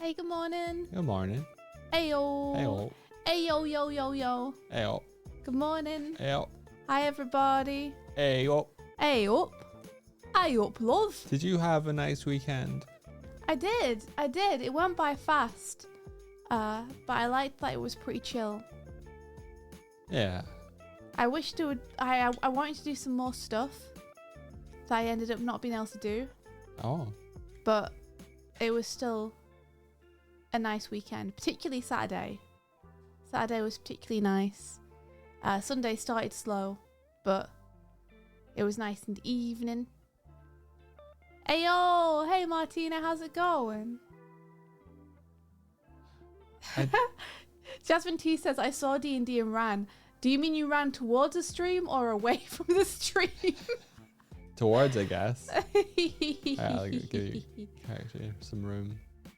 Hey, good morning. Good morning. Ayo. Ayo. Ayo, yo, yo, yo. Ayo. Good morning. Ayo. Hi, everybody. Ayo. Hey up. Hey up, love. Did you have a nice weekend? I did. It went by fast. But I liked that it was pretty chill. Yeah. I wished it would. I wanted to do some more stuff that I ended up not being able to do. Oh. But it was still a nice weekend, particularly Saturday. Saturday was particularly nice. Sunday started slow, but it was nice in the evening. Ayo! Hey Martina, how's it going? Jasmine T says, I saw D&D and ran. Do you mean you ran towards the stream or away from the stream? Towards, I guess. I'll give you character some room.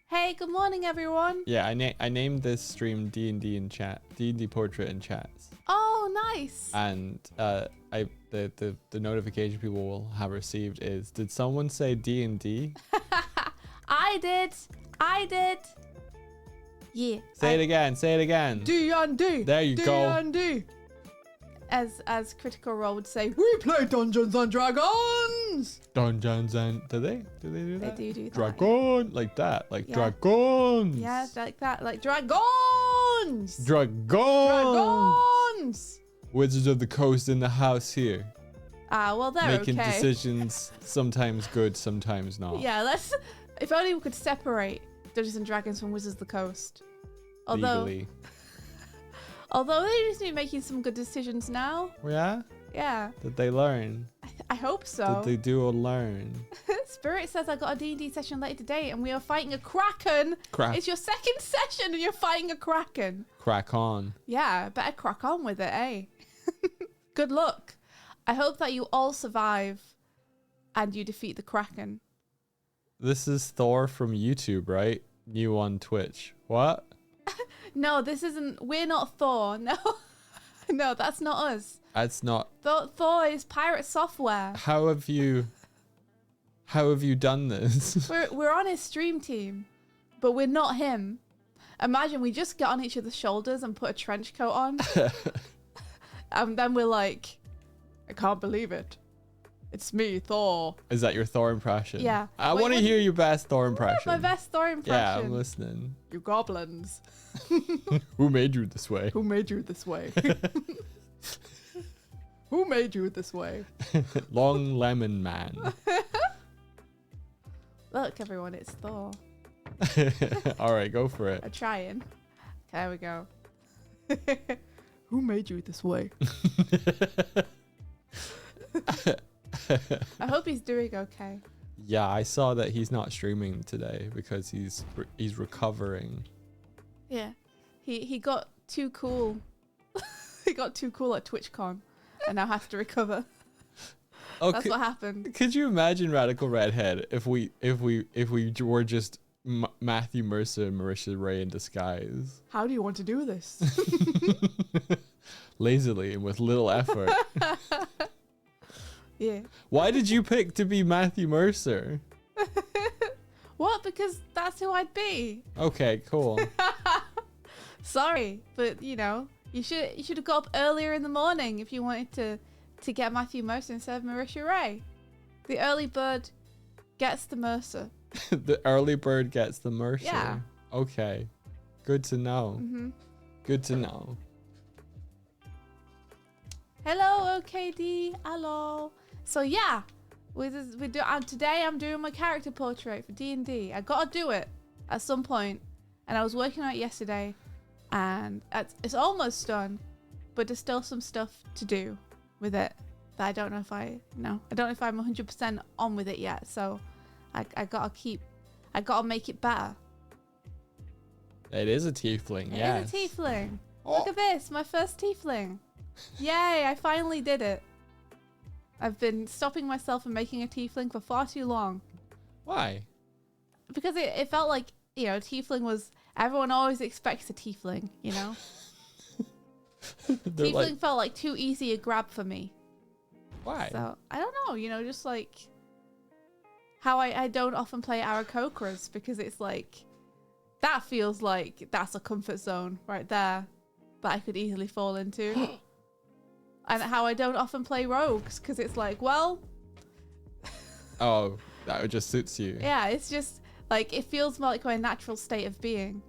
Hey, good morning, everyone. Yeah, I named this stream D&D in chat. D&D Portrait in chats. Oh, nice. And the notification people will have received is, did someone say D&D? I did. Yeah. Say it again. D&D. There you go. D&D. As Critical Role would say, we play Dungeons and Dragons. Dungeons and do they do that? They do that. Dragon, like that, like Yeah. dragons. Yeah, like that, like dragons. Dragons. Wizards of the Coast in the house here. Well, they're Making okay. decisions, sometimes good, sometimes not. Yeah, if only we could separate Dungeons and Dragons from Wizards of the Coast. Legally. Although they just be making some good decisions now. Yeah? Yeah. Did they learn? I hope so. Did they do a learn? Spirit says I got a D&D session later today and we are fighting a kraken. It's your second session and you're fighting a kraken. Crack on. Yeah, better crack on with it, eh? Good luck. I hope that you all survive and you defeat the kraken. This is Thor from YouTube, right? New on Twitch. What? No, this isn't. We're not Thor. No. No, that's not us. That's not. Thor is Pirate Software. How have you done this? We're on his stream team, but we're not him. Imagine we just get on each other's shoulders and put a trench coat on. And then we're like, I can't believe it. It's me, Thor. Is that your Thor impression? Yeah. I want to hear your best Thor impression. My best Thor impression. Yeah, I'm listening. You goblins. Who made you this way? Who made you this way? Who made you this way? Long lemon man. Look, everyone, it's Thor. All right, go for it. I'm trying. There we go. Who made you this way? I hope he's doing okay. Yeah, I saw that he's not streaming today because he's recovering. Yeah, he got too cool. He got too cool at TwitchCon, and now has to recover. Oh, that's what happened. Could you imagine Radical Redhead if we were just Matthew Mercer and Marisha Ray in disguise? How do you want to do this? Lazily and with little effort. Yeah. Why did you pick to be Matthew Mercer? What? Because that's who I'd be. Okay, cool. Sorry, but you know, you should have got up earlier in the morning if you wanted to get Matthew Mercer instead of Marisha Ray. The early bird gets the Mercer. The early bird gets the Mercer. Yeah. Okay. Good to know. Mm-hmm. Good to know. Hello, OKD. Hello. So yeah, today I'm doing my character portrait for D&D. I gotta do it at some point, and I was working on it yesterday, and it's almost done, but there's still some stuff to do with it that I don't know if I'm 100% on with it yet. So I gotta make it better. It is a tiefling. It is a tiefling. Oh. Look at this, my first tiefling. Yay, I finally did it. I've been stopping myself from making a tiefling for far too long. Why? Because it felt like, tiefling was... Everyone always expects a tiefling, you know? Tiefling felt like too easy a grab for me. Why? So, I don't know, just like... How I don't often play Aarakocras because it's like... That feels like that's a comfort zone right there that I could easily fall into. And how I don't often play rogues, because it's like, well... Oh, that just suits you. Yeah, it's just, like, it feels more like my natural state of being.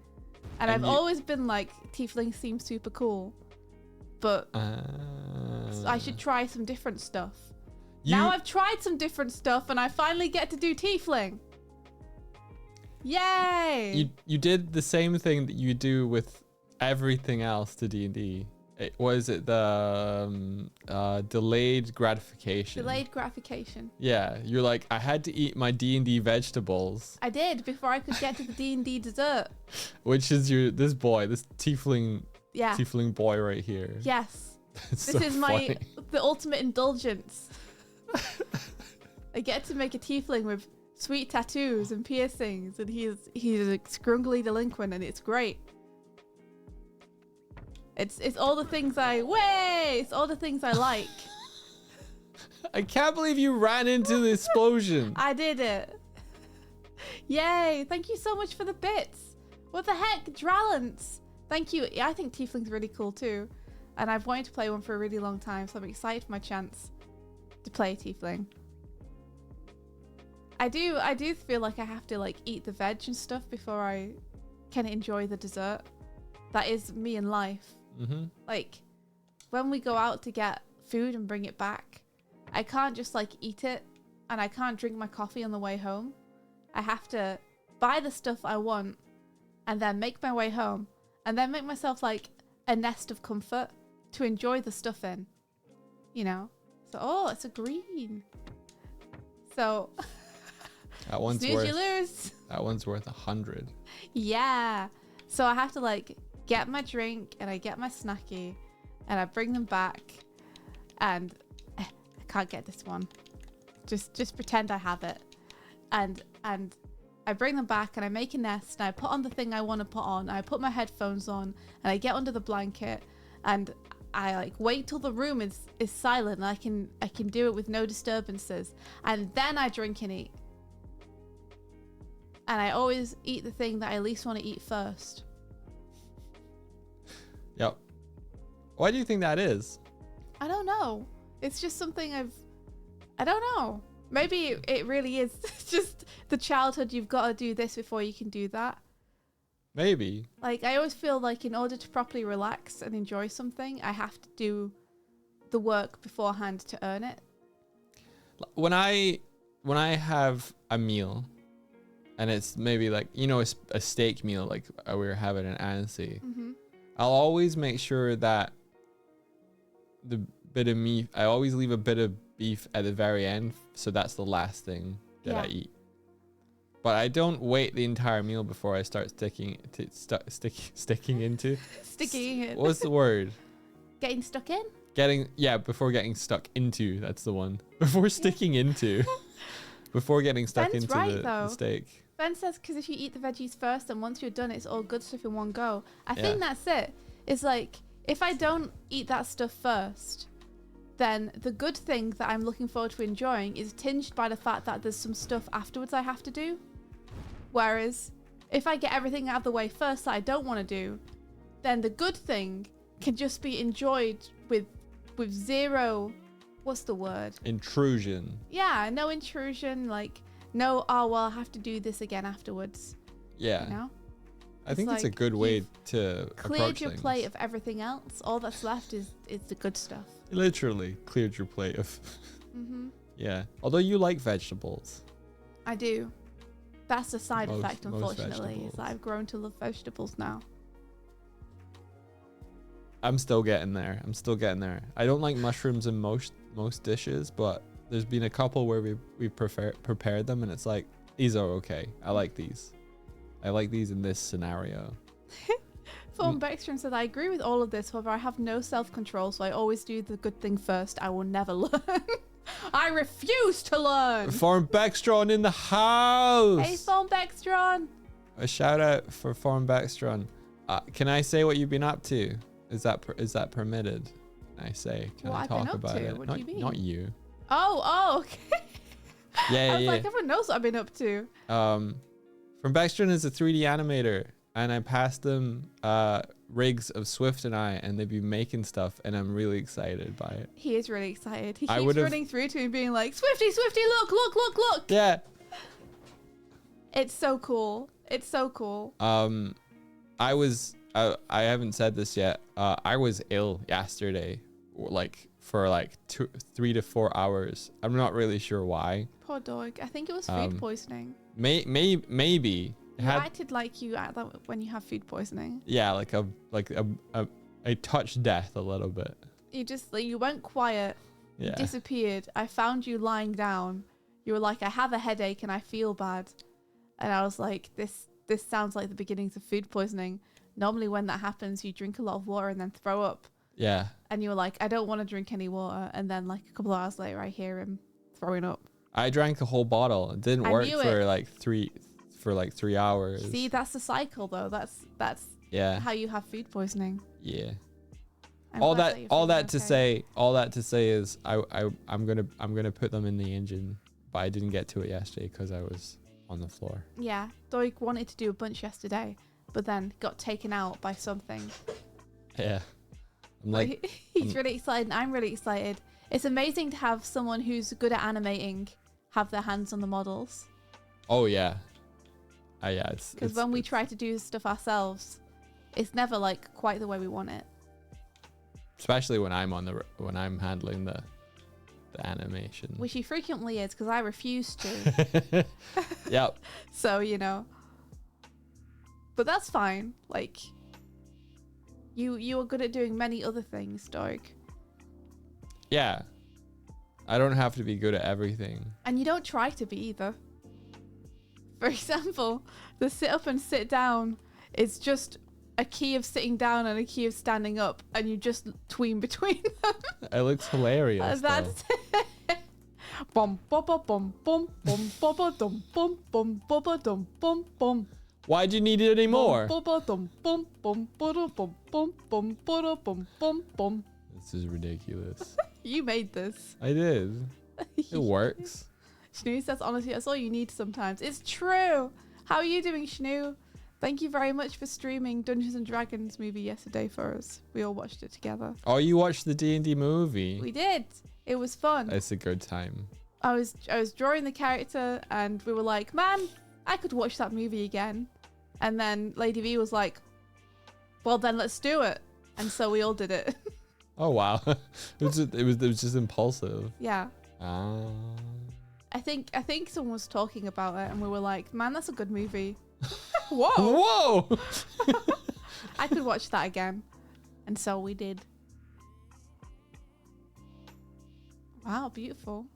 And I've always been like, tiefling seems super cool. But I should try some different stuff. Now I've tried some different stuff, and I finally get to do tiefling. Yay! You did the same thing that you do with everything else to D&D. Was it the delayed gratification? Delayed gratification. Yeah, you're like, I had to eat my D&D vegetables. I did before I could get to the D&D dessert. Which is this tiefling, tiefling boy right here. Yes. This is the ultimate indulgence. I get to make a tiefling with sweet tattoos and piercings, and he's a scrungly delinquent, and it's great. It's all the things it's all the things I like. I can't believe you ran into the explosion. I did it. Yay, thank you so much for the bits. What the heck, Drallants? Thank you. Yeah, I think tiefling's really cool too. And I've wanted to play one for a really long time, so I'm excited for my chance to play tiefling. I do feel like I have to like eat the veg and stuff before I can enjoy the dessert. That is me in life. Mm-hmm. Like when we go out to get food and bring it back, I can't just like eat it, and I can't drink my coffee on the way home. I have to buy the stuff I want and then make my way home and then make myself like a nest of comfort to enjoy the stuff in, you know? So, oh, it's a green. So that one's snooze, you lose. That one's worth 100. Yeah. So I have to like get my drink and I get my snacky and I bring them back, and I can't get this one. Just pretend I have it. And I bring them back and I make a nest and I put on the thing I want to put on. I put my headphones on and I get under the blanket and I like wait till the room is silent and I can do it with no disturbances, and then I drink and eat. And I always eat the thing that I least want to eat first. Yep. Why do you think that is? I don't know. It's just something I don't know. Maybe it really is just the childhood, you've got to do this before you can do that. Maybe. Like, I always feel like in order to properly relax and enjoy something, I have to do the work beforehand to earn it. When I have a meal, and it's maybe like, you know, a steak meal like we were having in Annecy, I'll always make sure that the bit of meat, I always leave a bit of beef at the very end, so that's the last thing that I eat. But I don't wait the entire meal before I start sticking into. Sticking in. What's the word? Getting stuck in? Before getting stuck into. That's the one. Before sticking into. Before getting stuck Ben's into the steak. Ben says because if you eat the veggies first and once you're done, it's all good stuff in one go. I think that's it. It's like, if I don't eat that stuff first, then the good thing that I'm looking forward to enjoying is tinged by the fact that there's some stuff afterwards I have to do. Whereas if I get everything out of the way first that I don't want to do, then the good thing can just be enjoyed with zero, what's the word? Intrusion. Yeah, no intrusion, like no, oh well, I have to do this again afterwards. Yeah. You know? I think it's a good way to cleared your plate of everything else. All that's left is the good stuff. Literally cleared your plate of. Yeah. Although you like vegetables. I do. That's the side effect, unfortunately, is that I've grown to love vegetables now. I'm still getting there. I don't like mushrooms in most dishes, but there's been a couple where we prepared them, and it's like, these are okay. I like these. I like these in this scenario. Form Beckstrom said, I agree with all of this, however, I have no self-control, so I always do the good thing first. I will never learn. I refuse to learn. Form Beckstrom in the house. Hey, Form Beckstrom. A shout out for Form Beckstrom. Can I say what you've been up to? Is that permitted? I say, can I talk about it? What do you mean? Not you. Oh, okay. Yeah, I was like, everyone knows what I've been up to. From Beckstrom is a 3D animator. and I passed them rigs of Swift and I, and they'd be making stuff, and I'm really excited by it. He is really excited. He I keeps would've- running through to me being like, Swifty, Swifty, look, look, look, look. Yeah. It's so cool. It's so cool. I haven't said this yet. I was ill yesterday, like for like 3 to 4 hours. I'm not really sure why. Poor dog. I think it was food poisoning. Maybe. You acted like you act that when you have food poisoning. Yeah, like a touch death a little bit. You just like, you went quiet. Yeah. You disappeared. I found you lying down. You were like, I have a headache and I feel bad. And I was like, this sounds like the beginnings of food poisoning. Normally when that happens, you drink a lot of water and then throw up. Yeah. And you were like, I don't want to drink any water. And then like a couple of hours later, I hear him throwing up. I drank a whole bottle. It didn't work for like 3 hours. See, that's the cycle though. That's yeah. how you have food poisoning. Yeah. I'm all glad that you're all that to say is I'm gonna put them in the engine, but I didn't get to it yesterday because I was on the floor. Yeah, Doig wanted to do a bunch yesterday, but then got taken out by something. Yeah. I'm like, he's really excited and I'm really excited. It's amazing to have someone who's good at animating have their hands on the models. oh yeah. Yeah, Because when we try to do stuff ourselves, it's never like quite the way we want it. especially when I'm handling the animation. Which he frequently is because I refuse to. Yep. So, you know. But that's fine. Like, you are good at doing many other things, Doig. Yeah. I don't have to be good at everything. And you don't try to be either. For example, the sit up and sit down is just a key of sitting down and a key of standing up, and you just tween between them. It looks hilarious. That's it. Bum bum bum bum bum bum dum bum bum bum dum bum bum. Why do you need it anymore? Bum bum bum bum bum bum bum bum bum bum. This is ridiculous. You made this. I did. It works. Shnu says, honestly, that's all you need sometimes. It's true. How are you doing, Shnu? Thank you very much for streaming Dungeons and Dragons movie yesterday for us. We all watched it together. Oh, you watched the D&D movie? We did. It was fun. It's a good time. I was drawing the character and we were like, man, I could watch that movie again. And then Lady V was like, well, then let's do it. And so we all did it. Oh wow. it was just impulsive. Yeah. Ah. I think someone was talking about it and we were like, man, that's a good movie. Whoa. Whoa. I could watch that again. And so we did. Wow, beautiful.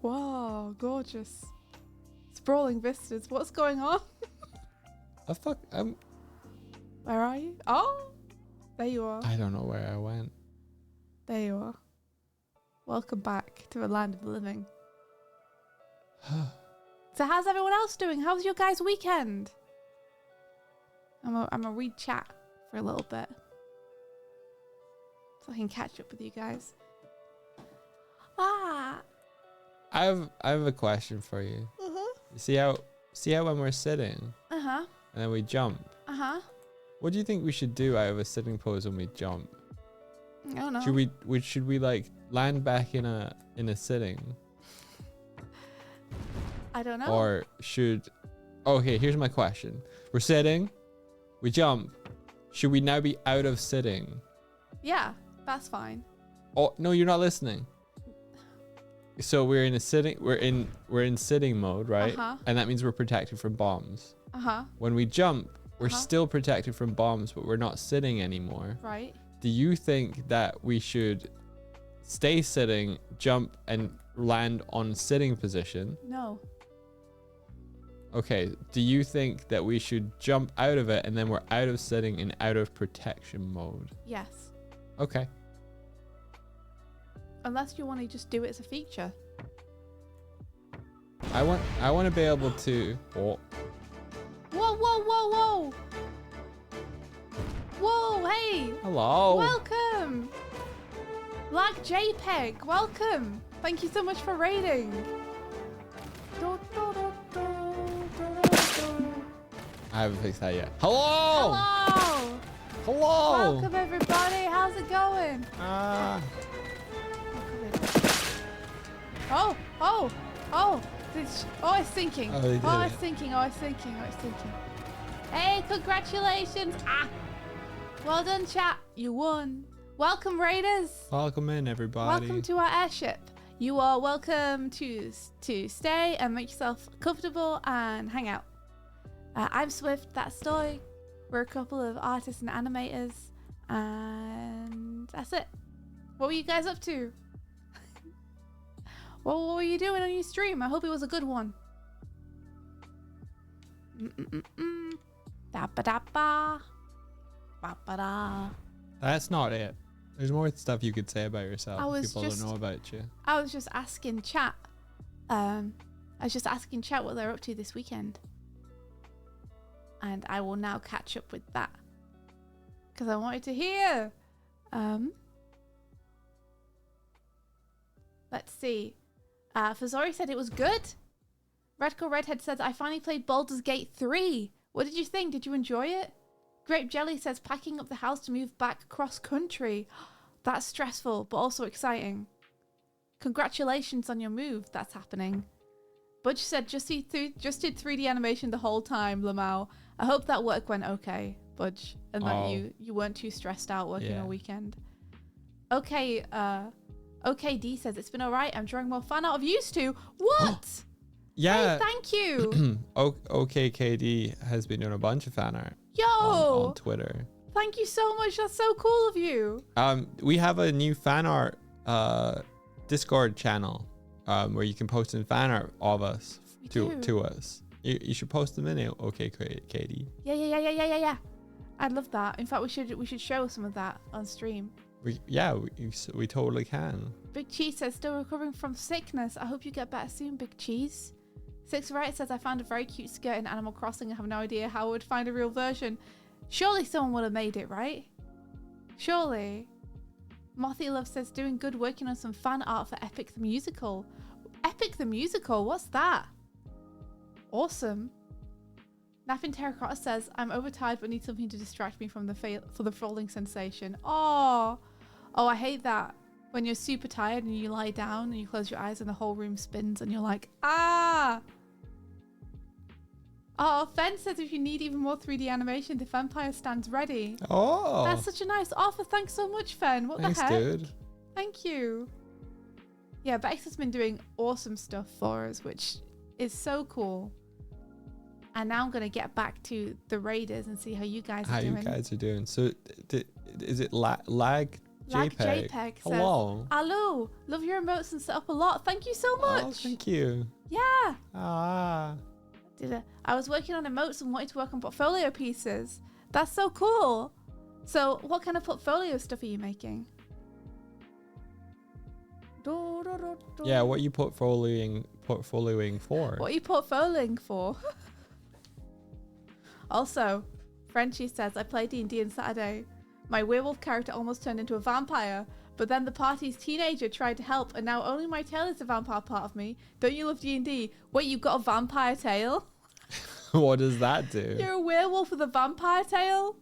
Wow, gorgeous. Sprawling vistas. What's going on? Where are you? Oh, there you are. I don't know where I went. There you are. Welcome back to the land of the living. So how's everyone else doing? How's your guys' weekend? I'm gonna read chat for a little bit so I can catch up with you guys. I have a question for you. See how when we're sitting and then we jump. What do you think we should do out of a sitting pose when we jump? I don't know. Should we like land back in a sitting? I don't know. Or okay, here's my question. We're sitting, we jump. Should we now be out of sitting? Yeah, that's fine. Oh no, you're not listening. So we're in sitting mode, right? And that means we're protected from bombs. When we jump, we're still protected from bombs, but we're not sitting anymore. Right. Do you think that we should stay sitting, jump, and land on sitting position? No. Okay. Do you think that we should jump out of it and then we're out of sitting and out of protection mode? Yes. Okay. Unless you want to just do it as a feature. I want to be able to. Oh. Whoa, whoa, whoa, whoa. Whoa, hey. Hello. Welcome. Black JPEG, welcome. Thank you so much for raiding. I haven't fixed that yet. Hello! Hello! Hello! Welcome everybody, how's it going? Oh, oh, oh, oh, it's sinking. Oh, they did Oh, it. it's sinking, oh, it's sinking, oh, it's sinking. Hey, congratulations. Ah, well done, chat. You won. Welcome, Raiders. Welcome in, everybody. Welcome to our airship. You are welcome to stay and make yourself comfortable and hang out. I'm Swift, that's Stoy. We're a couple of artists and animators, and that's it. What were you guys up to? What were you doing on your stream? I hope it was a good one. Da-ba-da-ba. Ba-ba-da. That's not it. There's more stuff you could say about yourself. People don't know about you. I was just asking chat. I was just asking chat what they're up to this weekend. And I will now catch up with that. Because I wanted to hear. Let's see. Fazori said it was good. Redcore Redhead says, I finally played Baldur's Gate 3. What did you think? Did you enjoy it? Grape Jelly says, packing up the house to move back cross country. That's stressful, but also exciting. Congratulations on your move. That's happening. Budge said, just did 3D animation the whole time, Lamau. I hope that work went okay, Budge, and that you weren't too stressed out working all weekend. Okay, OKD says, it's been alright. I'm drawing more fan art of used to. What? Yeah. Hey, thank you. OKKD has been doing a bunch of fan art. Yo. On Twitter. Thank you so much. That's so cool of you. We have a new fan art Discord channel where you can post in fan art of us to us. You should post them in it. Okay, Katie. Yeah. I'd love that. In fact, we should show some of that on stream. We totally can. Big Cheese says, still recovering from sickness. I hope you get better soon, Big Cheese. Six Right says, I found a very cute skirt in Animal Crossing. I have no idea how I would find a real version. Surely someone would have made it, right? Surely. Mothy Love says, doing good, working on some fan art for Epic the Musical. Epic the Musical? What's that? Awesome. Napping Terracotta says, I'm overtired but need something to distract me from the falling sensation. Oh, I hate that. When you're super tired and you lie down and you close your eyes and the whole room spins and you're like, ah. Oh, Fen says if you need even more 3D animation, the vampire stands ready. Oh. That's such a nice offer. Thanks so much, Fen. What Thanks, the heck? Dude. Thank you. Yeah, Bex has been doing awesome stuff for us, which is so cool. And now I'm going to get back to the Raiders and see how you guys are doing. So, is it lag JPEG? JPEG Hello. Says, hello. Love your emotes and set up a lot. Thank you so much. Oh, thank you. Yeah. Ah. I was working on emotes and wanted to work on portfolio pieces. That's so cool. So what kind of portfolio stuff are you making? Yeah, what are you portfolioing for? What are you portfolioing for? Also, Frenchie says, I played D&D on Saturday. My werewolf character almost turned into a vampire, but then the party's teenager tried to help, and now only my tail is the vampire part of me. Don't you love D&D? Wait, you got a vampire tail? What does that do? You're a werewolf with a vampire tail?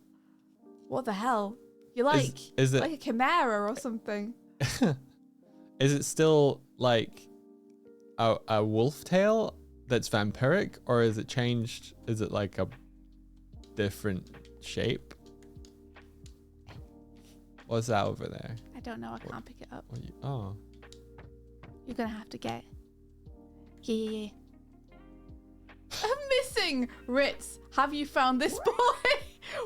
What the hell? You're like, is it like a chimera or something. Is it still like a wolf tail that's vampiric, or is it changed? Is it like a different shape? What's that over there? I don't know. I can't pick it up. Oh. You're going to have to get. Yeah. I'm missing. Ritz, have you found this boy?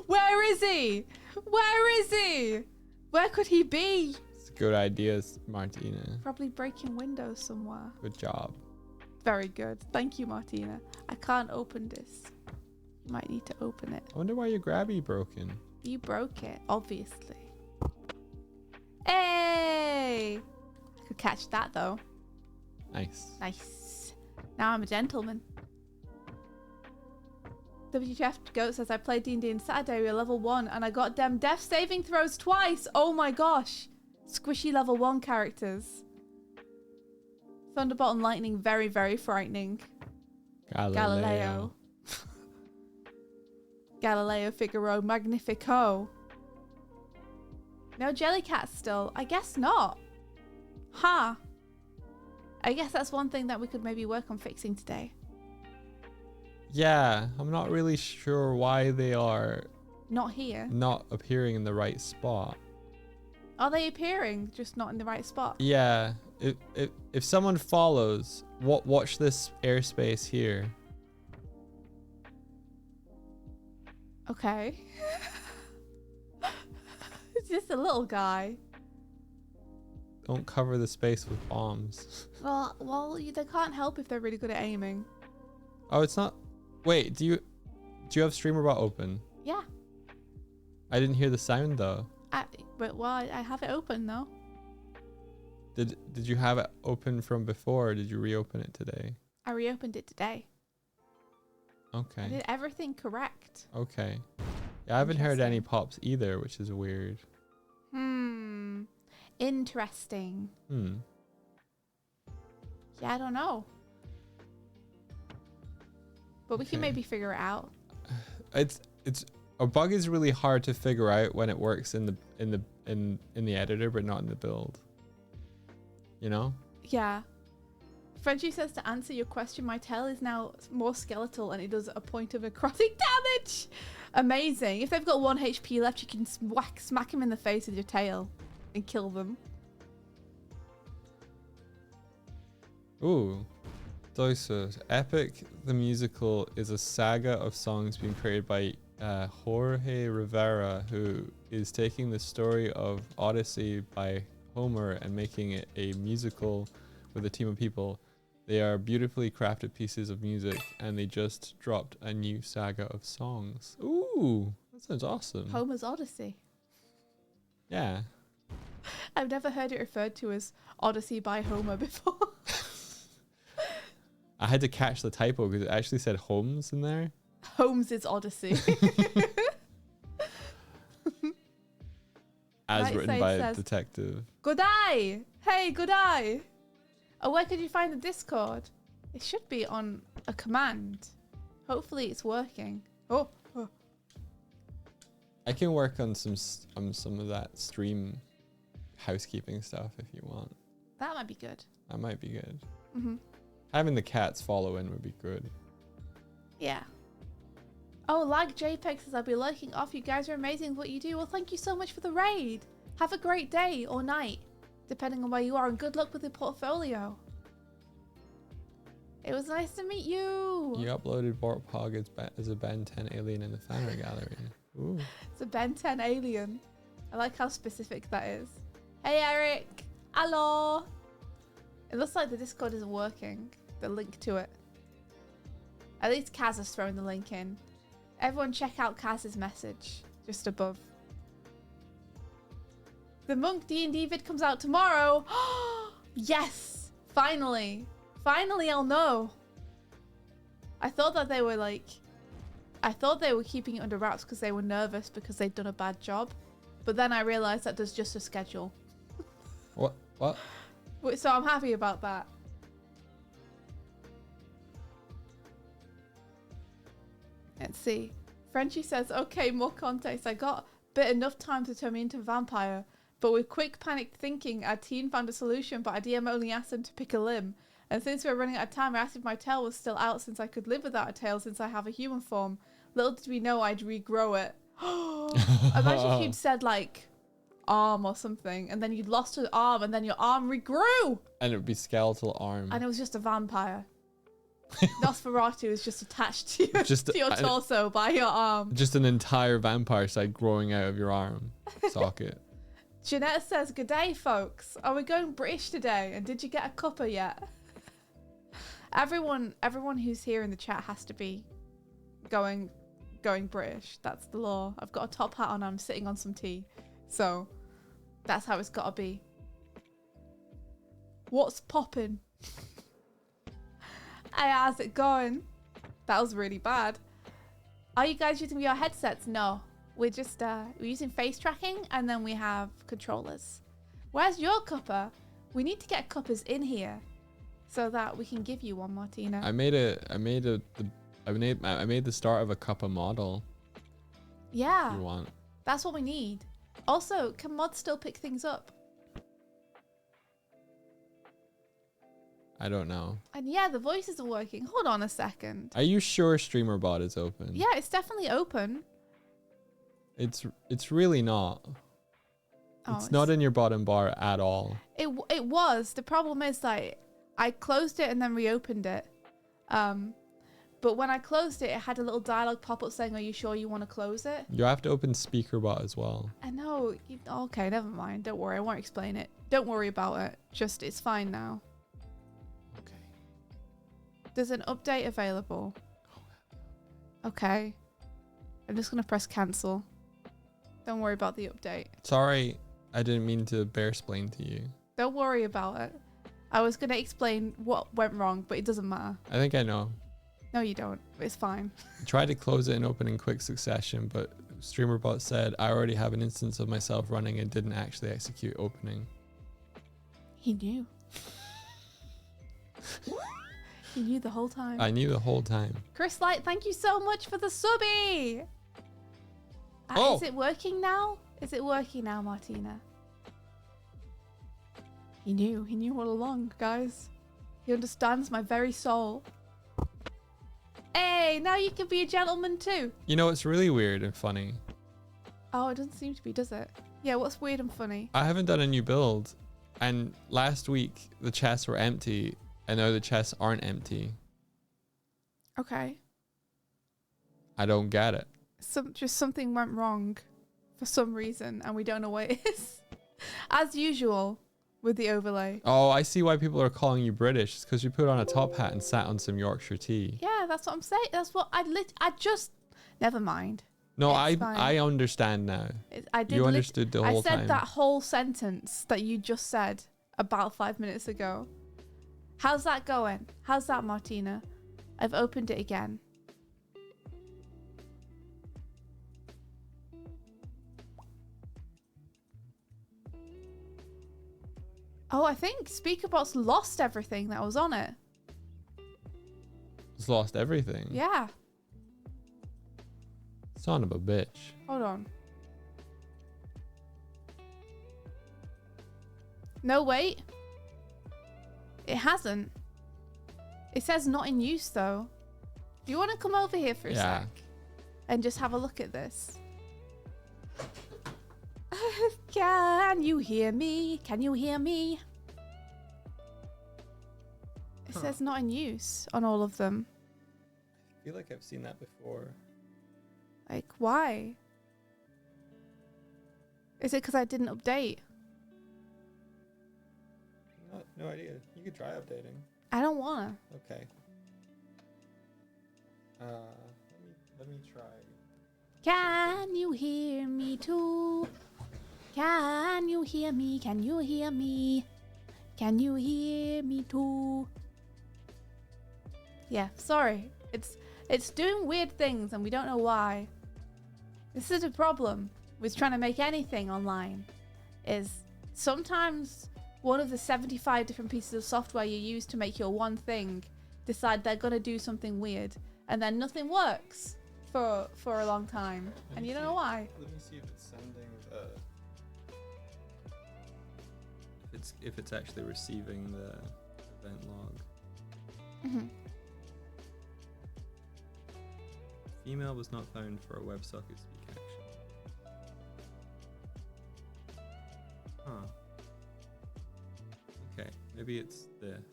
Where is he? Where is he? Where could he be? It's a good idea, Martina. Probably breaking windows somewhere. Good job. Very good. Thank you, Martina. I can't open this. You might need to open it. I wonder why your grabby broken. You broke it, obviously. Hey! I could catch that, though. Nice. Now I'm a gentleman. WTF Goat says, I played D&D on Saturday. We were level 1 and I got them death saving throws twice. Oh my gosh. Squishy level 1 characters. Thunderbolt and Lightning, very, very frightening. Galileo. Galileo Figaro Magnifico. No Jellycats still? I guess not. Huh. I guess that's one thing that we could maybe work on fixing today. Yeah, I'm not really sure why they are Not here. not appearing in the right spot. Are they appearing, just not in the right spot? Yeah, if someone follows, watch this airspace here. Okay. It's just a little guy. Don't cover the space with bombs. Well, they can't help if they're really good at aiming. Oh, it's not. Wait, do you have StreamerBot open? Yeah. I didn't hear the sound though. I have it open though. Did you have it open from before, or did you reopen it today? I reopened it today. I Okay. did everything correct. Okay. Yeah, I haven't heard any pops either, which is weird. Interesting. Yeah, I don't know. But we can maybe figure it out. It's a bug is really hard to figure out when it works in the editor but not in the build. You know? Yeah. Frenchie says, to answer your question, my tail is now more skeletal and it does a point of necrotic damage. Amazing. If they've got 1 HP left, you can smack him in the face with your tail and kill them. Ooh. Doisos. Epic the Musical is a saga of songs being created by Jorge Rivera, who is taking the story of Odyssey by Homer and making it a musical with a team of people. They are beautifully crafted pieces of music, and they just dropped a new saga of songs. Ooh, that sounds awesome. Homer's Odyssey. Yeah. I've never heard it referred to as Odyssey by Homer before. I had to catch the typo because it actually said Holmes in there. Holmes is Odyssey. As Right, written so by it a says, detective. Good eye. Hey, good eye. Oh, where could you find the Discord? It should be on a command. Hopefully it's working. Oh. I can work on some of that stream housekeeping stuff if you want. That might be good. That might be good. Mm-hmm. Having the cats follow in would be good. Yeah. Oh, Lag JPEG says, I'll be lurking off. You guys are amazing at what you do. Well, thank you so much for the raid. Have a great day or night, depending on where you are, and good luck with your portfolio. It was nice to meet you. You uploaded Bortpog as a Ben 10 alien in the fanart gallery. Ooh. It's a Ben 10 alien. I like how specific that is. Hey, Eric. Hello. It looks like the Discord isn't working. The link to it. At least Kaz has thrown the link in. Everyone check out Kaz's message just above. The Monk D&D vid comes out tomorrow. Yes! Finally. Finally I'll know. I thought that they were keeping it under wraps because they were nervous because they'd done a bad job. But then I realized that there's just a schedule. What? So I'm happy about that. Let's see. Frenchie says, okay, more context. I got bit enough time to turn me into a vampire, but with quick panicked thinking, our team found a solution, but our DM only asked them to pick a limb. And since we were running out of time, I asked if my tail was still out since I could live without a tail since I have a human form. Little did we know I'd regrow it. Imagine if you'd said like arm or something, and then you'd lost an arm, and then your arm regrew. And it would be skeletal arm. And it was just a vampire. Nosferatu is just attached to your torso by your arm. Just an entire vampire side growing out of your arm socket. Jeanette says, good day, folks. Are we going British today? And did you get a cuppa yet? Everyone who's here in the chat has to be going British. That's the law. I've got a top hat on. I'm sitting on some tea. So that's how it's got to be. What's poppin'? Hey, how's it going? That was really bad. Are you guys using VR headsets? No. We're just we're using face tracking, and then we have controllers. Where's your cuppa? We need to get cuppas in here so that we can give you one, Martina. I made the start of a cuppa model. Yeah. You want. That's what we need. Also, can mods still pick things up? I don't know. And yeah, the voices are working. Hold on a second. Are you sure StreamerBot is open? Yeah, it's definitely open. It's really not. Oh, it's not in your bottom bar at all. It was. The problem is like I closed it and then reopened it. But when I closed it, it had a little dialogue pop up saying, "Are you sure you want to close it?" You have to open SpeakerBot as well. I know. Okay, never mind. Don't worry. I won't explain it. Don't worry about it. Just it's fine now. Okay. There's an update available. Okay. I'm just gonna press cancel. Don't worry about the update. Sorry, I didn't mean to bear-splain to you. Don't worry about it. I was gonna explain what went wrong, but it doesn't matter. I think I know. No, you don't. It's fine. I tried to close it and open in quick succession, but StreamerBot said I already have an instance of myself running and didn't actually execute opening. He knew. He knew the whole time. I knew the whole time. Chris Light, thank you so much for the subby. Oh. Is it working now? Is it working now, Martina? He knew. He knew all along, guys. He understands my very soul. Hey, now you can be a gentleman too. You know, it's really weird and funny. Oh, it doesn't seem to be, does it? Yeah, what's weird and funny? I haven't done a new build, and last week the chests were empty, and now the chests aren't empty. Okay. I don't get it. Just something went wrong for some reason, and we don't know what it is. As usual with the overlay. Oh, I see why people are calling you British. It's because you put on a top hat and sat on some Yorkshire tea. Yeah, that's what I'm saying. That's what I just. Never mind. No, It's I understand now. I did. You understood the whole time. I said that whole sentence that you just said about 5 minutes ago. How's that going? How's that, Martina? I've opened it again. Oh, I think SpeakerBot's lost everything that was on it. It's lost everything. Yeah. Son of a bitch. Hold on. No, wait. It hasn't. It says not in use, though. Do you want to come over here for a sec? And just have a look at this? Can you hear me? Can you hear me? It says not in use on all of them. I feel like I've seen that before. Like, why? Is it because I didn't update? No idea. You could try updating. I don't wanna. Okay. Let me try. Can you hear me too? Can you hear me? Can you hear me? Can you hear me too? Yeah, sorry. It's doing weird things and we don't know why. This is a problem with trying to make anything online. Is sometimes one of the 75 different pieces of software you use to make your one thing decide they're gonna do something weird, and then nothing works for a long time, and you don't know why. Let me see if it's sending the. If it's actually receiving the event log. Mm-hmm. Email was not found for a WebSocket speak action. Huh. Okay, maybe it's this.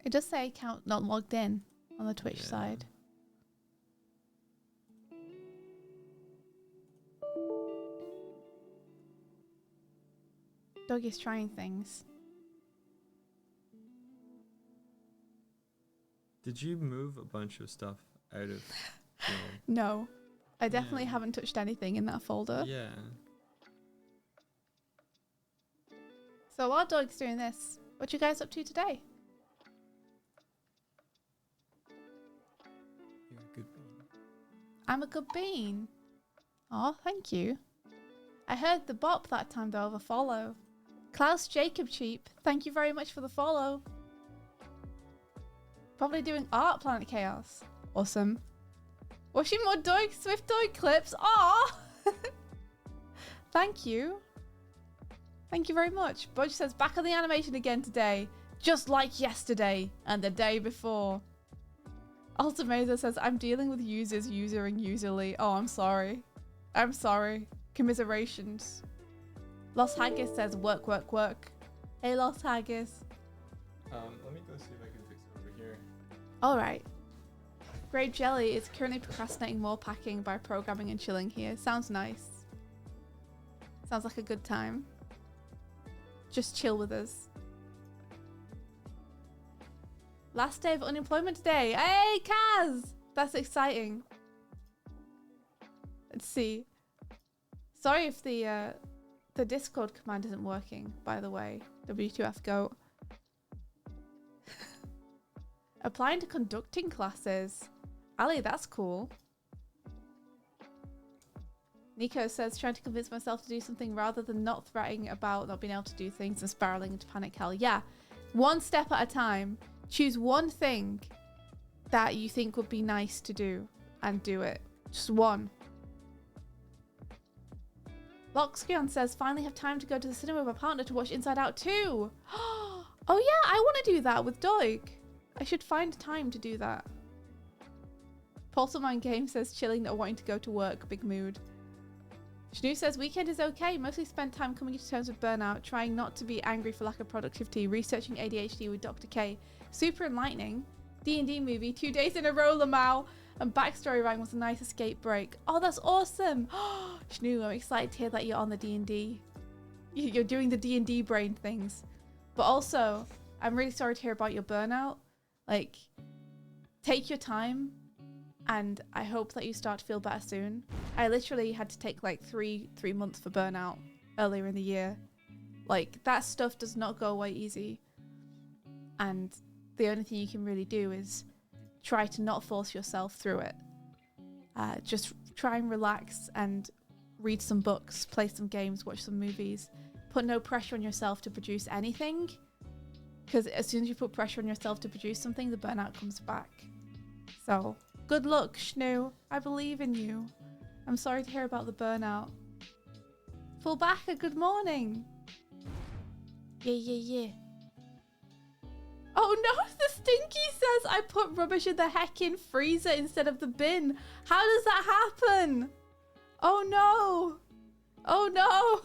It does say account not logged in on the Twitch side. Doggy's trying things. Did you move a bunch of stuff out of? No, I definitely haven't touched anything in that folder. Yeah. So while Dog's doing this, what you guys up to today? You're a good bean. I'm a good bean. Oh, thank you. I heard the bop that time though of a follow. Klaus Jacob Cheap, thank you very much for the follow. Probably doing art, Planet Chaos. Awesome. Watching more Swift Doig clips. Aw! Thank you. Thank you very much. Budge says, back on the animation again today. Just like yesterday and the day before. Ultimator says, I'm dealing with users usering userly. Oh, I'm sorry. I'm sorry. Commiserations. Lost Haggis says, work, work, work. Hey, Lost Haggis. Let me go see if I can fix it over here. All right. Grape Jelly is currently procrastinating more packing by programming and chilling here. Sounds nice. Sounds like a good time. Just chill with us. Last day of unemployment today. Hey, Kaz! That's exciting. Let's see. Sorry if the Discord command isn't working, by the way. W2F Goat. Applying to conducting classes. Ali, that's cool. Nico says, trying to convince myself to do something rather than not fretting about not being able to do things and spiraling into panic hell. Yeah, one step at a time. Choose one thing that you think would be nice to do and do it. Just one. Loxkion says, finally have time to go to the cinema with my partner to watch Inside Out 2. Oh yeah, I want to do that with Doig. I should find time to do that. Portalman Game says, chilling, not wanting to go to work. Big mood. Shnu says, weekend is okay. Mostly spent time coming to terms with burnout, trying not to be angry for lack of productivity, researching ADHD with Dr. K. Super enlightening. D&D movie, 2 days in a row, Lamau. And Backstory Rang was a nice escape break. Oh, that's awesome. Shnu, I'm excited to hear that you're on the D&D. You're doing the D&D brain things. But also, I'm really sorry to hear about your burnout. Like, take your time. And I hope that you start to feel better soon. I literally had to take like three months for burnout earlier in the year. Like, that stuff does not go away easy. And the only thing you can really do is try to not force yourself through it. Just try and relax and read some books, play some games, watch some movies. Put no pressure on yourself to produce anything. Because as soon as you put pressure on yourself to produce something, the burnout comes back. So, good luck, Shnu. I believe in you. I'm sorry to hear about the burnout. Fullbacker, good morning. Yeah. Oh no, the Stinky says I put rubbish in the heckin' freezer instead of the bin. How does that happen? Oh no. Oh no.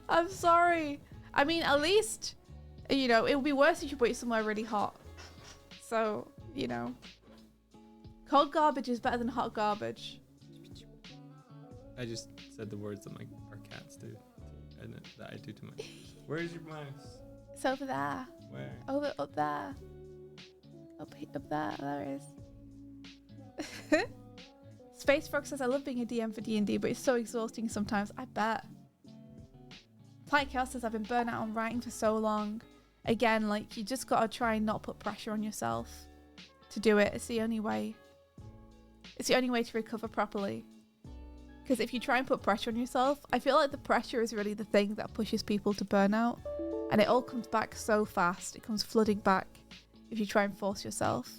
I'm sorry. I mean, at least, you know, it would be worse if you put it somewhere really hot. So, you know. Cold garbage is better than hot garbage. I just said the words that our cats do, and that I do to my. Where's your mouse? It's over there. Where? Over, up there. Up there. There it is. Space Frog says, I love being a DM for D&D, but it's so exhausting sometimes. I bet. Planet Chaos says, I've been burnt out on writing for so long. Again, like, you just gotta try and not put pressure on yourself to do it. It's the only way. It's the only way to recover properly. Because if you try and put pressure on yourself, I feel like the pressure is really the thing that pushes people to burnout. And it all comes back so fast. It comes flooding back if you try and force yourself.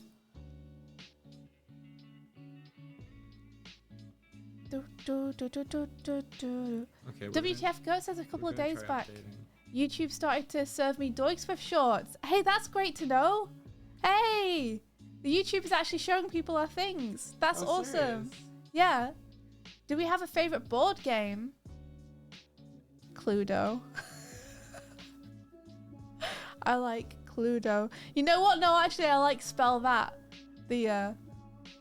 Okay. WTF Goat says a couple of days back, YouTube started to serve me Doigsmith shorts. Hey, that's great to know. Hey, the YouTube is actually showing people our things. That's awesome. Serious? Yeah. Do we have a favorite board game? Cluedo. I like Cluedo. You know what? No, actually, I like Spell That. The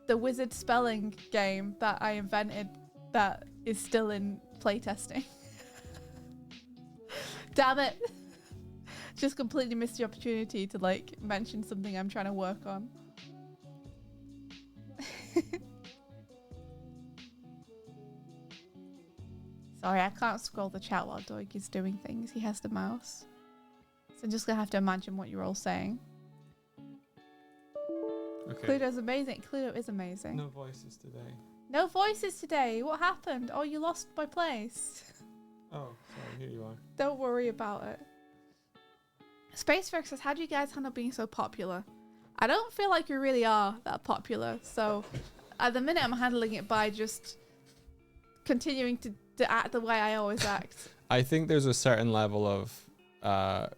wizard spelling game that I invented that is still in playtesting. Damn it. Just completely missed the opportunity to like mention something I'm trying to work on. Sorry, I can't scroll the chat while Doig is doing things. He has the mouse. So I'm just gonna have to imagine what you're all saying. Okay. Cluedo's amazing. Cluedo is amazing. No voices today. No voices today. What happened? Oh, you lost my place. Oh, sorry. Here you are. Don't worry about it. Spacefair says, how do you guys handle being so popular? I don't feel like you really are that popular. So at the minute, I'm handling it by just continuing to act the way I always act. I think there's a certain level of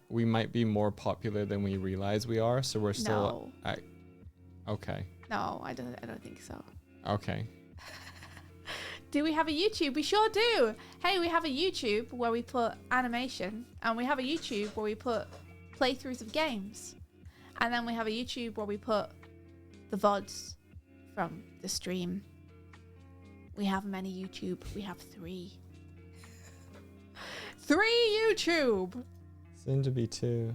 we might be more popular than we realize we are. So we're still... No. Okay. No, I don't think so. Okay. Do we have a YouTube? We sure do. Hey, we have a YouTube where we put animation, and we have a YouTube where we put playthroughs of games, and then we have a YouTube where we put the VODs from the stream. We have many YouTube. We have 3. 3 YouTube. Soon to be 2.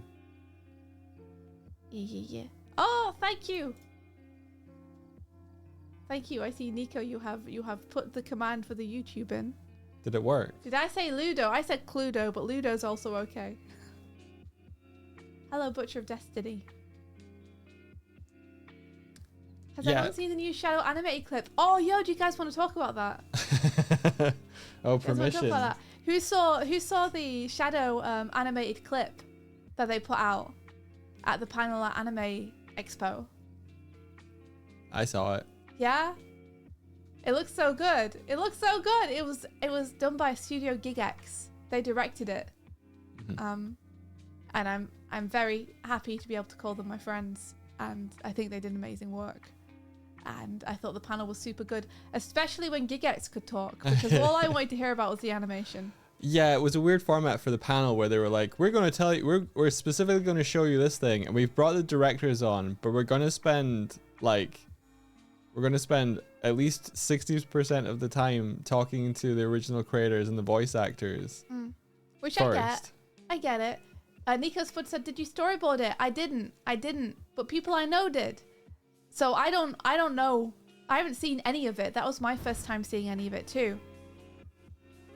Yeah. Oh, thank you. Thank you. I see, Nico, you have put the command for the YouTube in. Did it work? Did I say Ludo? I said Cluedo, but Ludo's also okay. Hello, Butcher of Destiny. Has anyone seen the new Shadow animated clip? Oh, yo, do you guys want to talk about that? Oh, permission. Who saw the Shadow animated clip that they put out at the panel at Anime Expo? I saw it. Yeah? It looks so good. It looks so good. It was done by Studio GigX. They directed it. Mm-hmm. And I'm very happy to be able to call them my friends, and I think they did amazing work. And I thought the panel was super good, especially when GigX could talk, because all I wanted to hear about was the animation. Yeah, it was a weird format for the panel where they were like, we're going to tell you, we're specifically going to show you this thing, and we've brought the directors on, but we're going to spend at least 60% of the time talking to the original creators and the voice actors. Which first. I get it. Nico's Foot said, did you storyboard it? I didn't, but people I know did. So I don't know. I haven't seen any of it. That was my first time seeing any of it too.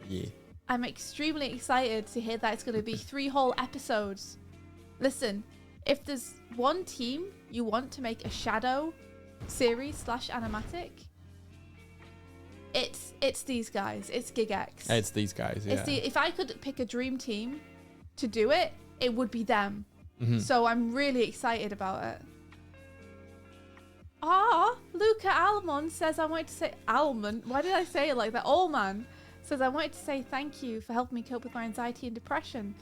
Yeah. I'm extremely excited to hear that it's going to be 3 whole episodes. Listen, if there's one team you want to make a Shadow series / animatic, it's these guys. It's GigX. It's these guys, yeah. If I could pick a dream team to do it, it would be them. Mm-hmm. So I'm really excited about it. Luca Almond says, I wanted to say Almond. Why did I say it like that? Allman says, I wanted to say thank you for helping me cope with my anxiety and depression.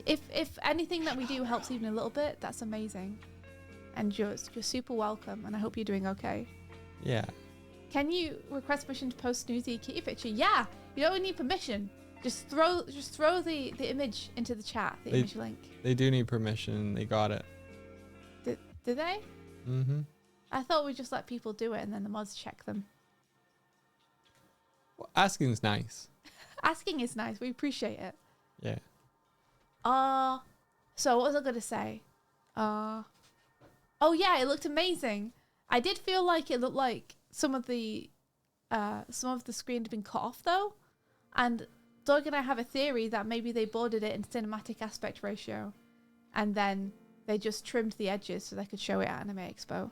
If anything that we do helps even a little bit, that's amazing. And you're super welcome, and I hope you're doing okay. Yeah. Can you request permission to post Snoozy kitty picture? Yeah, you don't need permission. Just throw the image into the chat, image link. They do need permission. They got it. Did they? Mm-hmm. I thought we'd just let people do it and then the mods check them. Well, asking is nice. Asking is nice. We appreciate it. Yeah. So what was I going to say? Oh yeah, it looked amazing. I did feel like it looked like some of the screen had been cut off though. And Doug and I have a theory that maybe they bordered it in cinematic aspect ratio and then they just trimmed the edges so they could show it at Anime Expo.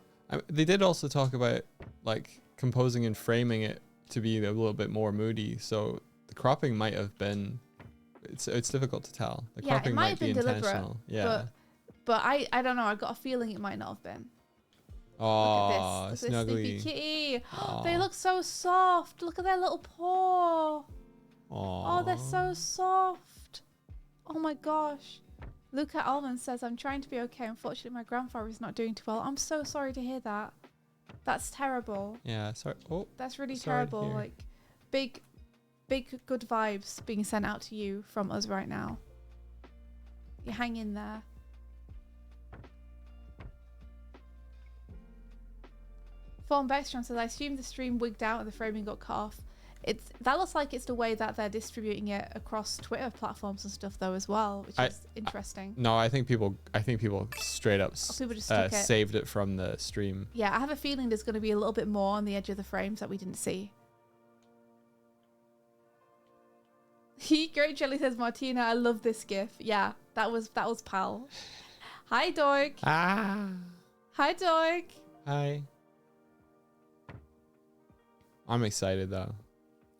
They did also talk about like composing and framing it to be a little bit more moody. So the cropping might have been, it's difficult to tell. The cropping it might have been intentional. Deliberate, but I don't know. I got a feeling it might not have been. Oh, look at this snuggly. sleepy kitty. They look so soft. Look at their little paw. Oh, they're so soft. Oh my gosh. Luca Almond says, I'm trying to be okay. Unfortunately, my grandfather is not doing too well. I'm so sorry to hear that. That's terrible. Yeah, sorry. Oh, that's really terrible. Like, big good vibes being sent out to you from us right now. You hang in there. Fawn Beckstrom says, I assume the stream wigged out and the framing got cut off. That looks like it's the way that they're distributing it across Twitter platforms and stuff though as well, which is interesting. No, I think people straight up people just saved it from the stream. Yeah, I have a feeling there's going to be a little bit more on the edge of the frames that we didn't see. Great Jelly says, Martina, I love this gif. Yeah, that was Pal. Hi, Doig. Hi, Doig. Hi. I'm excited though.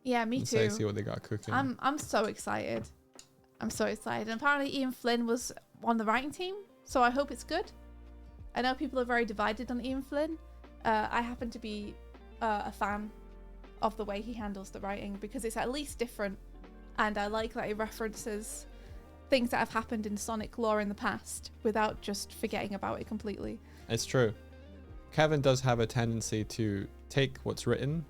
Yeah, me too. Excited to see what they got cooking. I'm so excited. I'm so excited. And apparently Ian Flynn was on the writing team So I hope it's good. I know people are very divided on Ian Flynn. I happen to be a fan of the way he handles the writing because it's at least different. And I like that he references things that have happened in Sonic lore in the past without just forgetting about it completely. It's true. Kevin does have a tendency to take what's written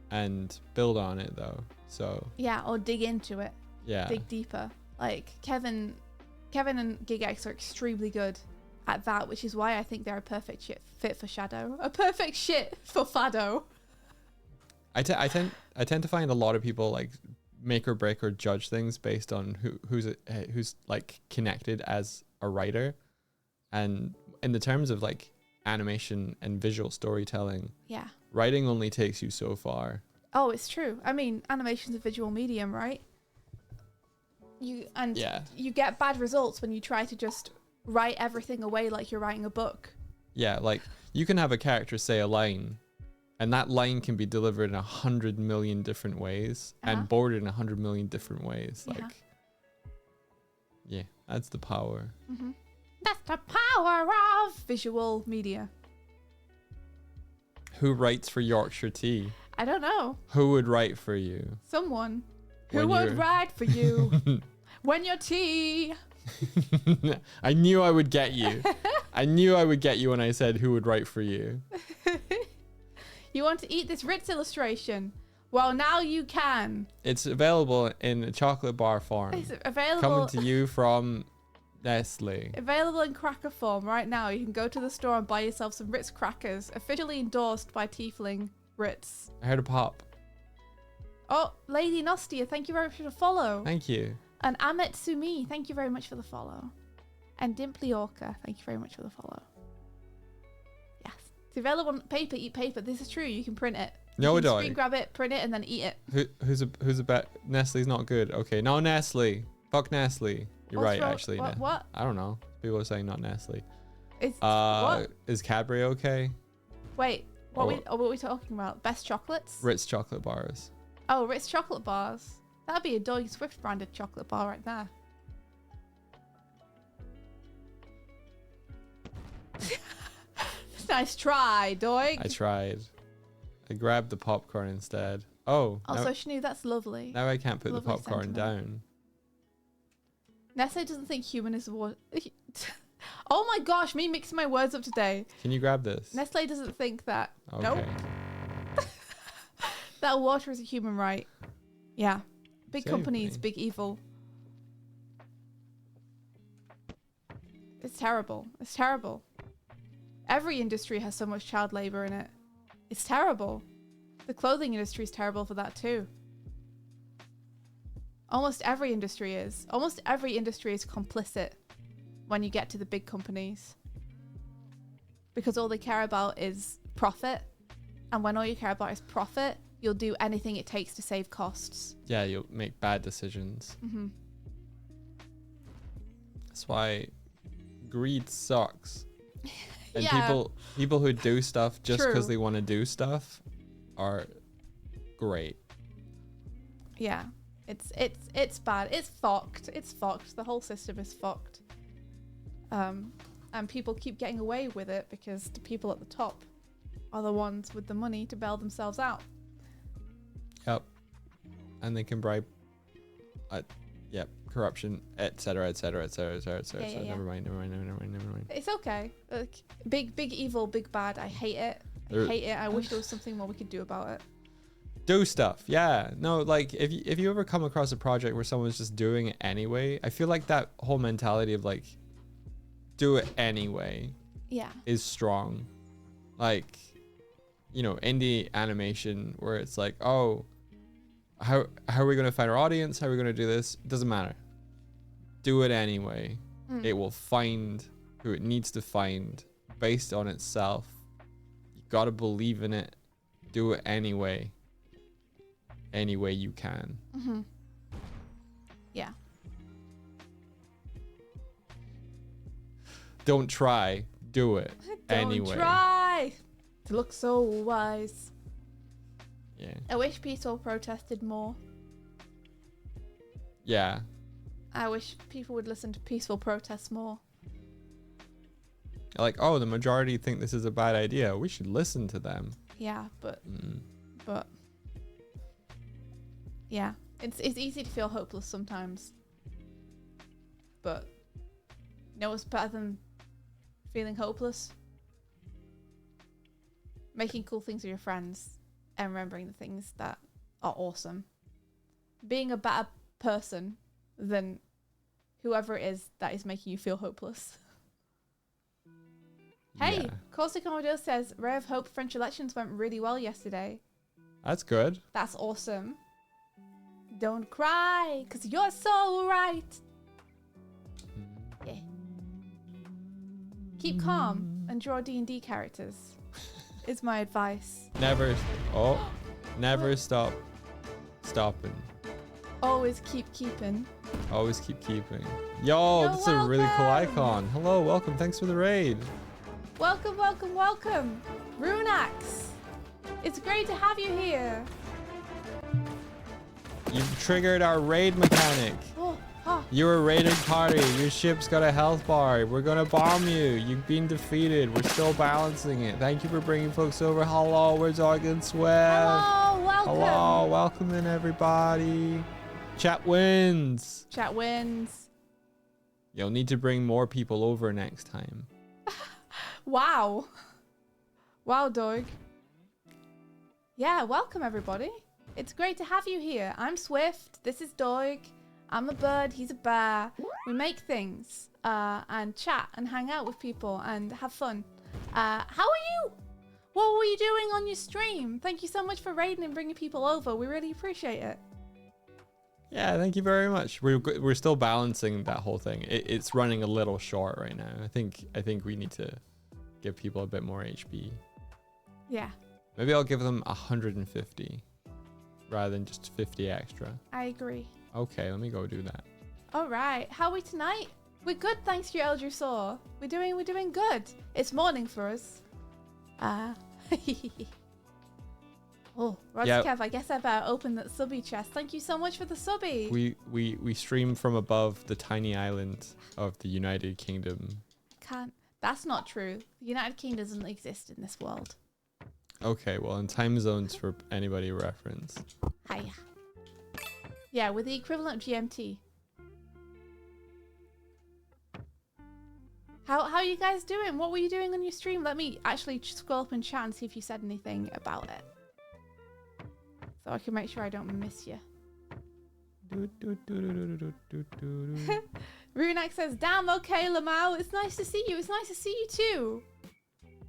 and build on it, though. So yeah, or dig into it. Yeah. Dig deeper. Like Kevin and Gigex are extremely good at that, which is why I think they're a perfect fit for Shadow. A perfect shit for Fado. I tend to find a lot of people like make or break or judge things based on who's like connected as a writer, and in the terms of like animation and visual storytelling, yeah, writing only takes you so far. Oh, it's true. I mean, animation's a visual medium, right? You get bad results when you try to just write everything away like you're writing a book. Yeah, like you can have a character say a line, and that line can be delivered in 100 million different ways and bordered in 100 million different ways. Like, yeah, that's the power. Mm-hmm. That's the power of visual media. Who writes for Yorkshire Tea? I don't know. Who would write for you? Someone. Who would write for you when you're tea? I knew I would get you. I knew I would get you when I said who would write for you. You want to eat this Ritz illustration? Well, now you can. It's available in a chocolate bar form. It's available. Coming to you from Nestle. Available in cracker form right now. You can go to the store and buy yourself some Ritz crackers, officially endorsed by Tiefling Ritz. I heard a pop. Oh, Lady Nostia, thank you very much for the follow. Thank you. And Amet Sumi, thank you very much for the follow. And Dimply Orca, thank you very much for the follow. Yes. It's available on paper, eat paper. This is true. You can print it. No, you can dog. screen grab it, print it, and then eat it. Who's a bet? Nestle's not good. Okay, no Nestle. Fuck Nestle. You're What's right, wrong? actually. What? I don't know. People are saying not Nestle. What? Is Cadbury okay? Wait, what are we talking about? Best chocolates? Ritz chocolate bars. Oh, Ritz chocolate bars. That'd be a Doig Swift branded chocolate bar right there. Nice try, Doig. I tried. I grabbed the popcorn instead. Oh. Also, Shnu, that's lovely. Now I can't put Lovely the popcorn sentiment. down. Nestle doesn't think human is water. Oh my gosh, me mixing my words up today. Can you grab this? Nestle doesn't think that. Okay. Nope. That water is a human right. Yeah. Big Save companies, me. big evil. It's terrible. It's terrible. Every industry has so much child labor in it. It's terrible. The clothing industry is terrible for that too. Almost every industry is. Almost every industry is complicit when you get to the big companies. Because all they care about is profit. And when all you care about is profit, you'll do anything it takes to save costs. Yeah, you'll make bad decisions. Mm-hmm. That's why greed sucks. And Yeah. people who do stuff just True. because they want to do stuff are great. Yeah. It's bad. It's fucked. It's fucked. The whole system is fucked. And people keep getting away with it because the people at the top are the ones with the money to bail themselves out. Yep. And they can bribe. Yep. Corruption, etc., etc., etc., etc., etc. Yeah. Never mind. It's okay. Like, big evil, big bad. I hate it. I hate it. I wish there was something more we could do about it. Do stuff. Yeah. No, like if you ever come across a project where someone's just doing it anyway, I feel like that whole mentality of like do it anyway Yeah. is strong. Like, you know, indie animation where it's like, oh, how are we going to find our audience? How are we going to do this? It doesn't matter. Do it anyway. It will find who it needs to find based on itself. You got to believe in it. Do it anyway. Any way you can. Mm-hmm. Yeah. Don't try. Do it anyway. Don't try to look so wise. Yeah. I wish peaceful protested more. Yeah. I wish people would listen to peaceful protests more. Like, oh, the majority think this is a bad idea. We should listen to them. Yeah, but yeah, it's easy to feel hopeless sometimes. But you know what's better than feeling hopeless? Making cool things with your friends and remembering the things that are awesome. Being a better person than whoever it is that is making you feel hopeless. Hey, Yeah. Corsic Commodore says, Ray of Hope French elections went really well yesterday. That's good. That's awesome. Don't cry, because you're so right. Yeah. Keep calm and draw D&D characters, is my advice. Never stop stopping. Always keep keeping. Always keep keeping. Yo, You're that's a really cool welcome. icon. Hello, welcome. Thanks for the raid. Welcome, welcome, welcome. Runax. It's great to have you here. You've triggered our raid mechanic. Oh, You're a raided party. Your ship's got a health bar. We're gonna bomb you. You've been defeated. We're still balancing it. Thank you for bringing folks over. Hello, we're talking Swift. hello, welcome. Hello, welcome in everybody. Chat wins. Chat wins. You'll need to bring more people over next time. Wow. Wow, dog. Yeah, welcome everybody. It's great to have you here. I'm Swift. This is Doig. I'm a bird. He's a bear. We make things and chat and hang out with people and have fun. How are you? What were you doing on your stream? Thank you so much for raiding and bringing people over. We really appreciate it. Yeah, thank you very much. We're still balancing that whole thing. It's running a little short right now. I think we need to give people a bit more HP. Yeah, Maybe I'll give them 150 rather than just 50 extra. I agree. Okay, let me go do that. All right, how are we tonight? We're good, thanks to your Elder Saw. We're doing good. It's morning for us. Oh, Roger Yeah. Kev, I guess I better open that subby chest. Thank you so much for the subby. We stream from above the tiny island of the United Kingdom. Can't. That's not true. The United Kingdom doesn't exist in this world. Okay, well, in time zones for anybody reference. Hiya. Yeah, we're the equivalent of GMT. How are you guys doing? What were you doing on your stream? Let me actually scroll up and chat and see if you said anything about it. So I can make sure I don't miss you. Runak says, damn, okay, Lamau. It's nice to see you. It's nice to see you too.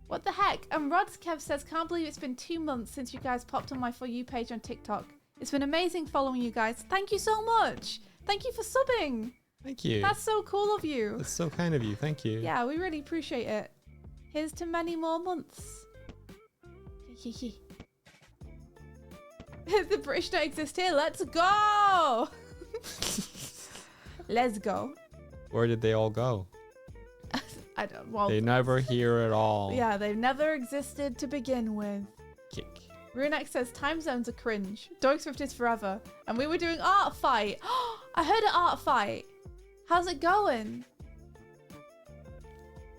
What the heck? And Rodskev says, can't believe it's been 2 months since you guys popped on my For You page on TikTok. It's been amazing following you guys. Thank you so much. Thank you for subbing. Thank you. That's so cool of you. That's so kind of you. Thank you. Yeah, we really appreciate it. Here's to many more months. The British don't exist here. Let's go. Let's go. Where did they all go? I don't. Well, They never hear at all. yeah, they've never existed to begin with. Kick. Runak says time zones are cringe. Dog Swift is forever. And we were doing art fight. I heard an art fight. How's it going?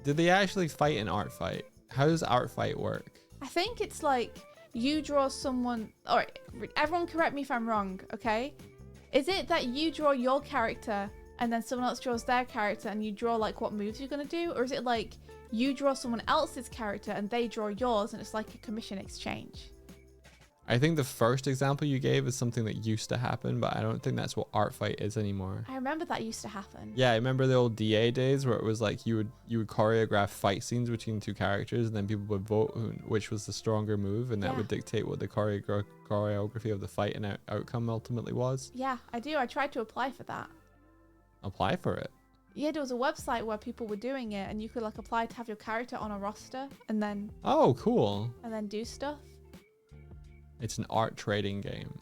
Did they actually fight an art fight? How does art fight work? I think it's like you draw someone. All right, everyone correct me if I'm wrong, okay? Is it that you draw your character and then someone else draws their character and you draw like what moves you're gonna do? Or is it like you draw someone else's character and they draw yours and it's like a commission exchange? I think the first example you gave is something that used to happen, but I don't think that's what art fight is anymore. I remember that used to happen. Yeah, I remember the old DA days where it was like you would choreograph fight scenes between two characters, and then people would vote which was the stronger move, and that would dictate what the choreography of the fight and outcome ultimately was. Yeah, I do. I tried to apply for that. Apply for it. Yeah, there was a website where people were doing it, and you could like apply to have your character on a roster, and then Oh, cool. do stuff. It's an art trading game.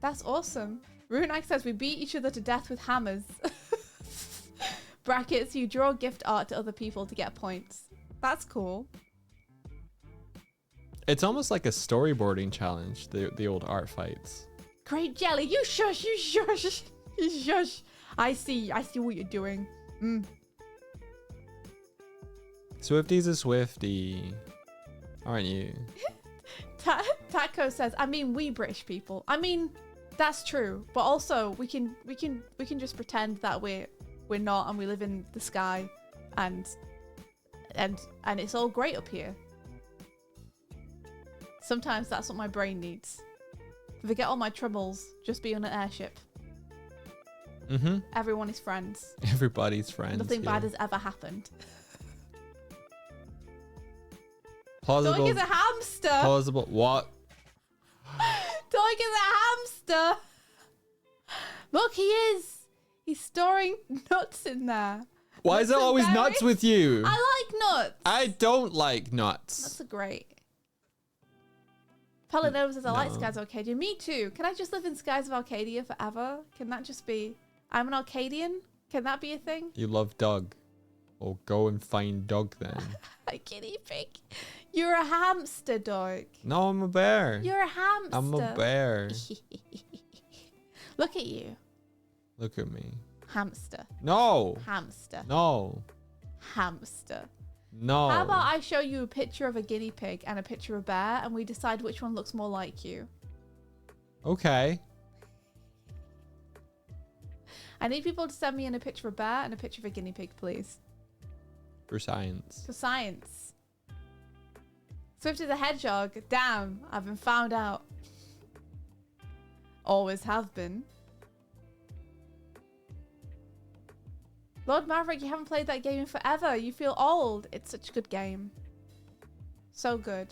That's awesome. Runak says we beat each other to death with hammers. Brackets, you draw gift art to other people to get points. That's cool. It's almost like a storyboarding challenge, the old art fights. Great jelly, you shush, you shush, you shush. I see what you're doing. Swifty's a Swifty, aren't you? Taco says, I mean, we British people. I mean, that's true, but also we can just pretend that we're not, and we live in the sky, and it's all great up here. Sometimes that's what my brain needs. Forget all my troubles, just be on an airship. Everyone is friends. Everybody's friends. Nothing bad has ever happened. Plausible. Dog is a hamster. Plausible. What? Dog is a hamster. Look, he is. He's storing nuts in there. Why is it always nuts with you? I like nuts. I don't like nuts. Nuts are great. Paladino says, I like Skies of Arcadia. Me too. Can I just live in Skies of Arcadia forever? Can that just be... I'm an Arcadian? Can that be a thing? You love Doug. Well, go and find Doug then. A guinea pig. You're a hamster, dog. No, I'm a bear. You're a hamster. I'm a bear. Look at you. Look at me. Hamster. No. Hamster. No. Hamster. No. How about I show you a picture of a guinea pig and a picture of a bear, and we decide which one looks more like you? Okay. I need people to send me in a picture of a bear and a picture of a guinea pig, please. For science. For science. Swift is a hedgehog. Damn, I've been found out. Always have been. Lord Maverick, you haven't played that game in forever. You feel old. It's such a good game. So good.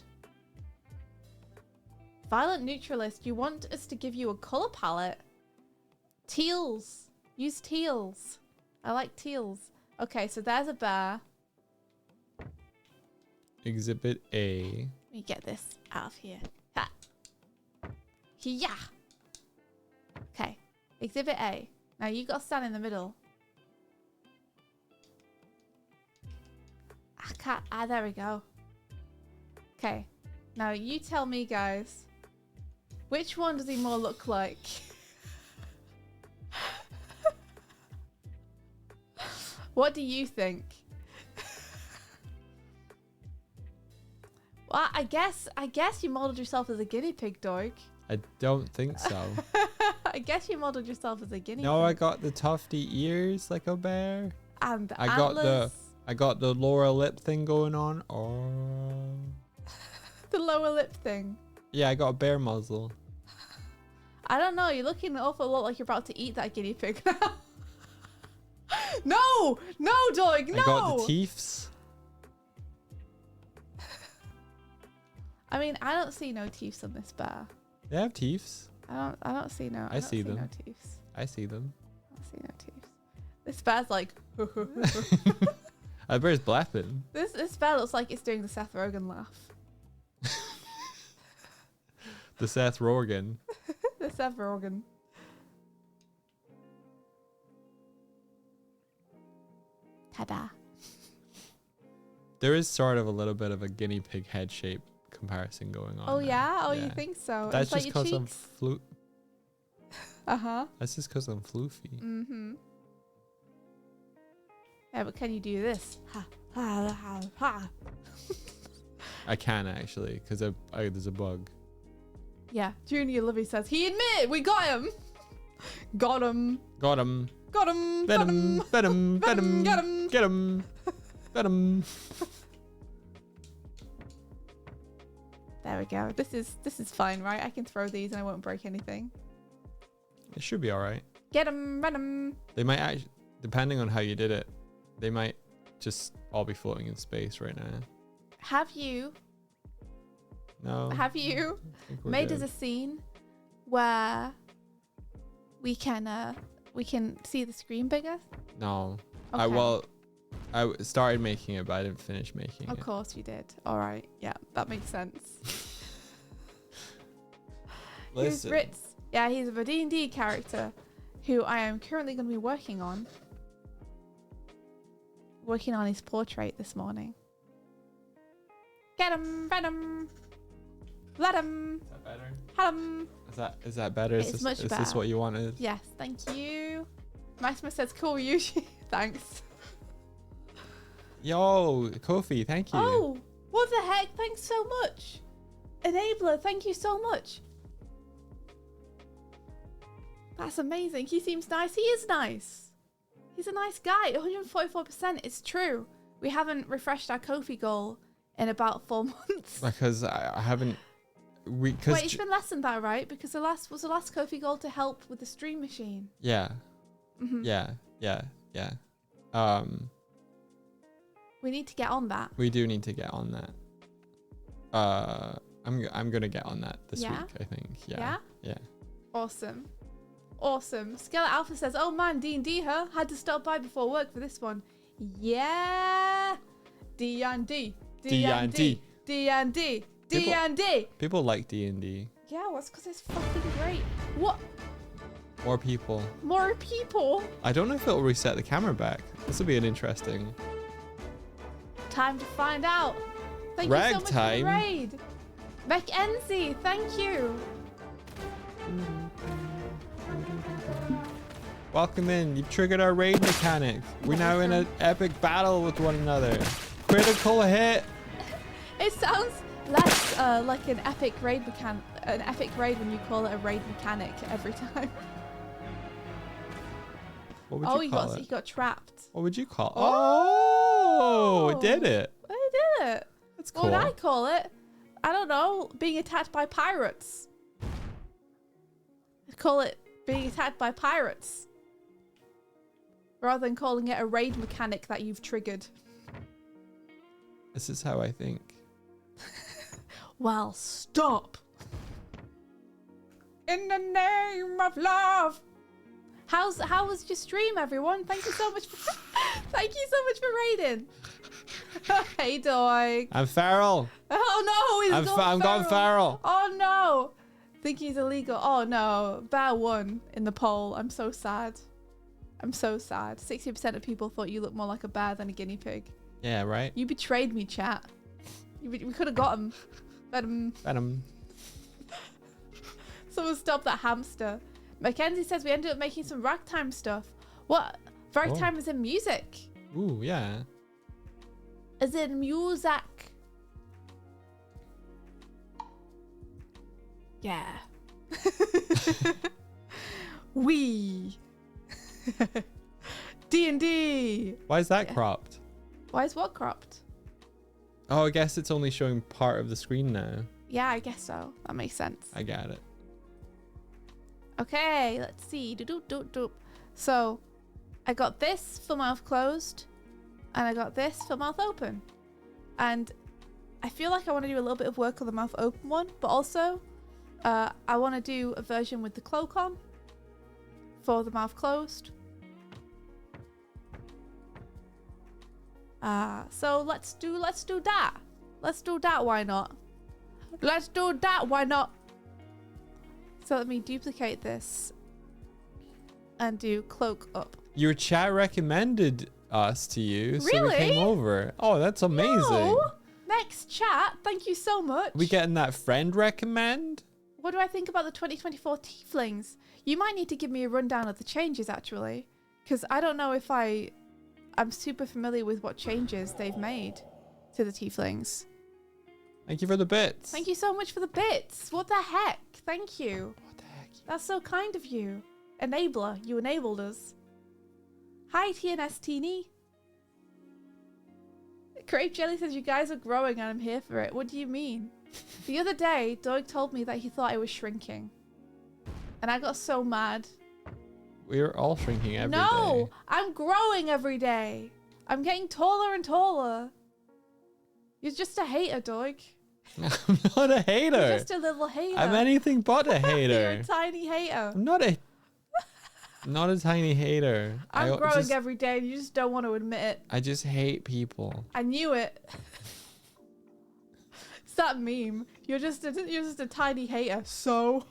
Violent Neutralist, you want us to give you a color palette? Teals. Use teals. I like teals. Okay, so there's a bear. Exhibit A. Let me get this out of here. Ha. Yeah. Okay. Exhibit A. Now you got to stand in the middle. I can't. Ah, there we go. Okay. Now you tell me, guys. Which one does he more look like? What do you think? Well, I guess you modeled yourself as a guinea pig, dog. I don't think so. I guess you modeled yourself as a guinea pig. No, I got the tufty ears like a bear. And the I got the lower lip thing going on. Oh. The lower lip thing. Yeah, I got a bear muzzle. I don't know. You're looking an awful lot like you're about to eat that guinea pig now. No! No, dog! No! I got the teeths. I mean, I don't see no teeth on this bear. They have teeths. I don't see no. I see them. No teeth. I see them. I don't see no teeth. This bear's like. That bear's blapping. This bear looks like it's doing the Seth Rogen laugh. The Seth Rogen. The Seth Rogen. Ta-da. There is sort of a little bit of a guinea pig head shape comparison going on. Oh there. yeah? Oh, you think so? That's it's just like because I'm Uh-huh. That's just because I'm floofy. Mm-hmm. Yeah, but can you do this? Ha, ha, ha, ha. I can actually, because there's a bug. Yeah, Junior Lovey says, he admitted, we got him. Got him. Got him. Got him. Bet him. Bet him. Bet him. Get him. Get him. Bet him. There we go. This is fine, right? I can throw these and I won't break anything. It should be all right. Get him. Run him. They might actually, depending on how you did it, they might just all be floating in space right now. Have you No. Have you made us a scene where we can see the screen bigger? No. Okay. I started making it, but I didn't finish making it. Of course you did. All right. Yeah, that makes sense. Who's Listen. Ritz? Yeah, he's a D&D character who I am currently going to be working on his portrait this morning. Get him, run him, let him, Is that better? had him. Is that better? It's much is better. this what you wanted? Yes, thank you. Maximus says, cool, you. Thanks. Yo, Kofi, thank you. Oh, what the heck? Thanks so much. Enabler, thank you so much. That's amazing. He seems nice. He is nice. He's a nice guy. 144%. It's true. We haven't refreshed our Kofi goal in about 4 months. Because I haven't. Wait, it's been less than that, right? Because the last Kofi goal to help with the stream machine. Yeah. Mm-hmm. Yeah. We need to get on that. We do need to get on that. I'm gonna get on that this week, I think. Yeah. Awesome. Skeleton Alpha says, "Oh man, D&D, huh? Had to stop by before work for this one." Yeah. D&D. People like D&D. Yeah, well, it's because it's fucking great. What? More people. I don't know if it'll reset the camera back. This will be an interesting. Time to find out. Thank you so much for the raid. Mackenzie, thank you. Welcome in. You've triggered our raid mechanic. We're now in an epic battle with one another. Critical hit. It sounds less like an epic raid when you call it a raid mechanic every time. What would you call it? He got trapped. What would you call it? Oh, it did it. I did it. That's cool. What would I call it? I don't know. Being attacked by pirates. I'd call it being attacked by pirates. Rather than calling it a raid mechanic that you've triggered. This is how I think. Well, stop. In the name of love. How was your stream, everyone? Thank you so much for for raiding. Hey, dog. I'm feral. Oh no, I'm gone feral. Oh no. Think he's illegal. Oh no. Bear won in the poll. I'm so sad. 60% of people thought you looked more like a bear than a guinea pig. Yeah, right. You betrayed me, chat. We could have got him. Venom. Someone stop that hamster. Mackenzie says we ended up making some ragtime stuff. What? Ragtime is in music. Ooh, yeah. As in music. Yeah. We. D&D. Why is that cropped? Why is what cropped? Oh, I guess it's only showing part of the screen now. Yeah, I guess so. That makes sense. I got it. Okay, let's see. Doop. So, I got this for mouth closed, and I got this for mouth open. And I feel like I want to do a little bit of work on the mouth open one, but also I want to do a version with the cloak on for the mouth closed. So let's do that. Let's do that, why not? So let me duplicate this and do cloak up. Your chat recommended us to you, so Really? we came over. Oh, that's amazing. No. Next chat, thank you so much. We getting that friend recommend? What do I think about the 2024 tieflings? You might need to give me a rundown of the changes, actually, because I don't know if I'm super familiar with what changes they've made to the tieflings. Thank you for the bits. Thank you so much for the bits. What the heck? Thank you. What the heck? That's so kind of you. Enabler, you enabled us. Hi, TNS Teeny. Grape Jelly says you guys are growing and I'm here for it. What do you mean? The other day, Doug told me that he thought I was shrinking. And I got so mad. We're all shrinking every day. No, I'm growing every day. I'm getting taller and taller. You're just a hater, Doug. I'm not a hater. You're just a little hater. I'm anything but a hater. You're a tiny hater. I'm not a tiny hater. I'm growing every day and you just don't want to admit it. I just hate people. I knew it. It's that meme. You're just a tiny hater. So.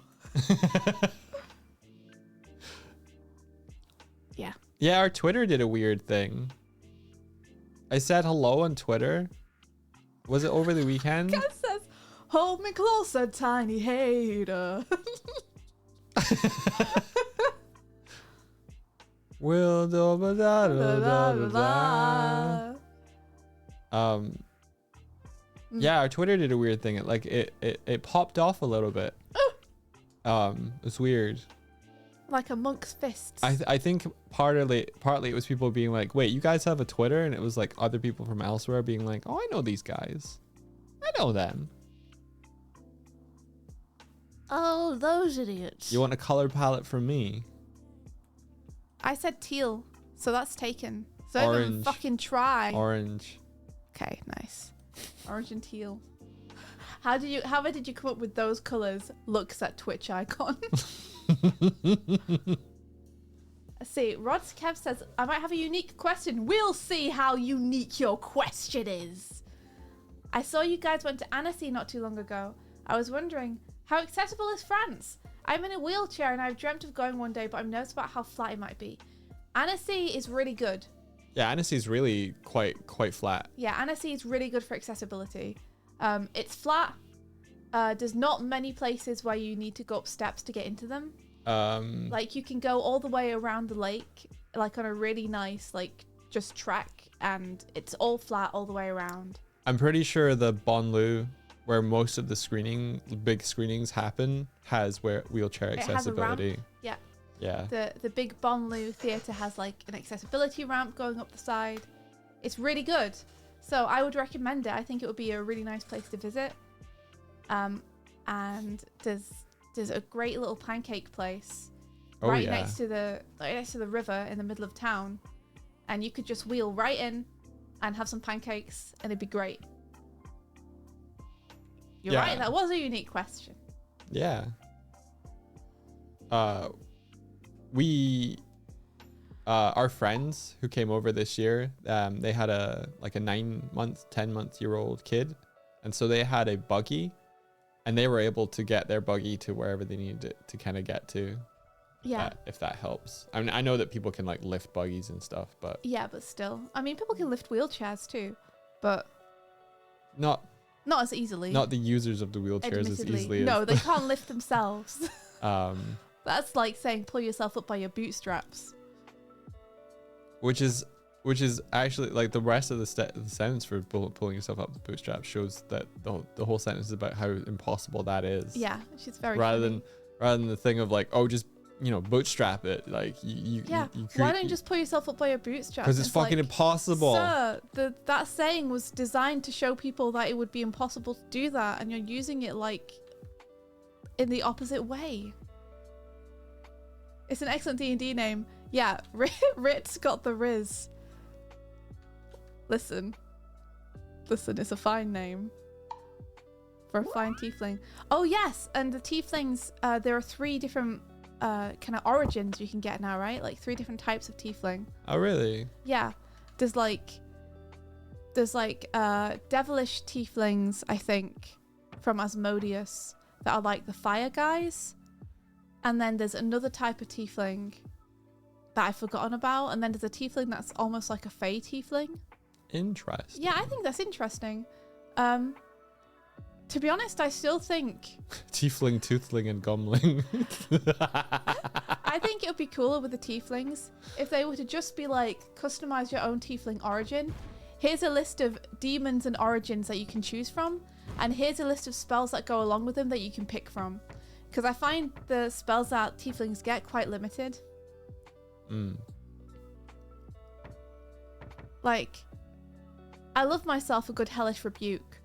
Yeah. Yeah, our Twitter did a weird thing. I said hello on Twitter. Was it over the weekend? Kat says, hold me closer, tiny hater. Will do ba da da da da da. Yeah, our Twitter did a weird thing. It popped off a little bit. It's weird. Like a monk's fists. I think partly it was people being like, wait, you guys have a Twitter? And it was like other people from elsewhere being like, oh, I know these guys. I know them. Oh, those idiots. You want a color palette from me? I said teal, so that's taken. So don't even fucking try. Orange. Okay, nice. Orange and teal. How did you come up with those colors? Looks at Twitch icon. Let's see. Rods Kev says, I might have a unique question. We'll see how unique your question is. I saw you guys went to Annecy not too long ago. I was wondering, how accessible is France? I'm in a wheelchair and I've dreamt of going one day, but I'm nervous about how flat it might be. Annecy is really good. Yeah, Annecy is really quite flat. Yeah, Annecy is really good for accessibility. It's flat. There's not many places where you need to go up steps to get into them. Like you can go all the way around the lake, like on a really nice, like just track, and it's all flat all the way around. I'm pretty sure the Bonlieu, where most of the big screenings happen, has wheelchair accessibility. It has a ramp. Yeah. Yeah. The big Bonlieu theatre has like an accessibility ramp going up the side. It's really good. So I would recommend it. I think it would be a really nice place to visit. And there's a great little pancake place next to the river in the middle of town, and you could just wheel right in and have some pancakes and it'd be great. You're right, that was a unique question. Yeah. Our friends who came over this year, they had a 10-month-year-old kid, and so they had a buggy, and they were able to get their buggy to wherever they needed it to kind of get to. Yeah. If that helps. I mean, I know that people can like lift buggies and stuff, but yeah, but still, I mean, people can lift wheelchairs too, but not as easily. Not the users of the wheelchairs as easily. No, they can't lift themselves. That's like saying pull yourself up by your bootstraps. Which is actually like the rest of the sentence for pulling yourself up the bootstraps shows that the whole sentence is about how impossible that is. Yeah, she's very rather than the thing of like, oh, just bootstrap it. Like why don't you just pull yourself up by your bootstraps? Because it's fucking impossible. Sir, that saying was designed to show people that it would be impossible to do that, and you're using it like in the opposite way. It's an excellent D&D name. Yeah, Ritz got the Riz. Listen, it's a fine name for a fine tiefling. Oh yes, and the tieflings, there are 3 different kind of origins you can get now, right? Like 3 different types of tiefling. Oh really? Yeah, there's devilish tieflings, I think, from Asmodeus that are like the fire guys, and then there's another type of tiefling that I've forgotten about, and then there's a tiefling that's almost like a fey tiefling. Interesting. Yeah, I think that's interesting. To be honest, I still think tiefling, toothling, and gomling. I think it would be cooler with the tieflings if they were to just be like, customize your own tiefling origin. Here's a list of demons and origins that you can choose from, and here's a list of spells that go along with them that you can pick from. Because I find the spells that tieflings get quite limited. Like, I love myself a good hellish rebuke,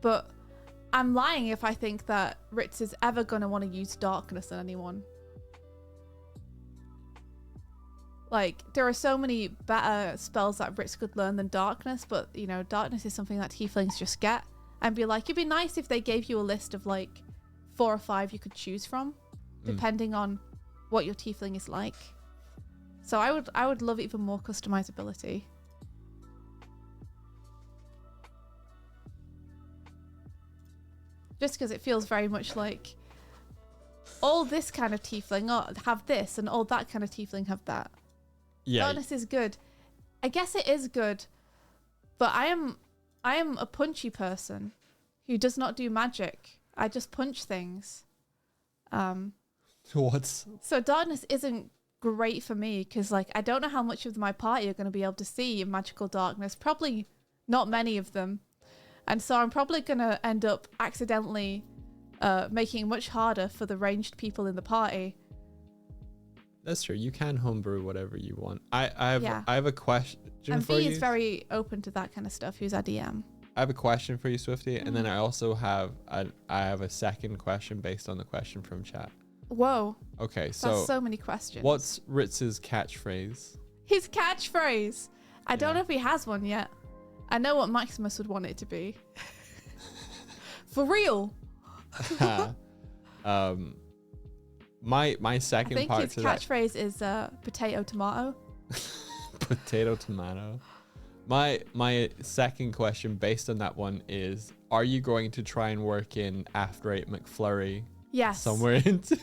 but I'm lying if I think that Ritz is ever going to want to use darkness on anyone. Like, there are so many better spells that Ritz could learn than darkness, but, you know, darkness is something that tieflings just get. And be like, it'd be nice if they gave you a list of, like, 4 or 5 you could choose from, depending on what your tiefling is like. So I would love even more customizability. Just because it feels very much like all this kind of tiefling have this, and all that kind of tiefling have that. Yeah. Darkness is good. I guess it is good, but I am a punchy person who does not do magic. I just punch things. So darkness isn't great for me because, like, I don't know how much of my party are going to be able to see in magical darkness. Probably Not many of them. And so I'm probably going to end up accidentally making it much harder for the ranged people in the party. That's true. You can homebrew whatever you want. I have a question and for you. V is very open to that kind of stuff. Who's our DM? I have a question for you, Swifty, and then I also have a second question based on the question from chat. Whoa. Okay, so that's so many questions. What's Ritz's catchphrase? His catchphrase. I don't know if he has one yet. I know what Maximus would want it to be. For real. My second I think part his to catchphrase is potato tomato. Potato tomato. My second question based on that one is: are you going to try and work in After 8 McFlurry? Yes. Somewhere into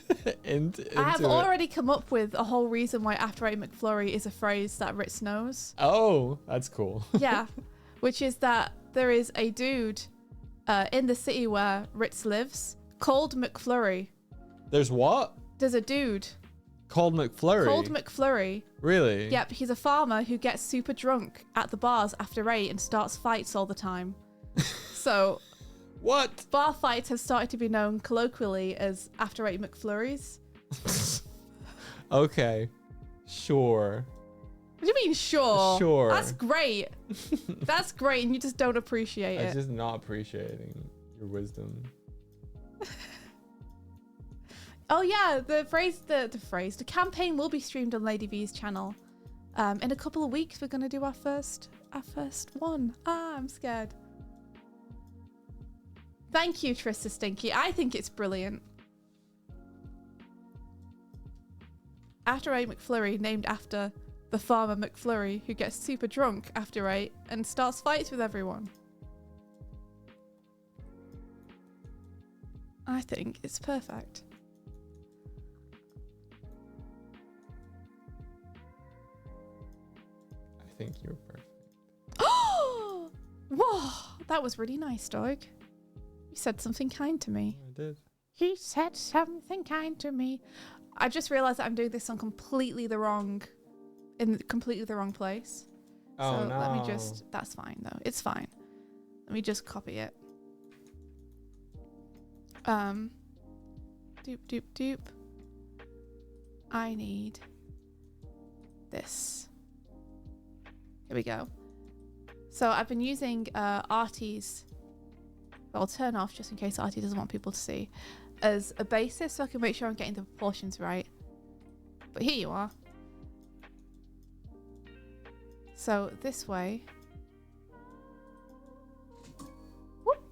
I have already come up with a whole reason why After 8 McFlurry is a phrase that Ritz knows. Oh, that's cool. Yeah, which is that there is a dude in the city where Ritz lives called McFlurry. There's what? There's a dude called McFlurry. Called McFlurry. Really? Yep, he's a farmer who gets super drunk at the bars after 8 and starts fights all the time. So... What? Bar fights have started to be known colloquially as After 8 McFlurries. Okay. Sure. What do you mean, sure? Sure. That's great. That's great, and you just don't appreciate it. I'm just not appreciating your wisdom. Oh yeah, the campaign will be streamed on Lady V's channel. In a couple of weeks, we're gonna do our first one. I'm scared. Thank you, Trista Stinky. I think it's brilliant. After 8 McFlurry, named after the farmer McFlurry, who gets super drunk after 8 and starts fights with everyone. I think it's perfect. I think you're perfect. Oh! Whoa! That was really nice, dog. You said something kind to me. I did. You said something kind to me. I just realized that I'm doing this on completely the wrong place. Oh, so no. let me just, that's fine though. It's fine. Let me just copy it. Doop, doop, doop. I need this. Here we go. So I've been using Artie's, I'll turn off just in case Artie doesn't want people to see, as a basis so I can make sure I'm getting the proportions right. But here you are. So this way. Whoop,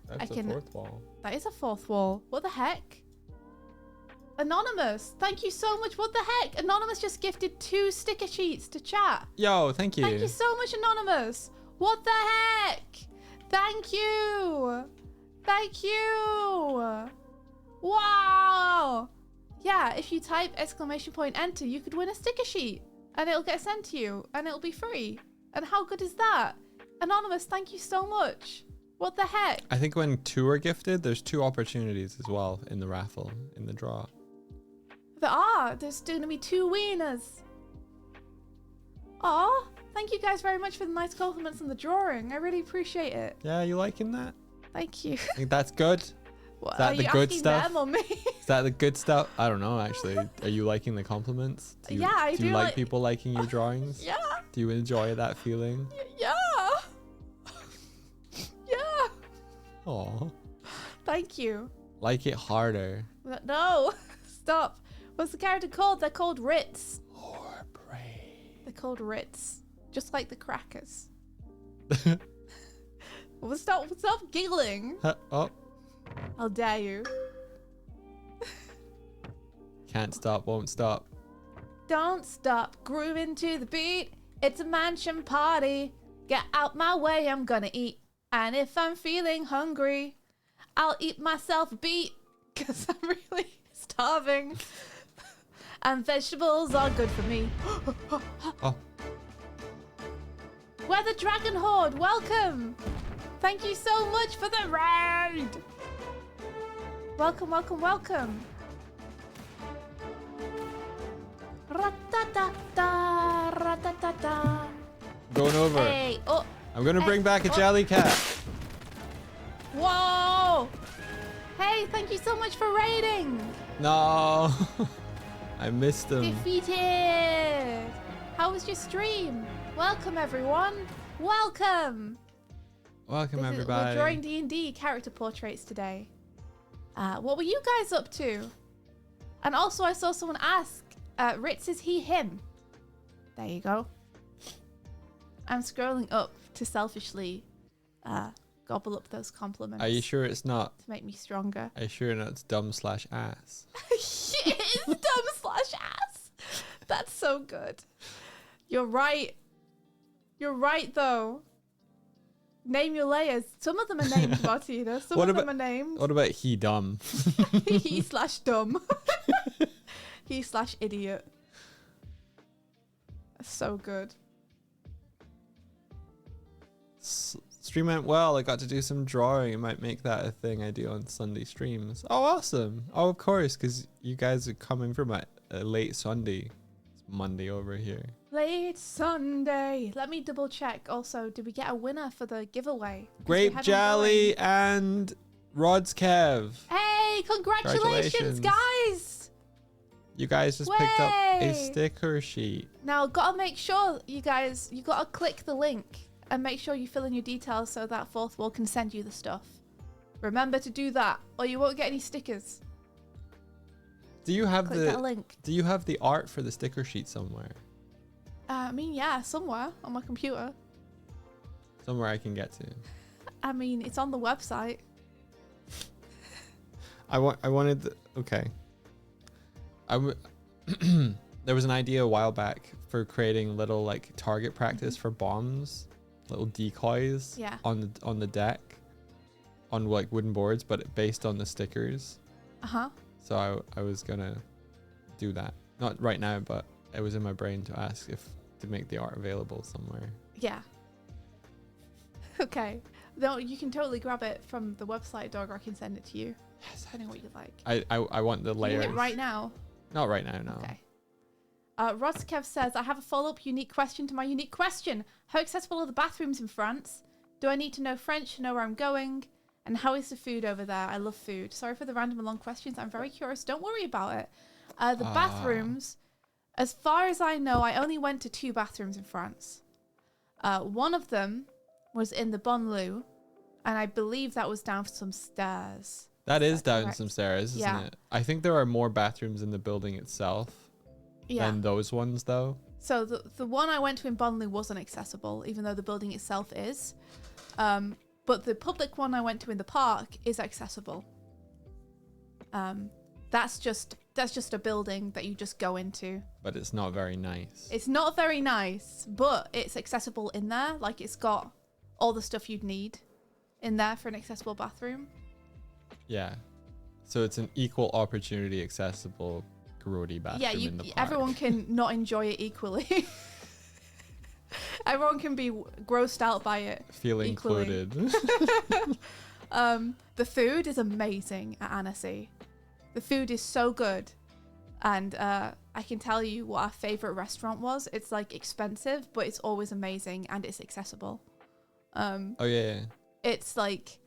That's a fourth wall. That is a fourth wall. What the heck? Anonymous, thank you so much. What the heck? Anonymous just gifted 2 sticker sheets to chat. Yo, thank you. Thank you so much, Anonymous. What the heck? Thank you. Thank you. Wow. Yeah, if you type !enter, you could win a sticker sheet and it'll get sent to you and it'll be free. And how good is that? Anonymous, thank you so much. What the heck? I think when 2 are gifted, there's 2 opportunities as well in the raffle, in the draw. There's going to be 2 winners. Aw, thank you guys very much for the nice compliments on the drawing. I really appreciate it. Yeah, you liking that? Thank you. I think that's good. What, is that are the you good asking stuff? them or me? Is that the good stuff? I don't know, actually. Are you liking the compliments? Do you, Yeah, I do. You do like like- people liking your drawings? Yeah. Do you enjoy that feeling? Yeah. Yeah. Aw. Thank you. Like it harder. No, stop. What's the character called? They're called Ritz. Or pray. They're called Ritz. Just like the crackers. Well, stop giggling. Oh, How dare you? can't stop, won't stop. Don't stop grooving to the beat. It's a mansion party. Get out my way, I'm gonna eat. And if I'm feeling hungry, I'll eat myself a beet. Because I'm really starving. And vegetables are good for me. Oh, We're the Dragon Horde, welcome! Thank you so much for the raid! Welcome, welcome, welcome! Ra-ta-ta-ta, ra-ta-ta-ta. going over. Hey, oh, I'm gonna bring back a jelly cat. Whoa! Hey, thank you so much for raiding. No. I missed him. Defeated. How was your stream? Welcome, everyone. Welcome. Welcome, everybody. We're drawing D&D character portraits today. What were you guys up to? And also, I saw someone ask, Ritz, is he him? There you go. I'm scrolling up to selfishly gobble up those compliments. Are you sure it's not? To make me stronger. Are you sure it's dumb/ass? It is dumb/ass. That's so good. You're right. You're right, though. Name your layers. Some of them are named, Martina. Some of them are named. What about he dumb? He/dumb. He/idiot. That's so good. Stream went well. I got to do some drawing. I might make that a thing I do on Sunday streams. Oh, awesome. Oh, of course, because you guys are coming from a late Sunday. It's Monday over here. Late Sunday. Let me double check. Also, did we get a winner for the giveaway? Grape Jelly and Rod's Kev. Hey, congratulations, guys. You guys just picked up a sticker sheet. Now, gotta make sure, you guys, you gotta click the link and make sure you fill in your details so that Fourth Wall can send you the stuff. Remember to do that, or you won't get any stickers. Do you have click that link. Do you have the art for the sticker sheet somewhere? I mean, yeah, somewhere on my computer. Somewhere I can get to. I mean, it's on the website. Okay. There was an idea a while back for creating little like target practice for bombs, little decoys on the deck, on like wooden boards, but based on the stickers. So I was gonna do that, not right now, but it was in my brain to ask if to make the art available somewhere. Yeah. Okay. No, you can totally grab it from the website, dog, or I can send it to you. Yes. Depending on what you like. I want the layers. You need it right now. Not right now, no. Okay. Rodskev says, I have a follow-up unique question to my unique question. How accessible are the bathrooms in France? Do I need to know French to know where I'm going? And how is the food over there? I love food. Sorry for the random and long questions. I'm very curious. Don't worry about it. The bathrooms, as far as I know, I only went to 2 bathrooms in France. One of them was in the Bonlieu, and I believe that was down some stairs. That is down some stairs, isn't it? I think there are more bathrooms in the building itself than those ones, though. So the one I went to in Bonlieu wasn't accessible, even though the building itself is. But the public one I went to in the park is accessible. That's just a building that you just go into. But it's not very nice. It's not very nice, but it's accessible in there. Like, it's got all the stuff you'd need in there for an accessible bathroom. Yeah. So it's an equal opportunity accessible grody bathroom in the park. Everyone can not enjoy it equally. Everyone can be grossed out by it. Feel equally. included. The food is amazing at Annecy. The food is so good. And I can tell you what our favorite restaurant was. It's like expensive, but it's always amazing and it's accessible. Oh yeah. It's like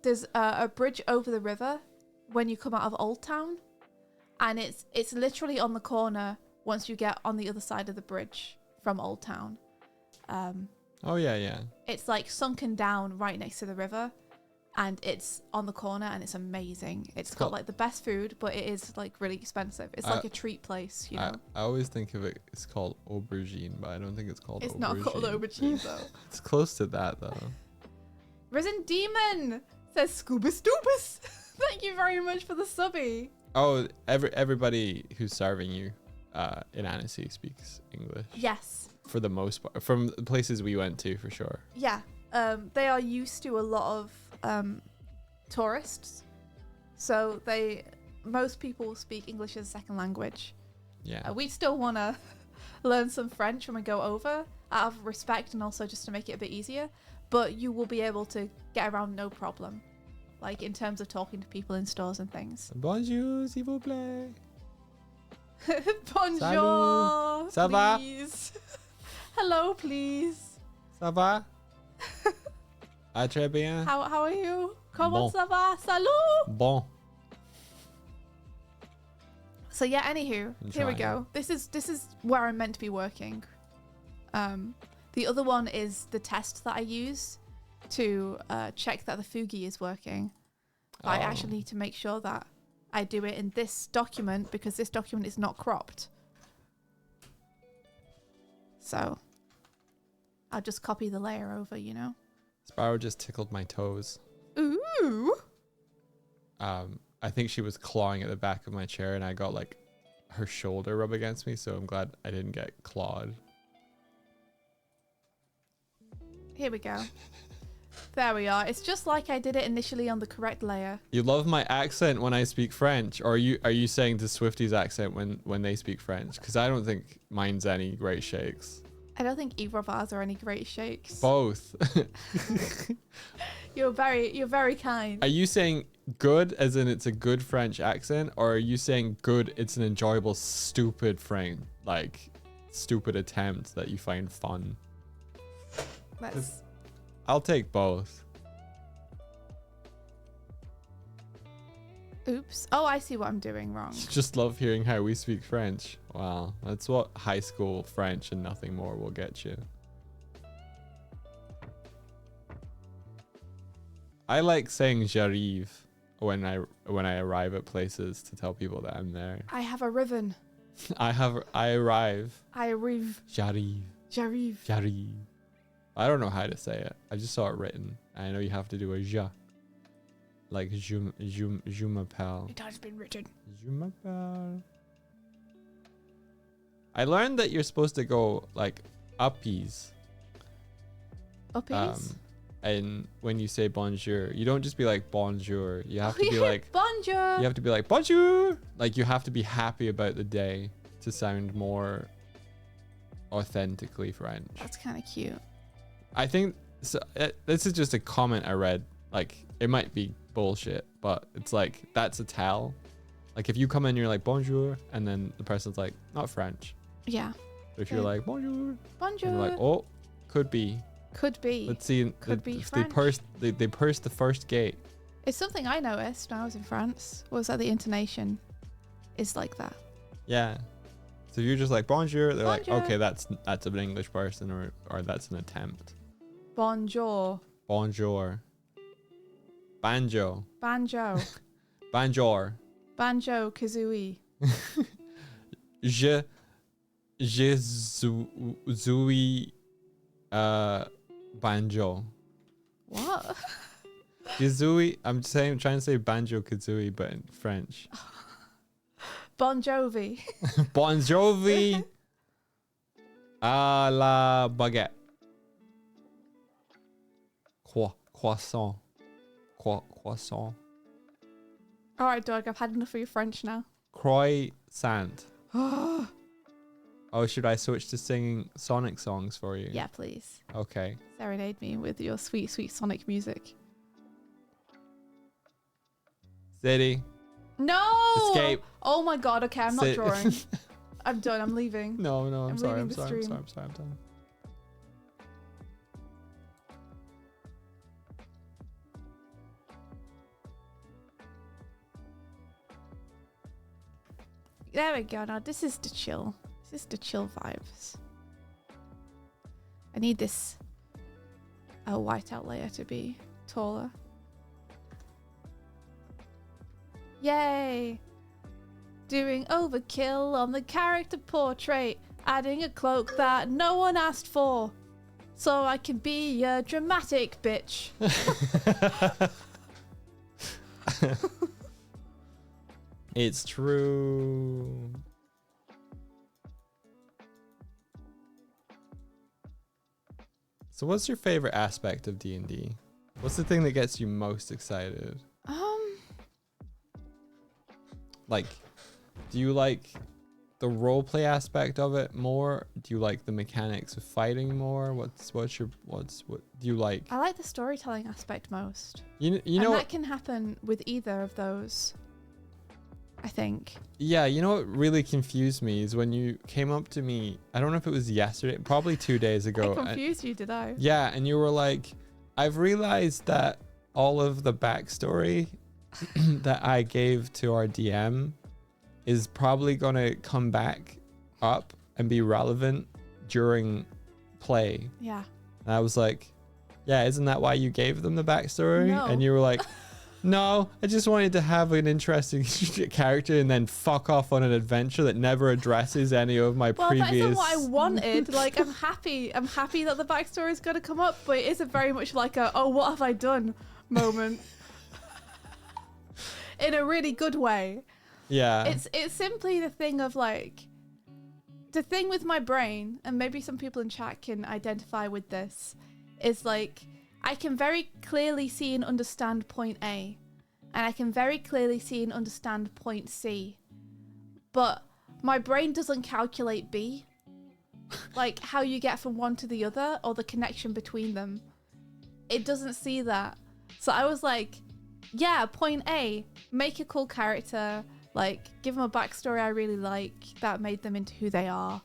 there's a bridge over the river when you come out of Old Town, and it's literally on the corner once you get on the other side of the bridge from Old Town. Oh yeah. It's like sunken down right next to the river, and it's on the corner, and it's amazing. It's got like the best food, but it is like really expensive. It's like a treat place, you know. I always think of it. It's called aubergine, but I don't think it's called. It's aubergine. not called aubergine though. It's close to that though. Risen Demon says Scuba Stubus. Thank you very much for the subby. Oh, everybody who's serving you in Annecy speaks English. Yes. For the most part, from the places we went to, for sure. Yeah. They are used to a lot of tourists, so most people speak English as a second language. Yeah. We still want to learn some French when we go over, out of respect and also just to make it a bit easier. But you will be able to get around no problem, like in terms of talking to people in stores and things. Bonjour, s'il vous plaît. Bonjour. Salut. Ça va? Please. Hello, please. Ça va? Ah, très bien. How are you? Comment Bon. ça va? Salut! Bon. So yeah, anywho, here we trying. go. This is where I'm meant to be working. The other one is the test that I use to check that the Fugi is working. But I actually need to make sure that I do it in this document because this document is not cropped. So I'll just copy the layer over, you know? Sparrow just tickled my toes. Ooh. I think she was clawing at the back of my chair and I got like her shoulder rub against me, so I'm glad I didn't get clawed. Here we go. There we are. It's just like I did it initially on the correct layer. You love my accent when I speak French, or are you saying the Swifties accent when they speak French? Because I don't think mine's any great shakes. I don't think either of ours are any great shakes. Both. You're very kind. Are you saying good as in it's a good French accent, or are you saying good it's an enjoyable stupid stupid attempt that you find fun? I'll take both. Oops. Oh, I see what I'm doing wrong. Just love hearing how we speak French. Wow, that's what high school French and nothing more will get you. I like saying j'arrive when I arrive at places to tell people that I'm there. I have a ribbon. I arrive. I arrive. J'arrive. J'arrive. J'arrive. I don't know how to say it. I just saw it written. I know you have to do a ja. Like je m'appelle. It has been written. Je m'appelle. I learned that you're supposed to go like uppies. Uppies? And when you say bonjour, you don't just be like bonjour. You have to be like bonjour. You have to be like bonjour. Like you have to be happy about the day to sound more authentically French. That's kind of cute. I think so, this is just a comment I read. Like it might be bullshit, but it's like that's a tell. Like if you come in and you're like bonjour, and then the person's like not French. Yeah. But if you're like bonjour, bonjour, and you're like oh, could be. Could be. Let's see. Could be French. They pursed the first gate. It's something I noticed when I was in France. Was that the intonation is like that? Yeah. So if you're just like bonjour, they're Bonjour. like okay, that's an English person or that's an attempt. Bonjour. Bonjour. Banjo. Banjo. Banjour. Banjo kazooie. Je zooey banjo. What? Kazooie. I'm trying to say banjo kazooie, but in French. Bon Jovi. Bon Jovi. À la baguette. Croissant. Croissant. All right, dog. I've had enough of your French now. Croissant. Oh, should I switch to singing Sonic songs for you? Yeah, please. Okay. Serenade me with your sweet, sweet Sonic music. City. No! Escape. Oh my god, okay, I'm not drawing. I'm done, I'm leaving. No, I'm sorry. leaving the stream. I'm done. There we go. Now this is the chill. This is the chill vibes. I need this whiteout layer to be taller. Yay! Doing overkill on the character portrait. Adding a cloak that no one asked for. So I can be a dramatic bitch. It's true. So what's your favorite aspect of D&D? What's the thing that gets you most excited? Like, do you like the roleplay aspect of it more? Do you like the mechanics of fighting more? What do you like? I like the storytelling aspect most. You and know that can happen with either of those, I think. Yeah, you know what really confused me is when you came up to me, I don't know if it was yesterday, probably 2 days ago. I confused you, did I? Yeah, and you were like, I've realized that all of the backstory that I gave to our DM is probably going to come back up and be relevant during play. Yeah. And I was like, yeah, isn't that why you gave them the backstory? No. And you were like, no, I just wanted to have an interesting character and then fuck off on an adventure that never addresses any of my previous... Well, that isn't what I wanted. Like, I'm happy that the backstory is going to come up, but it is a very much like a, oh, what have I done moment. In a really good way. Yeah. It's simply the thing of like, the thing with my brain, and maybe some people in chat can identify with this, is like, I can very clearly see and understand point A, and I can very clearly see and understand point C, but my brain doesn't calculate B, like how you get from one to the other or the connection between them. It doesn't see that. So I was like, yeah, point A, make a cool character, like give them a backstory I really like that made them into who they are.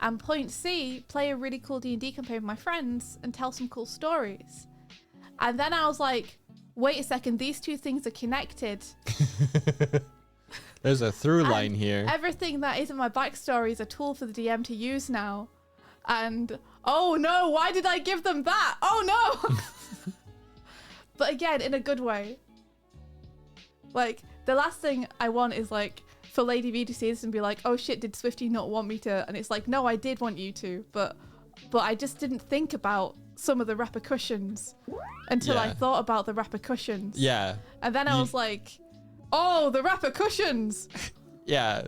And point C, play a really cool D&D campaign with my friends and tell some cool stories. And then I was like, wait a second, these two things are connected. There's a through line here. Everything that isn't my backstory is a tool for the DM to use now. And, oh no, why did I give them that? Oh no! But again, in a good way. Like, the last thing I want is like, for Lady V to see this and be like, oh shit, did Swifty not want me to? And it's like, no, I did want you to, but I just didn't think about some of the repercussions until I thought about the repercussions. Yeah. And then I was like, oh, the repercussions. Yeah.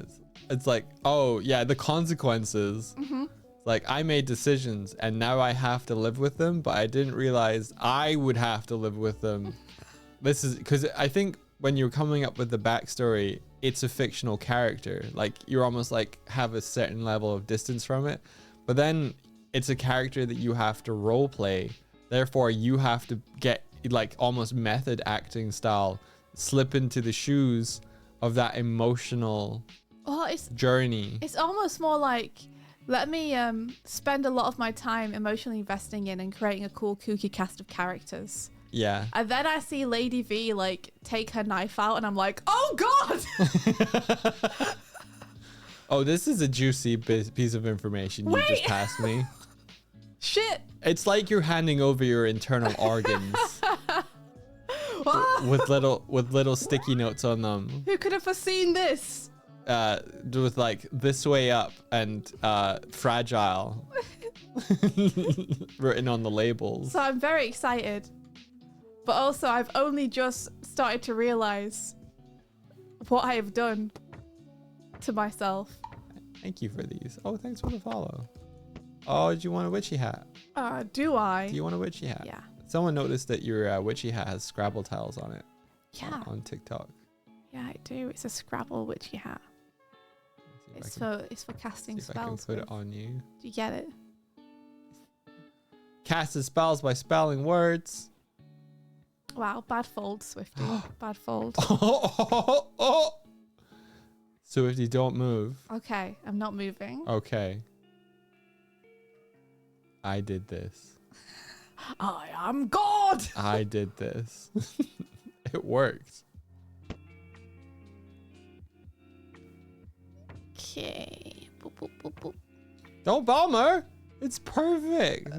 It's like, oh yeah, the consequences. Mm-hmm. Like, I made decisions and now I have to live with them, but I didn't realize I would have to live with them. This is because I think when you're coming up with the backstory, it's a fictional character. Like, you're almost like have a certain level of distance from it, but then it's a character that you have to role play. Therefore, you have to get like almost method acting style, slip into the shoes of that emotional journey. It's almost more like, let me spend a lot of my time emotionally investing in and creating a cool, kooky cast of characters. Yeah. And then I see Lady V like take her knife out and I'm like, oh God! Oh, this is a juicy piece of information you just passed me. Shit! It's like you're handing over your internal organs with little sticky notes on them. Who could have foreseen this? With like this way up and fragile written on the labels. So I'm very excited. But also, I've only just started to realize what I have done to myself. Thank you for these. Oh, thanks for the follow. Oh, do you want a witchy hat? Do I? Do you want a witchy hat? Yeah. Someone noticed that your witchy hat has Scrabble tiles on it. Yeah. On TikTok. Yeah, I do. It's a Scrabble witchy hat. It's for casting see if I can spells. put it on you. Do you get it? Casted spells by spelling words. Wow, bad fold, Swifty. Bad fold. Swifty, don't move. Okay, I'm not moving. Okay. I did this. I am God! I did this. It worked. Okay. Boop, boop, boop, boop. Don't bomb her. It's perfect.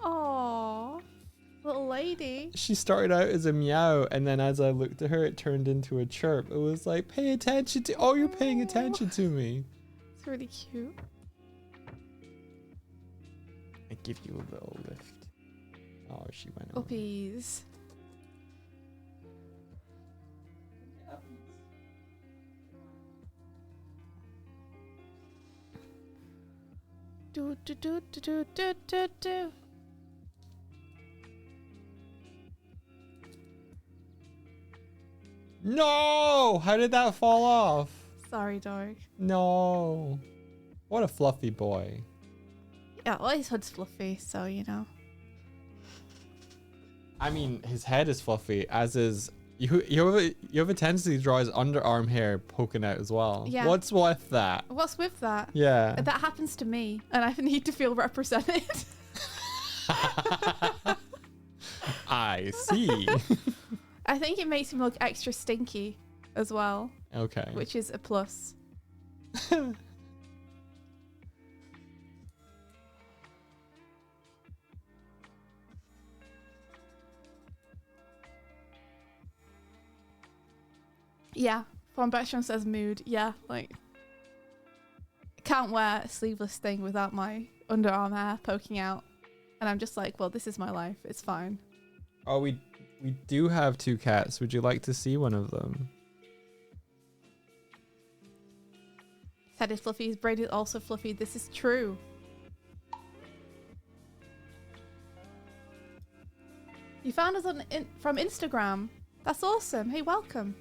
Aww. Little lady. She started out as a meow, and then as I looked at her, it turned into a chirp. It was like, pay attention to... Oh, you're paying attention to me. It's really cute. I give you a little lift. Oh, she went away. Uppies. Do do do do do do do do. No! How did that fall off? Sorry, dog. No. What a fluffy boy. Yeah, well, his hood's fluffy, so you know. I mean, his head is fluffy, as is You have a tendency to draw his underarm hair poking out as well. Yeah. What's with that? What's with that? Yeah. That happens to me, and I need to feel represented. I see. I think it makes him look extra stinky as well. Okay. Which is a plus. Yeah, Von Beckstrom says mood. Yeah, like, I can't wear a sleeveless thing without my underarm hair poking out. And I'm just like, well, this is my life. It's fine. Oh, we do have 2 cats. Would you like to see one of them? Said if Fluffy's braid is also fluffy. This is true. You found us from Instagram. That's awesome. Hey, welcome.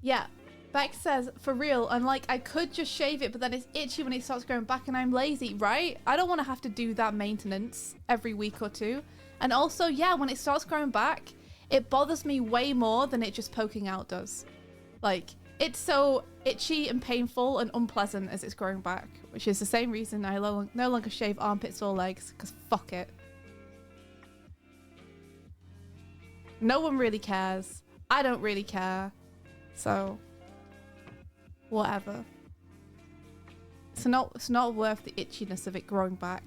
Yeah, Beck says, for real, and like, I could just shave it, but then it's itchy when it starts growing back and I'm lazy, right? I don't want to have to do that maintenance every week or 2. And also, yeah, when it starts growing back, it bothers me way more than it just poking out does. Like, it's so itchy and painful and unpleasant as it's growing back, which is the same reason I no longer shave armpits or legs, because fuck it. No one really cares. I don't really care. So, whatever. It's not worth the itchiness of it growing back.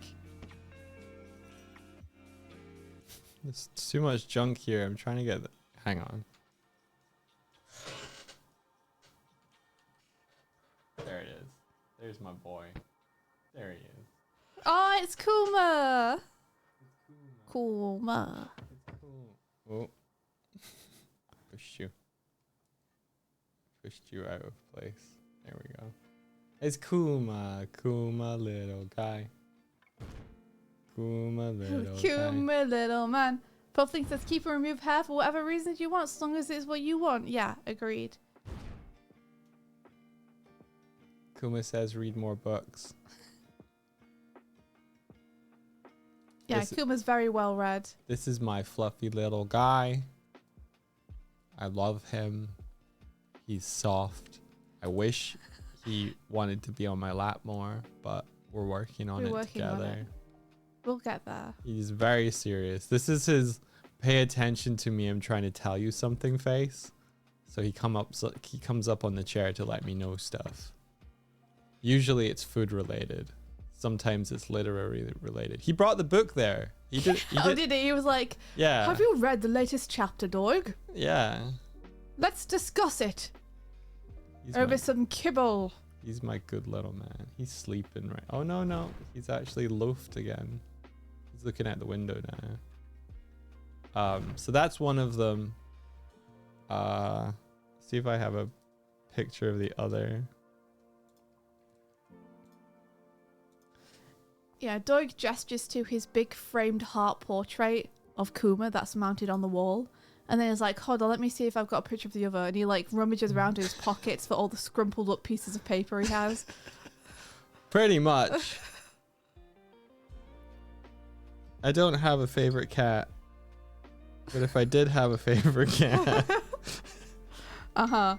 There's too much junk here. I'm trying to get... Hang on. There it is. There's my boy. There he is. Oh, it's Kuma! It's Kuma. It's cool. Oh. Pushed you. Pushed you out of place. There we go. It's Kuma. Kuma, little guy. Kuma, little guy. Kuma, little man. Puffling says keep and remove hair for whatever reasons you want, as long as it's what you want. Yeah, agreed. Kuma says read more books. Yeah, Kuma's very well read. This is my fluffy little guy. I love him. He's soft. I wish he wanted to be on my lap more, but we're working on it together. We'll get there. He's very serious. This is his pay attention to me, I'm trying to tell you something face. So he comes up on the chair to let me know stuff. Usually it's food related. Sometimes it's literary related. He brought the book there. He did. Did he? He was like, yeah. Have you read the latest chapter, dog? Yeah. Let's discuss it. He's over some kibble. He's my good little man. He's sleeping right. Oh no. He's actually loafed again. He's looking out the window now. So that's one of them. See if I have a picture of the other. Yeah, Doig gestures to his big framed heart portrait of Kuma that's mounted on the wall. And then he's like, hold on, let me see if I've got a picture of the other. And he like rummages around in his pockets for all the scrumpled up pieces of paper he has. Pretty much. I don't have a favorite cat. But if I did have a favorite cat. Uh-huh.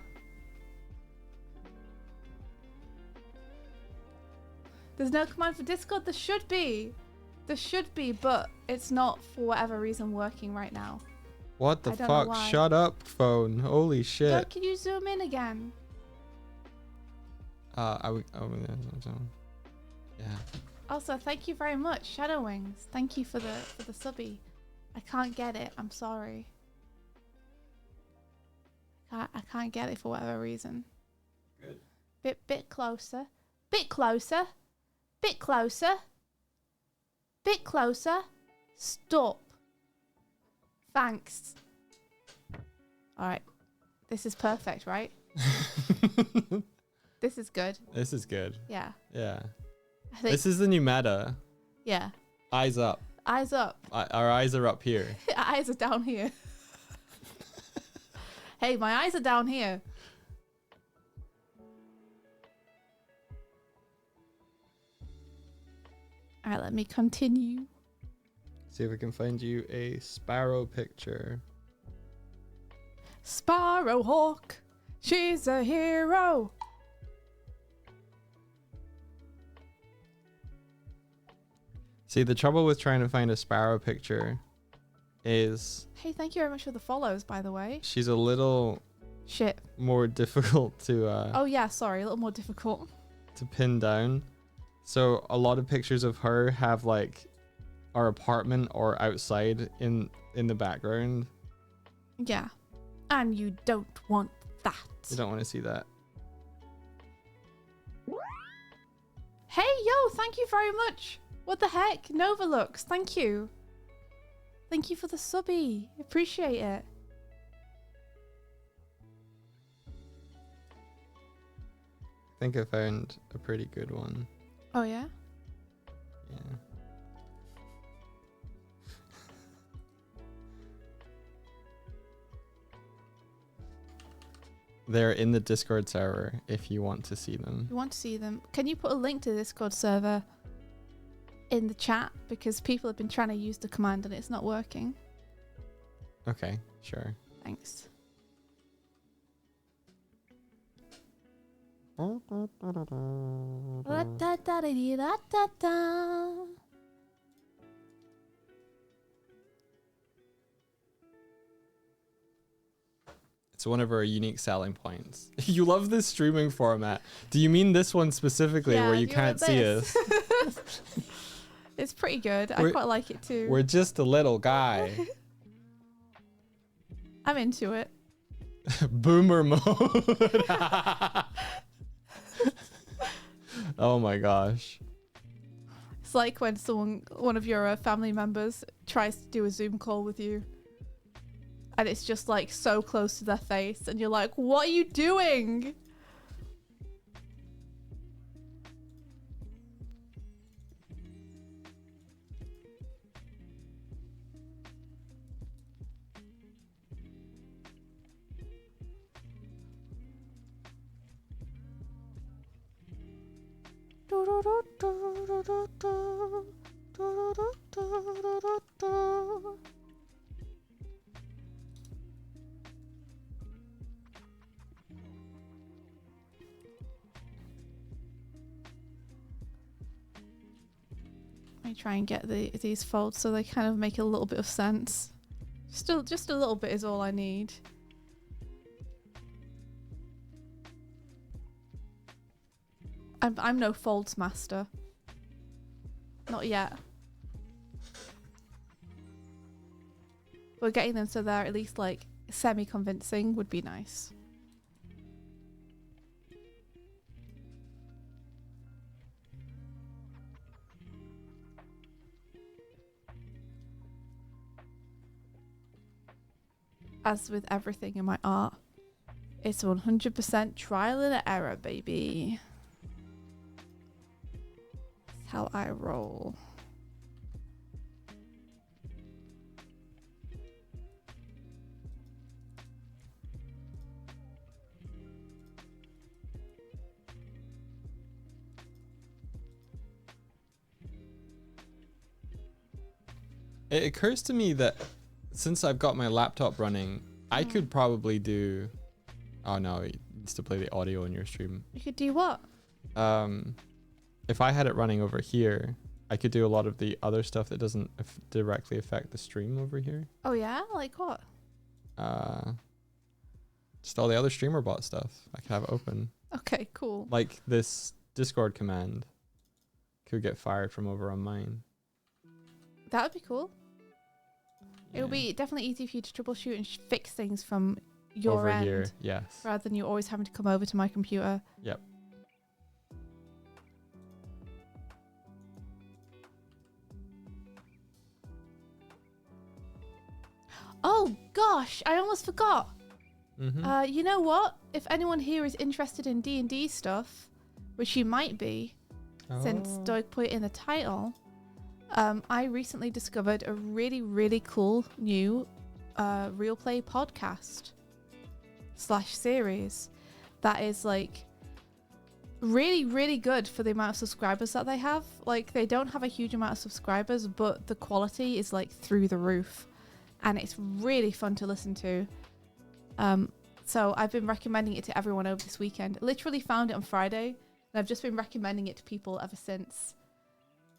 There's no command for Discord. There should be. There should be, but it's not for whatever reason working right now. What the fuck? Shut up, phone. Holy shit. Yo, can you zoom in again? Yeah. Also, thank you very much, Shadow Wings. Thank you for the subby. I can't get it. I'm sorry. I can't get it for whatever reason. Good. Bit closer. Bit closer. Bit closer. Bit closer. Stop. Thanks. Alright. This is perfect, right? This is good. This is good. Yeah. Yeah. I think, This is the new meta. yeah. Eyes up. Eyes up. Our eyes are up here. Eyes are down here. Hey, my eyes are down here. Alright, let me continue. See if we can find you a sparrow picture. Sparrowhawk, she's a hero. See, the trouble with trying to find a sparrow picture is... Hey, thank you very much for the follows, by the way. She's a little... Shit. More difficult to... oh, yeah, sorry. A little more difficult. To pin down. So a lot of pictures of her have like our apartment or outside in the background. Yeah. And you don't want that. You don't want to see that. Hey, yo, thank you very much. What the heck? Novalux, thank you. Thank you for the subby. Appreciate it. I think I found a pretty good one. Oh, yeah? Yeah. They're in the Discord server if you want to see them. You want to see them? Can you put a link to the Discord server in the chat? Because people have been trying to use the command and it's not working. Okay, sure. Thanks. It's one of our unique selling points. You love this streaming format. Do you mean this one specifically where you can't see us? It's pretty good. I quite like it too. We're just a little guy. I'm into it. Boomer mode. Oh my gosh. It's like when one of your family members tries to do a Zoom call with you. And it's just like so close to their face. And you're like, what are you doing? I try and get these folds so they kind of make a little bit of sense. Just a little bit is all I need. I'm no folds master. Not yet. We're getting them so they're at least like semi-convincing would be nice. As with everything in my art, it's 100% trial and error, baby. That's how I roll. It occurs to me that since I've got my laptop running, I could probably do... Oh no, it needs to play the audio in your stream. You could do what? If I had it running over here, I could do a lot of the other stuff that doesn't directly affect the stream over here. Oh yeah? Like what? Just all the other streamer bot stuff. I could have it open. Okay, cool. Like this Discord command could get fired from over on mine. That would be cool. It'll be definitely easy for you to troubleshoot and fix things from your over end. Here, yes. Rather than you always having to come over to my computer. Yep. Oh gosh, I almost forgot. Mm-hmm. You know what? If anyone here is interested in D&D stuff, which you might be, since Doig put it in the title, I recently discovered a really, really cool new real play podcast / series that is like really, really good for the amount of subscribers that they have. Like, they don't have a huge amount of subscribers, but the quality is like through the roof, and it's really fun to listen to. So I've been recommending it to everyone over this weekend. I literally found it on Friday, and I've just been recommending it to people ever since.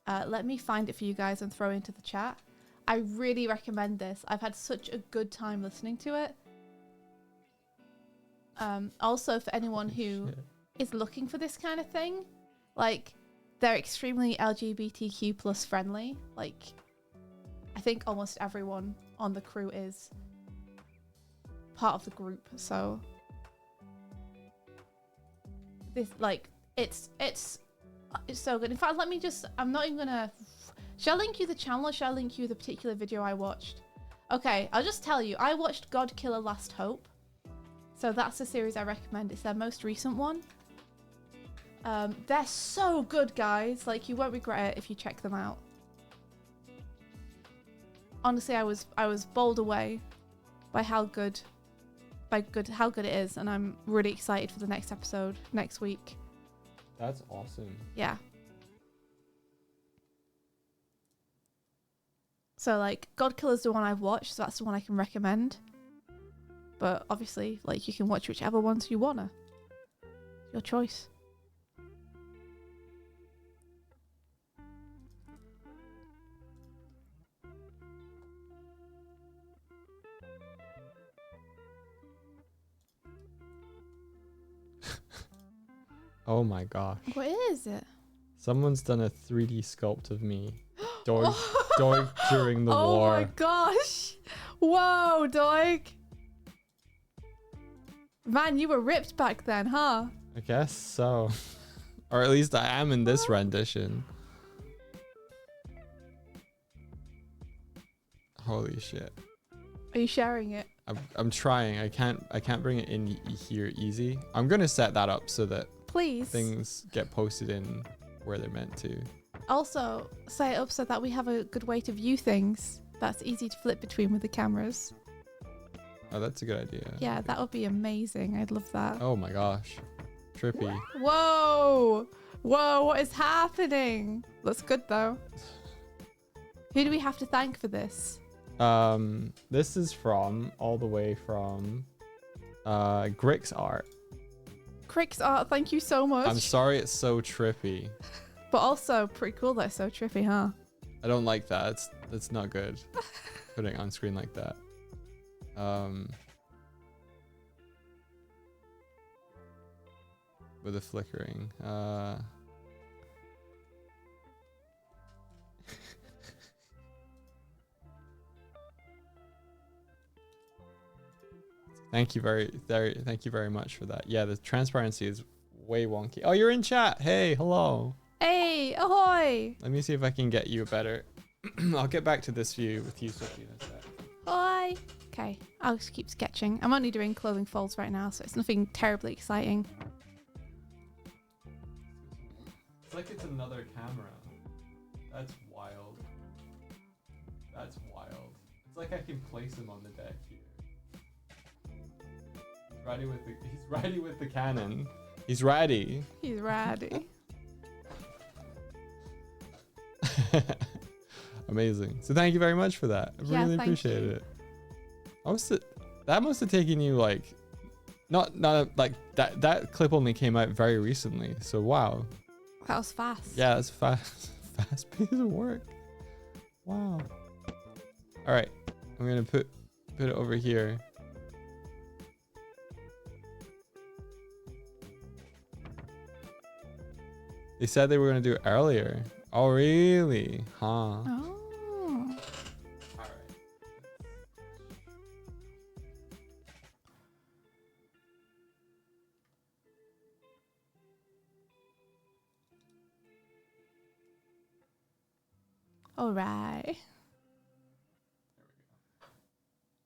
Let me find it for you guys and throw it into the chat. I really recommend this. I've had such a good time listening to it. Also, for anyone who is looking for this kind of thing, like, they're extremely LGBTQ plus friendly. Like, I think almost everyone on the crew is part of the group, so this, like, it's so good. In fact, let me just, I'm not even gonna, shall I link you the channel, or shall I link you the particular video I watched? Okay, I'll just tell you, I watched God Killer Last Hope, so that's the series I recommend. It's their most recent one. They're so good, guys. Like, you won't regret it if you check them out. Honestly, I was bowled away by how good it is, and I'm really excited for the next episode next week. That's awesome. Yeah. So, like, God Killer's the one I've watched, so that's the one I can recommend. But obviously, like, you can watch whichever ones you wanna. Your choice. Oh my gosh. What is it? Someone's done a 3D sculpt of me. Doig during the oh war. Oh my gosh. Whoa, Doig. Man, you were ripped back then, huh? I guess so. Or at least I am in this rendition. Holy shit. Are you sharing it? I'm trying. I can't bring it in here easy. I'm gonna set that up so that please things get posted in where they're meant to. Also, set it up so that we have a good way to view things that's easy to flip between with the cameras. Oh, that's a good idea. Yeah, that would be amazing. I'd love that. Oh my gosh. Trippy. Whoa! Whoa, what is happening? Looks good though. Who do we have to thank for this? This is from all the way from Grick's art. Crick's art, thank you so much. I'm sorry it's so trippy. But also pretty cool that it's so trippy, huh? I don't like that. It's not good. Putting it on screen like that. With the flickering. Thank you very much for that. Yeah, the transparency is way wonky. Oh, you're in chat. Hey, hello. Hey, ahoy. Let me see if I can get you a better. I'll get back to this view with you, Sophie, in a sec. Hi. Okay, I'll just keep sketching. I'm only doing clothing folds right now, so it's nothing terribly exciting. It's like it's another camera. That's wild. That's wild. It's like I can place him on the deck here. He's ready with the cannon. He's ready. He's ready. Amazing. So thank you very much for that. I really appreciate it. That must have taken you like not like that clip only came out very recently. So wow. That was fast. Yeah, that's fast piece of work. Wow. All right. I'm going to put it over here. They said they were going to do it earlier. Oh, really? Huh. Oh. All right.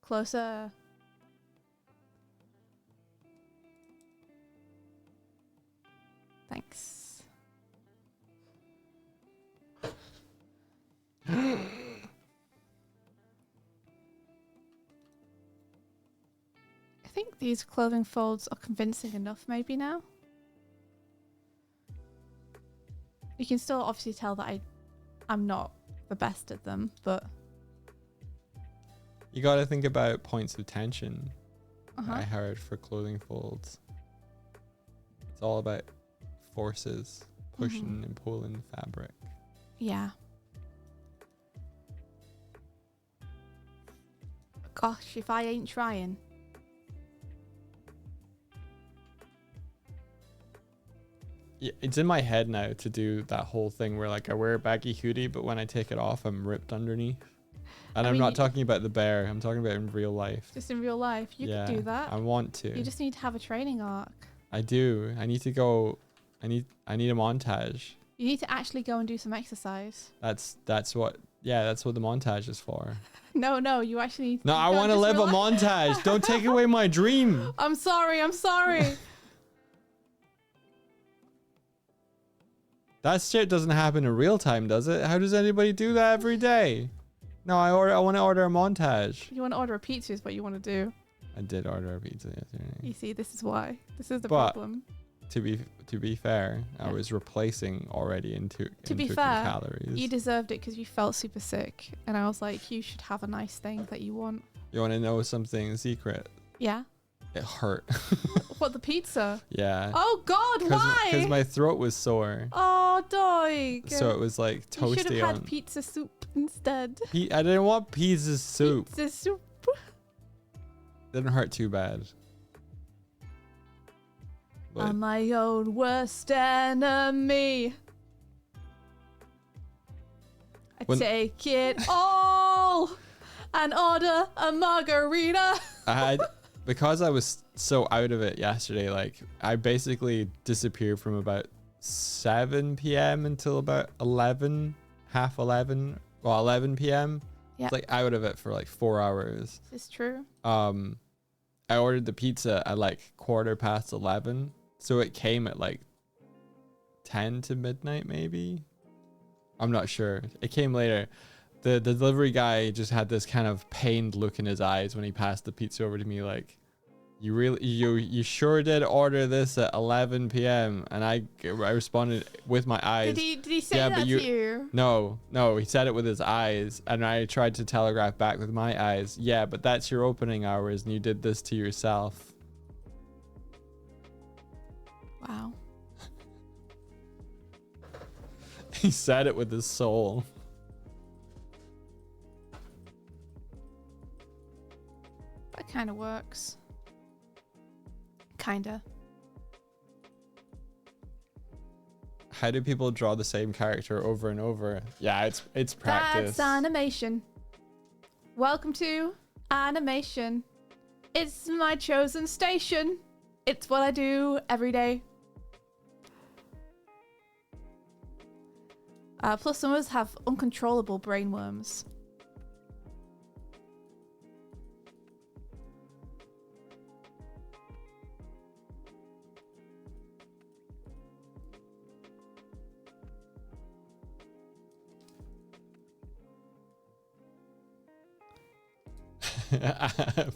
Closer. Thanks. I think these clothing folds are convincing enough maybe now. You can still obviously tell that I'm not the best at them, but you got to think about points of tension. I heard for clothing folds. It's all about forces pushing and pulling fabric. Yeah. Gosh, if I ain't trying. Yeah, it's in my head now to do that whole thing where like I wear a baggy hoodie, but when I take it off, I'm ripped underneath. And I'm not talking about the bear. I'm talking about in real life. Just in real life, you could do that. I want to. You just need to have a training arc. I do. I need to go. I need a montage. You need to actually go and do some exercise. That's what. Yeah, that's what the montage is for. No, you actually need to. No, I want to live a montage. Don't take away my dream. I'm sorry. That shit doesn't happen in real time, does it? How does anybody do that every day? No, I want to order a montage. You want to order a pizza is what you want to do. I did order a pizza yesterday. You see, this is why. This is the problem. To be fair, I was replacing already into calories. You deserved it because you felt super sick, and I was like, you should have a nice thing that you want. You want to know something secret? Yeah. It hurt. What, the pizza? Yeah. Oh God, why? Because my throat was sore. Oh, Doig. So it was like toasty. You should have had pizza soup instead. I didn't want pizza soup. Pizza soup. Didn't hurt too bad. But I'm my own worst enemy. I take it all and order a margarita. Because I was so out of it yesterday, like I basically disappeared from about 7 p.m. until about 11 p.m. Yeah. It's like out of it for like 4 hours. This is true. I ordered the pizza at like 11:15, so it came at like 10 to midnight maybe. I'm not sure. It came later. The delivery guy just had this kind of pained look in his eyes when he passed the pizza over to me, like, you sure did order this at 11 p.m. And I responded with my eyes. Did he say that to you? No, he said it with his eyes, and I tried to telegraph back with my eyes. Yeah, but that's your opening hours, and you did this to yourself. Wow. He said it with his soul. That kind of works. Kinda. How do people draw the same character over and over? Yeah, it's practice. That's animation. Welcome to animation. It's my chosen station. It's what I do every day. Plus some of us have uncontrollable brainworms.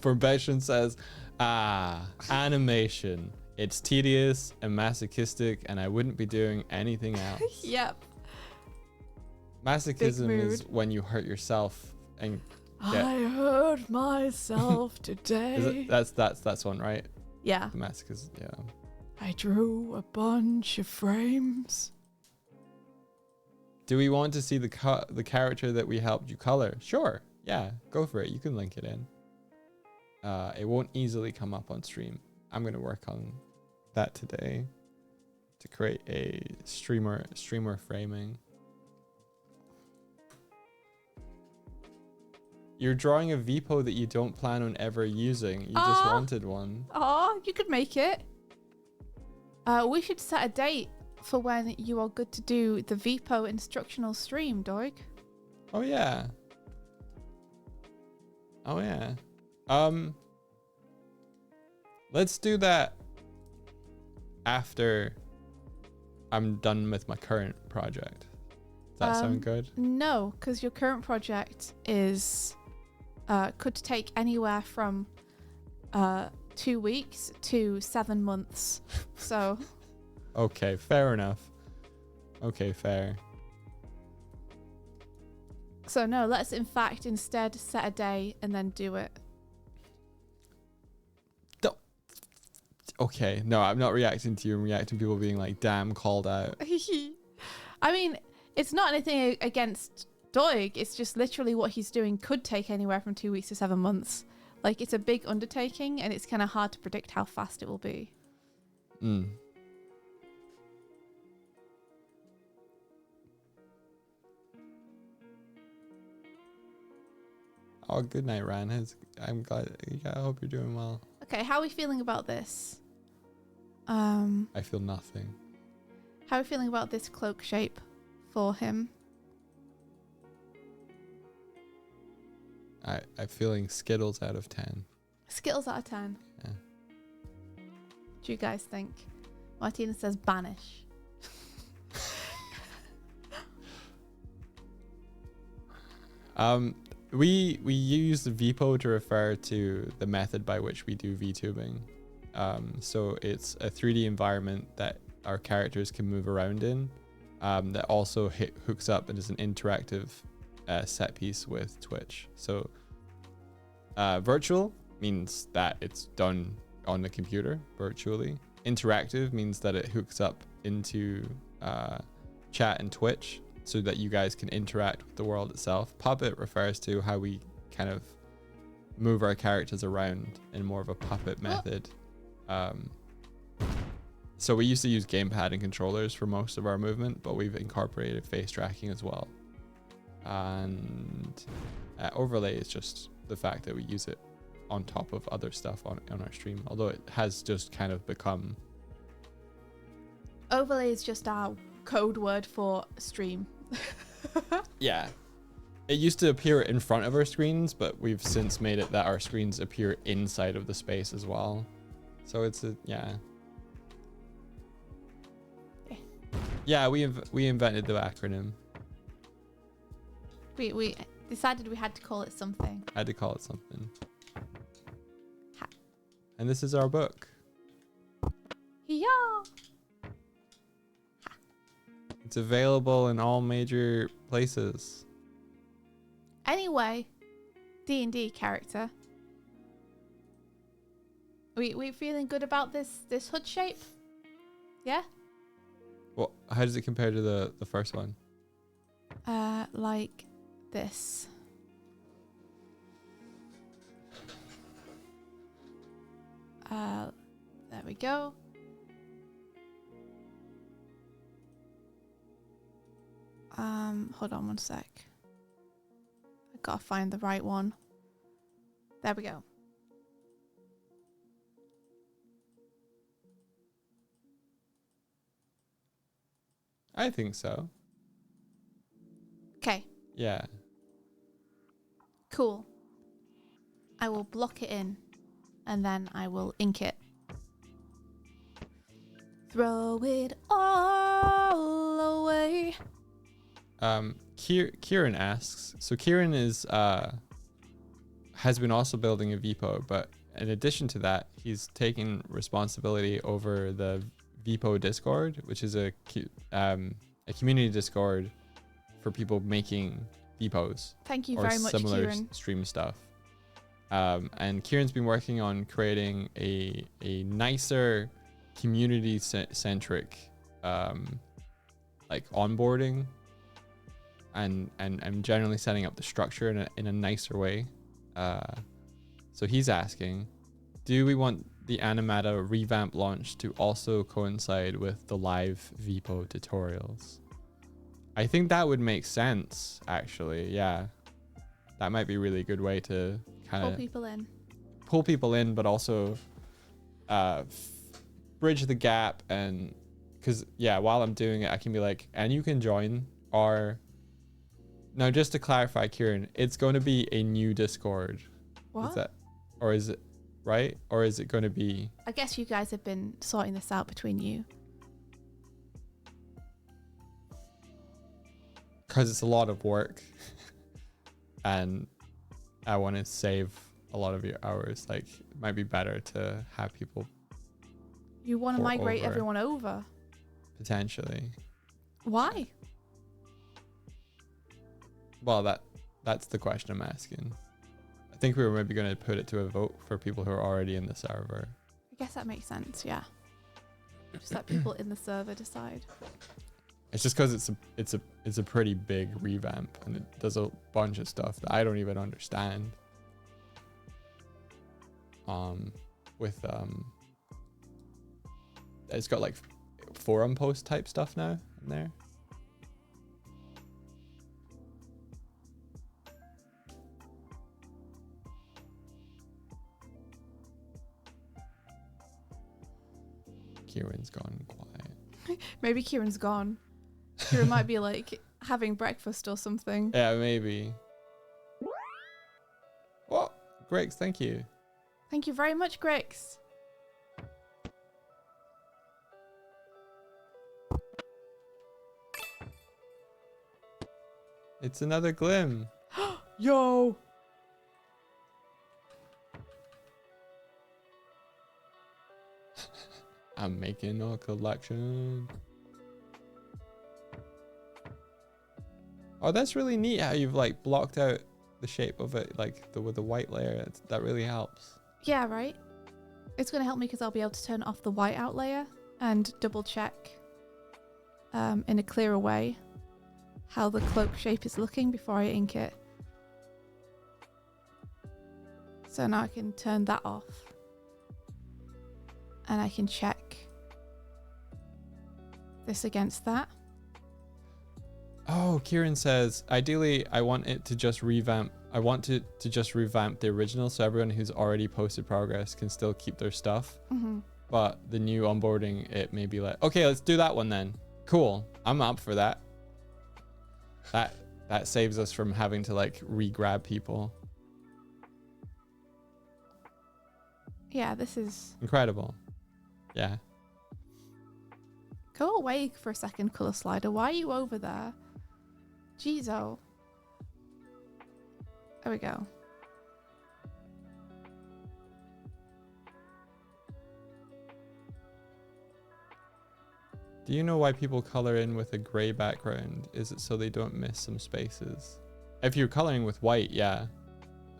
Forbation says, animation. It's tedious and masochistic, and I wouldn't be doing anything else. Yep. Masochism is when you hurt yourself and I hurt myself today. That's one, right? Yeah. The masochism, yeah. I drew a bunch of frames. Do we want to see the character that we helped you color? Sure. Yeah, go for it. You can link it in. It won't easily come up on stream. I'm going to work on that today to create a streamer framing. You're drawing a VPO that you don't plan on ever using. You just wanted one. Oh, you could make it. We should set a date for when you are good to do the VPO instructional stream, Doig. Oh yeah. Oh yeah. Let's do that after I'm done with my current project. Does that sound good? No, because your current project is could take anywhere from 2 weeks to 7 months. So okay, fair enough. Okay, fair. So no, let's in fact instead set a day and then do it. Okay, no, I'm not reacting to you. I'm reacting to people being like, damn, called out. I mean, it's not anything against Doig. It's just literally what he's doing could take anywhere from 2 weeks to 7 months. Like, it's a big undertaking and it's kind of hard to predict how fast it will be. Mm. Oh, good night, Ran. I'm glad. I hope you're doing well. Okay, how are we feeling about this? I feel nothing. How are we feeling about this cloak shape for him? I'm feeling Skittles out of 10. Skittles out of 10. Yeah. What do you guys think? Martina says banish. We use VPO to refer to the method by which we do VTubing. So it's a 3D environment that our characters can move around in, that also hooks up and is an interactive set piece with Twitch. So virtual means that it's done on the computer virtually. Interactive means that it hooks up into chat and Twitch so that you guys can interact with the world itself. Puppet refers to how we kind of move our characters around in more of a puppet method. So we used to use gamepad and controllers for most of our movement, but we've incorporated face tracking as well. And overlay is just the fact that we use it on top of other stuff on our stream, although it has just kind of become... Overlay is just our code word for stream. Yeah. It used to appear in front of our screens, but we've since made it that our screens appear inside of the space as well. So it's yeah. Yeah, we invented the acronym. We decided we had to call it something. I had to call it something. And this is our book. Yeah. It's available in all major places. Anyway, D&D character. We feeling good about this hood shape? Yeah? Well, how does it compare to the first one? Like this. There we go. Hold on one sec. I gotta find the right one. There we go. I think so. Okay. Yeah. Cool. I will block it in and then I will ink it. Throw it all away. Kieran asks, so Kieran is has been also building a VPO, but in addition to that, he's taking responsibility over the VPO Discord, which is a community Discord for people making VPOs. Thank you or very much, similar Kieran. Stream stuff. And Kieran's been working on creating a nicer community centric like onboarding and generally setting up the structure in a nicer way. So he's asking, do we want the Animata revamp launch to also coincide with the live VPO tutorials? I think that would make sense, actually. Yeah, that might be a really good way to kind of pull people in, but also bridge the gap. And because while I'm doing it, I can be like, and you can join our... Now, just to clarify, Kieran, it's going to be a new Discord. What? Is that, or is it right? Or is it going to be... I guess you guys have been sorting this out between you. Because it's a lot of work. And I want to save a lot of your hours. Like, it might be better to have people... You want to migrate everyone over? Potentially. Why? Well, that's the question I'm asking. I think we were maybe going to put it to a vote for people who are already in the server. I guess that makes sense, yeah. Just let people in the server decide. It's just because it's a pretty big revamp, and it does a bunch of stuff that I don't even understand. It's got like forum post type stuff now in there. Kieran's gone quiet. Maybe Kieran's gone. Kieran might be like having breakfast or something. Yeah, maybe. Oh, Grix, thank you. Thank you very much, Grix. It's another Glim. Yo! I'm making a collection. Oh, that's really neat how you've like blocked out the shape of it, like with the white layer. That really helps. Yeah, right? It's going to help me because I'll be able to turn off the whiteout layer and double check in a clearer way how the cloak shape is looking before I ink it. So now I can turn that off. And I can check this against that. Oh, Kieran says, ideally, I want it to just revamp. I want it to just revamp the original so everyone who's already posted progress can still keep their stuff. Mm-hmm. But the new onboarding, it may be like, okay, let's do that one then. Cool. I'm up for that. That saves us from having to like re-grab people. Yeah, this is Incredible. Yeah. Go away for a second, colour slider. Why are you over there? Jeez, oh. There we go. Do you know why people color in with a gray background? Is it so they don't miss some spaces? If you're coloring with white, yeah,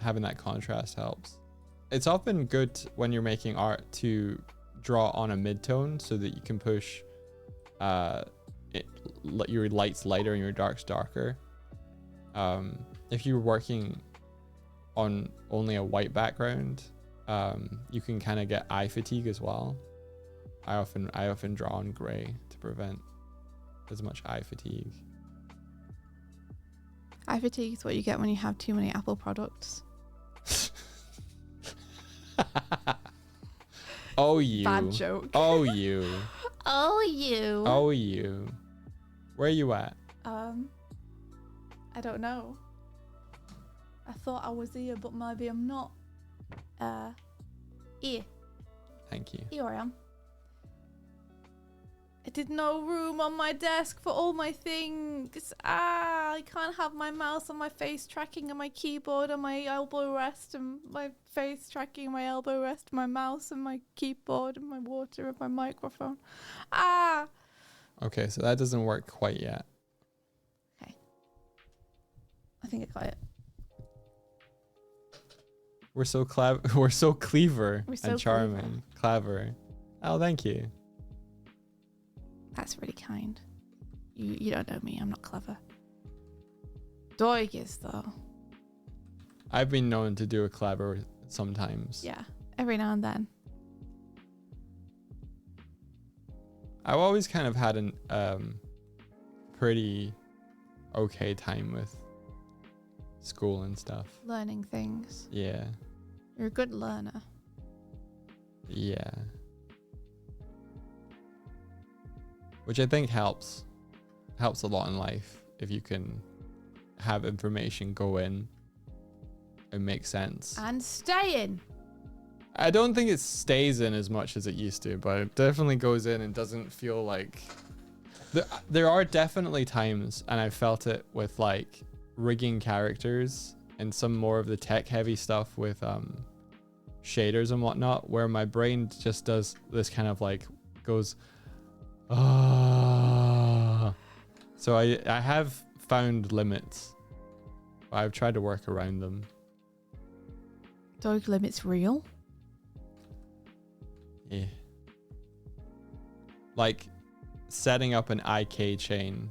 having that contrast helps. It's often good when you're making art to draw on a mid-tone so that you can push your lights lighter and your darks darker. If you're working on only a white background, you can kind of get eye fatigue as well. I often draw on gray to prevent as much eye fatigue. Eye fatigue is what you get when you have too many Apple products. Oh, you. Bad joke. Oh, you. Oh, you. Oh, you. Where are you at? I don't know. I thought I was here, but maybe I'm not. Here. Thank you. Here I am. I did no room on my desk for all my things. I can't have my mouse on my face tracking and my keyboard on my elbow rest and my face tracking my elbow rest, my mouse and my keyboard and my water and my microphone. Okay, so that doesn't work quite yet. Okay. I think I got it. We're so clever. We're so clever so and charming. Clever. Oh, thank you. That's really kind. You don't know me. I'm not clever. Doig is, though. I've been known to do a clever sometimes. Yeah, every now and then. I've always kind of had an pretty okay time with school and stuff. Learning things. Yeah. You're a good learner. Yeah. Which I think helps a lot in life if you can have information go in and make sense. And stay in. I don't think it stays in as much as it used to, but it definitely goes in and doesn't feel like... There are definitely times, and I felt it with like rigging characters and some more of the tech heavy stuff with shaders and whatnot, where my brain just does this kind of like goes... So I have found limits. I've tried to work around them. Dog limits real? Yeah. Like setting up an IK chain,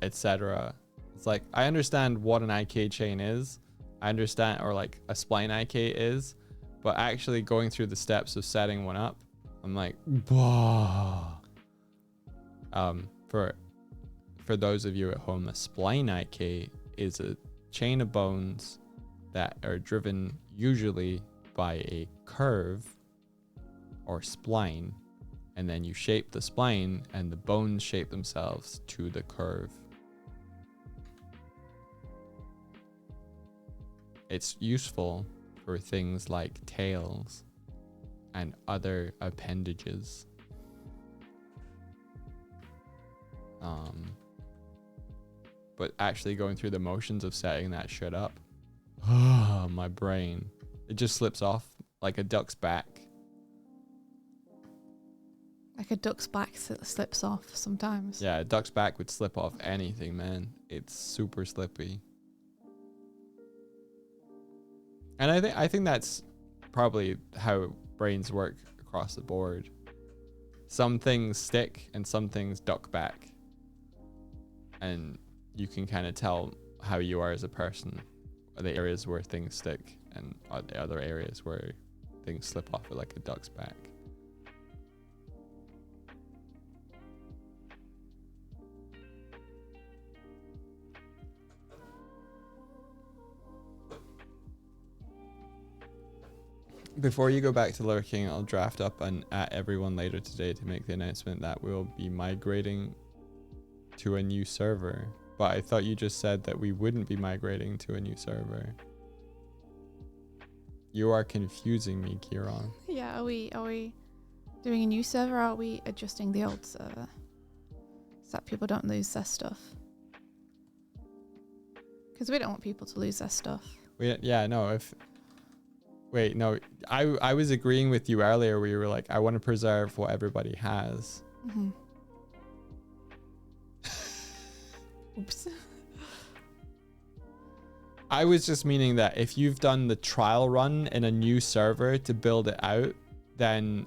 etc. It's like I understand what an IK chain is. I understand, or like a spline IK is, but actually going through the steps of setting one up, I'm like, whoa. For those of you at home, a spline IK is a chain of bones that are driven usually by a curve or spline, and then you shape the spline and the bones shape themselves to the curve. It's useful for things like tails and other appendages. But actually going through the motions of setting that shit up, my brain, it just slips off like a duck's back. Like a duck's back slips off sometimes. Yeah, a duck's back would slip off anything, man. It's super slippy. And I think that's probably how brains work across the board. Some things stick and some things duck back. And you can kind of tell how you are as a person. The areas where things stick and the other areas where things slip off it like a duck's back. Before you go back to lurking, I'll draft up and at everyone later today to make the announcement that we'll be migrating to a new server. But I thought you just said that we wouldn't be migrating to a new server. You are confusing me, Kieran. Yeah, are we doing a new server or are we adjusting the old server? So that people don't lose their stuff. Because we don't want people to lose their stuff. Wait, no, I was agreeing with you earlier where you were like, I want to preserve what everybody has. Mm-hmm. Oops. I was just meaning that if you've done the trial run in a new server to build it out, then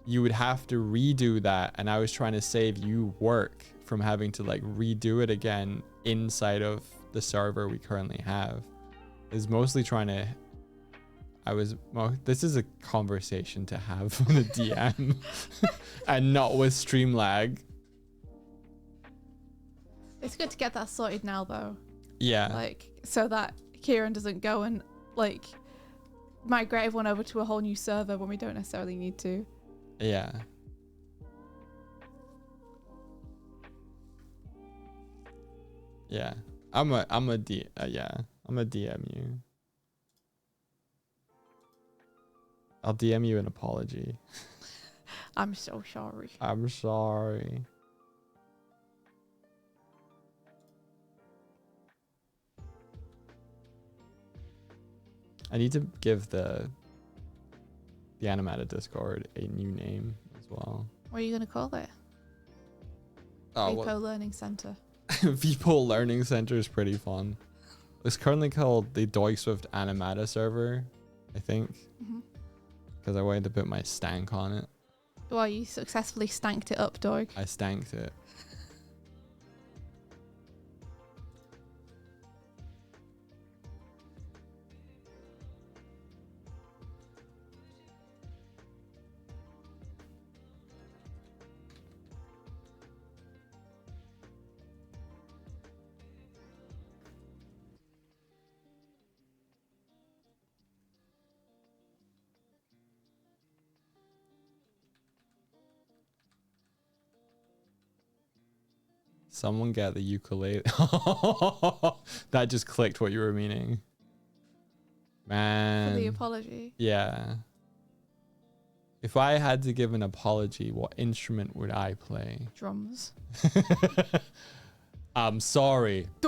you would have to redo that. And I was trying to save you work from having to like redo it again inside of the server we currently have. Is mostly trying to... this is a conversation to have on a DM and not with stream lag. It's good to get that sorted now though. Yeah. Like, so that Kieran doesn't go and like migrate everyone over to a whole new server when we don't necessarily need to. Yeah. Yeah. I'm a DM you. I'll DM you an apology. I'm so sorry. I'm sorry. I need to give the animated Discord a new name as well. What are you gonna call it? Vipo Learning Center. Vipo Learning Center is pretty fun. It's currently called the Doyswift Animata server, I think. Because I wanted to put my stank on it. Well, you successfully stanked it up, dog. I stanked it. Someone get the ukulele. That just clicked what you were meaning. Man. For the apology. Yeah. If I had to give an apology, what instrument would I play? Drums. I'm sorry. I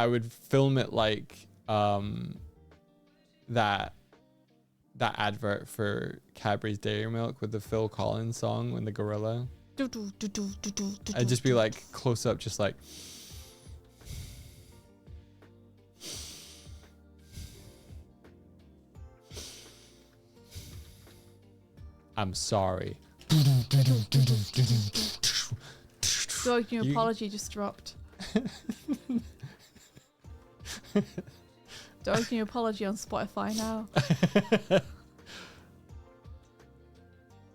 would film it like that that advert for Cadbury's Dairy Milk with the Phil Collins song when the gorilla. I'd just be like close up, just like. I'm sorry. So your apology just dropped. Don't your apology on Spotify now.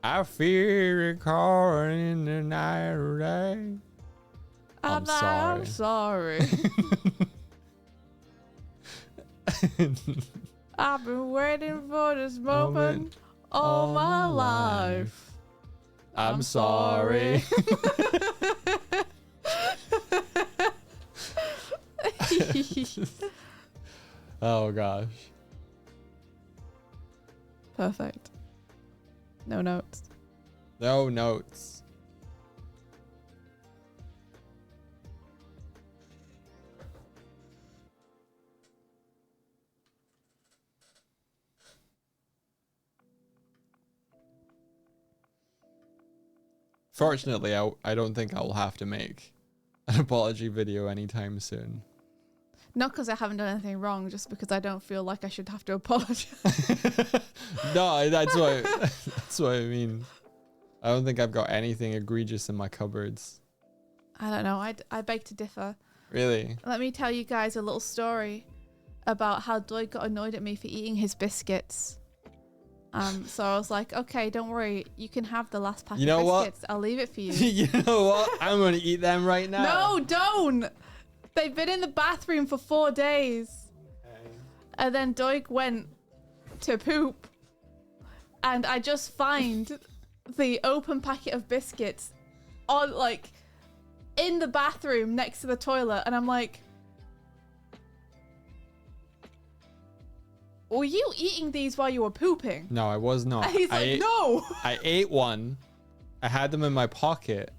I feel it calling in the night or day. I'm sorry. I've been waiting for this moment all my life. I'm sorry. Oh gosh. Perfect. No notes. No notes. Fortunately, I don't think I'll have to make an apology video anytime soon. Not because I haven't done anything wrong, just because I don't feel like I should have to apologize. No, that's what I mean. I don't think I've got anything egregious in my cupboards. I don't know. I beg to differ. Really? Let me tell you guys a little story about how Doig got annoyed at me for eating his biscuits. So I was like, okay, don't worry. You can have the last pack of biscuits. What? I'll leave it for you. You know what? I'm going to eat them right now. No, don't. They've been in the bathroom for 4 days. Okay. And then Doig went to poop. And I just find the open packet of biscuits on, like, in the bathroom next to the toilet. And I'm like, were you eating these while you were pooping? No, I was not. And he's no. I ate one. I had them in my pocket.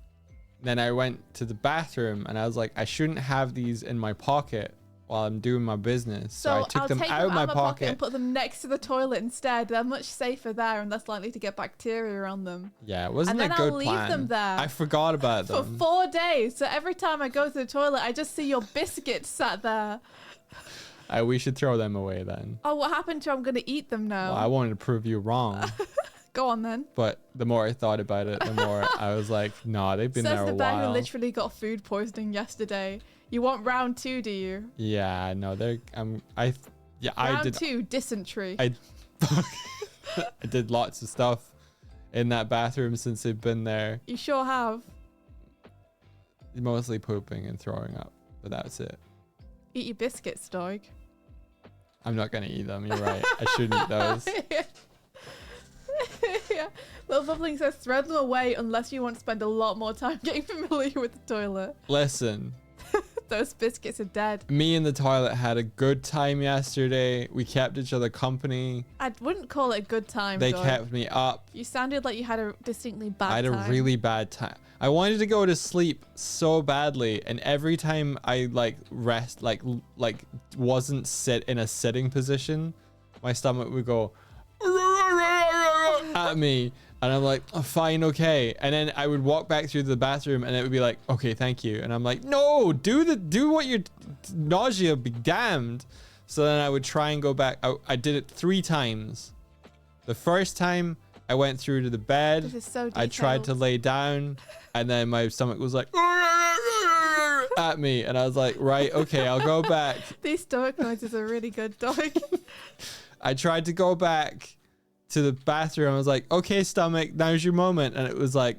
Then I went to the bathroom and I was like, I shouldn't have these in my pocket while I'm doing my business. So I took them out of my pocket and put them next to the toilet instead. They're much safer there and less likely to get bacteria on them. Yeah, it wasn't a good plan. And then I'll leave them there. I forgot about them. For 4 days. So every time I go to the toilet, I just see your biscuits sat there. We should throw them away then. Oh, what happened to I'm going to eat them now? Well, I wanted to prove you wrong. Go on then. But the more I thought about it, the more I was like, nah, they've been there a while. Says the guy who literally got food poisoning yesterday. You want round 2, do you? Yeah, no, I did. Round 2, dysentery. I did lots of stuff in that bathroom since they've been there. You sure have. Mostly pooping and throwing up, but that's it. Eat your biscuits, dog. I'm not going to eat them. You're right. I shouldn't eat those. Yeah. Little Bubbling says, throw them away unless you want to spend a lot more time getting familiar with the toilet. Listen. Those biscuits are dead. Me and the toilet had a good time yesterday. We kept each other company. I wouldn't call it a good time. They kept me up. You sounded like you had a distinctly bad time. I had a really bad time. I wanted to go to sleep so badly, and every time I rest, wasn't sit in a sitting position, my stomach would go at me, and I'm like, oh, fine, okay. And then I would walk back through the bathroom, and it would be like, okay, thank you. And I'm like, no, do what you're nausea be damned. So then I would try and go back. I did it 3 times. The first time I went through to the bed. This is so detailed. I tried to lay down, and then my stomach was like at me, and I was like, right, okay, I'll go back. These stomach noises are really good, dog. I tried to go back to the bathroom. I was like, okay, stomach, now's your moment. And it was like,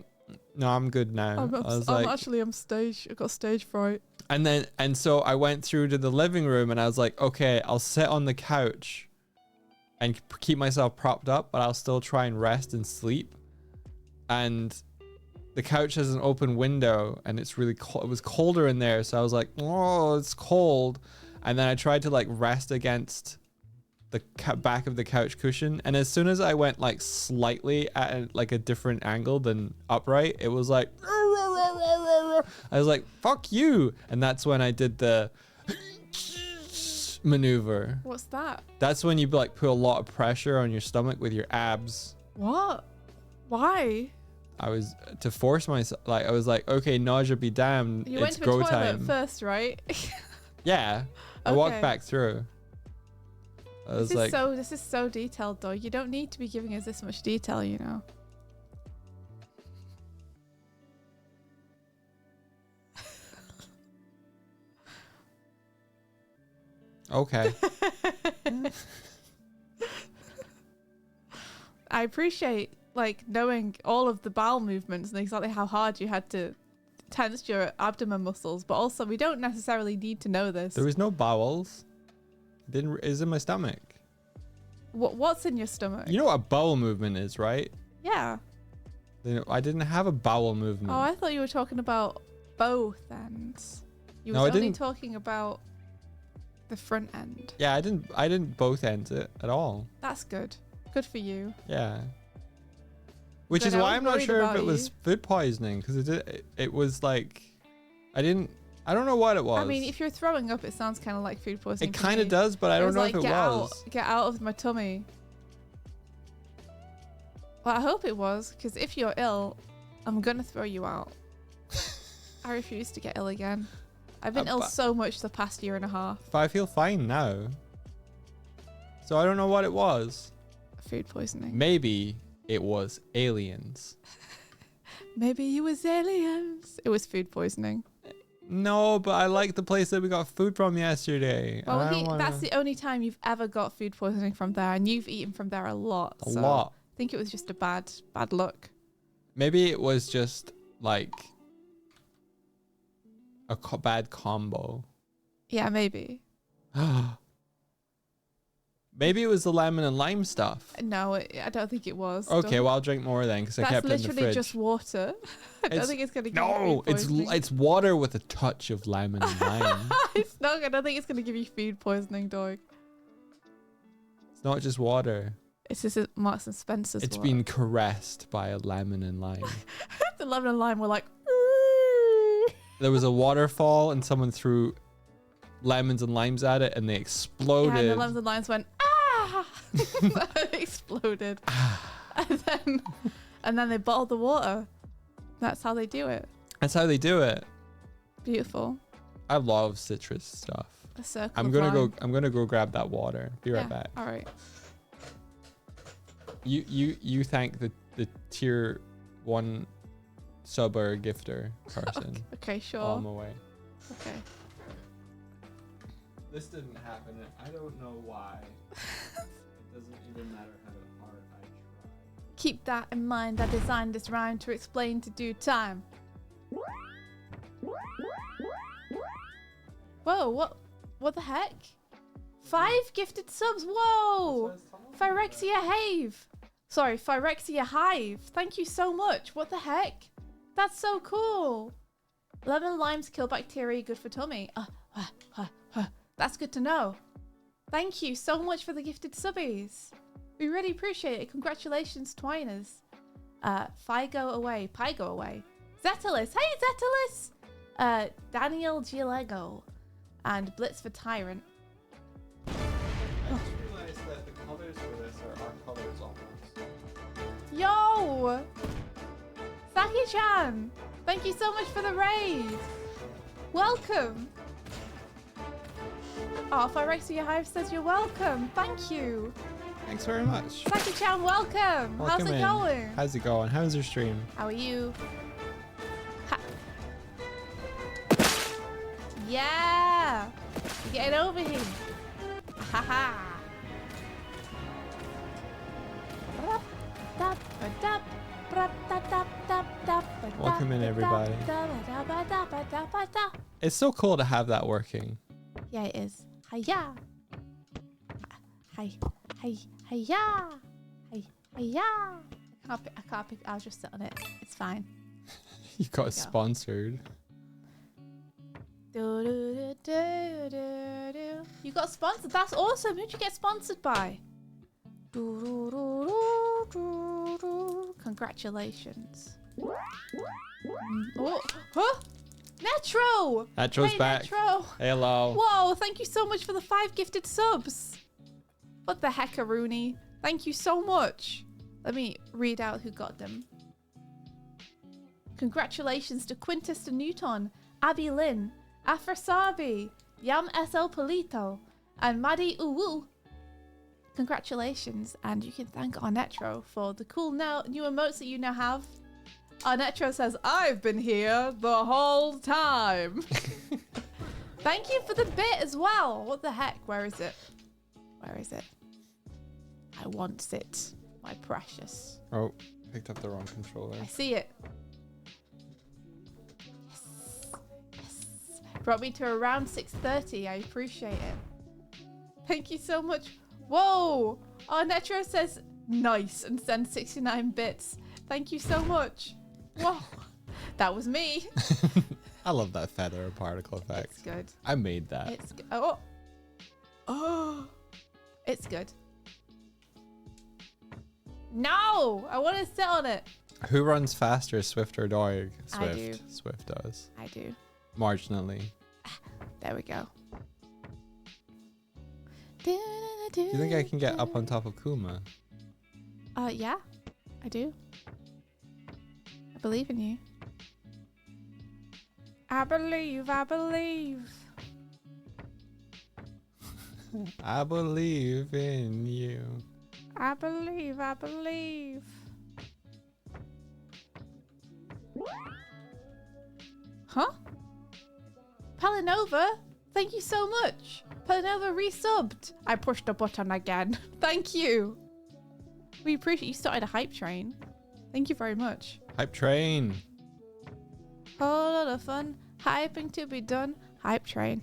no, I'm good now. I'm stage. I got stage fright. And so I went through to the living room, and I was like, okay, I'll sit on the couch and keep myself propped up, but I'll still try and rest and sleep. And the couch has an open window, and it's really cold. It was colder in there. So I was like, oh, it's cold. And then I tried to rest against the back of the couch cushion, and as soon as I went slightly at a different angle than upright, it was like I was like, fuck you. And that's when I did the maneuver. What's that? That's when you like put a lot of pressure on your stomach with your abs. What? Why? I was to force myself. Like I was like, okay, nausea be damned. You it's went to go the toilet time. first, right? Yeah, I Okay. walked back through. I was like, This is so detailed, though. You don't need to be giving us this much detail, you know. okay. I appreciate like knowing all of the bowel movements and exactly how hard you had to tense your abdomen muscles, but also we don't necessarily need to know this. There was no bowels. Is in my stomach. What's in your stomach? You know what a bowel movement is, right? Yeah. I didn't have a bowel movement. Oh, I thought you were talking about both ends. You No, were I only didn't. talking about the front end. Yeah, I didn't both ends it at all. That's good. Good for you. Yeah. Which But is I why was I'm not worried sure if about it was you. food poisoning because it was like I don't know what it was. I mean, if you're throwing up, it sounds kind of like food poisoning. it to kind of me. does, but I don't know like, if it was. Get out of my tummy. Well, I hope it was, because if you're ill, I'm gonna throw you out. I refuse to get ill again. I've been ill but- so much the past year and a half. But I feel fine now. So I don't know what it was. Food poisoning. Maybe it was aliens. Maybe it was aliens. It was food poisoning. No, but I like the place that we got food from yesterday. Well, I don't wanna- that's the only time you've ever got food poisoning from there, and you've eaten from there a lot. a so lot. I think it was just a bad look. Maybe it was just like a bad combo. Yeah, maybe. Maybe it was the lemon and lime stuff. No, I don't think it was. Okay, well I'll drink more then because I That's kept it in the literally fridge. just water. I don't It's- think it's gonna give you No, food poisoning. it's water with a touch of lemon and lime. It's not. I don't think it's gonna give you food poisoning, dog. It's not just water. It's just a Marks and Spencer's. It's water. been caressed by a lemon and lime. The lemon and lime were like. There was a waterfall and someone threw lemons and limes at it and they exploded. Yeah, and the lemons and limes went ah, exploded, and then they bottled the water. That's how they do it. That's how they do it. Beautiful. I love citrus stuff. A circle. I'm of gonna lime. go grab that water. Be right Yeah, back. All right. You thank the tier 1 sub or gifter person. Okay, sure. On my way. Okay. This didn't happen. I don't know why. It doesn't even matter how hard I try. Keep that in mind. I designed this rhyme to explain to due time. Whoa, what the heck? 5 gifted subs, whoa! Phyrexia Hive. Sorry, Phyrexia Hive. Thank you so much. What the heck? That's so cool. Lemon and limes kill bacteria, good for tummy. That's good to know. Thank you so much for the gifted subbies. We really appreciate it. Congratulations, Twiners. Figo away. Pygo away. Zetalis. Hey, Zetalis! Daniel Gilego. And Blitz for Tyrant. I just realized that the colors for this are our colors almost. Yo! Saki-chan! Thank you so much for the raid! Welcome! Oh, Phyrexia Hive says you're welcome. Thank you. Thanks very much. Saki-chan, welcome. How's Welcome it in. going? How's it going? How's your stream? How are you? Ha. Yeah! Get over here. Haha. Welcome in, everybody. It's so cool to have that working. Yeah, it is. Hiya. Hi. Hi. Hiya. Hi. Hiya. I can't pick. I'll just sit on it. It's fine. You got sponsored. You got sponsored. That's awesome. Who'd you get sponsored by? Congratulations. Oh, huh? Netro! Netro's Hey, back. Netro. Hello. Whoa, thank you so much for the 5 gifted subs. What the heck, Rooney? Thank you so much. Let me read out who got them. Congratulations to Quintus de Newton, Abby Lynn, Afrasabi, Yam SL Polito, and Maddie Uwu. Congratulations, and you can thank Arnetro for the cool new emotes that you now have. Arnetro says, I've been here the whole time. Thank you for the bit as well. What the heck? Where is it? Where is it? I want it, my precious. Oh, picked up the wrong controller. I see it. Yes. Yes. Brought me to around 6:30. I appreciate it. Thank you so much. Whoa! Arnetro says nice and sends 69 bits. Thank you so much. Whoa. That was me. I love that feather particle effect. It's good. I made that. It's good. Oh. Oh. It's good. No! I want to sit on it. Who runs faster, Swift or Doig? Swift. I do. Swift does. I do. Marginally. There we go. Do you think I can get up on top of Kuma? Yeah, I do. I believe in you. I believe, I believe. I believe in you. I believe, I believe. Huh? Palinova, thank you so much. Palinova resubbed. I pushed the button again. Thank you. We appreciate you started a hype train. Thank you very much. Hype train. Whole lot of fun. Hyping to be done. Hype train.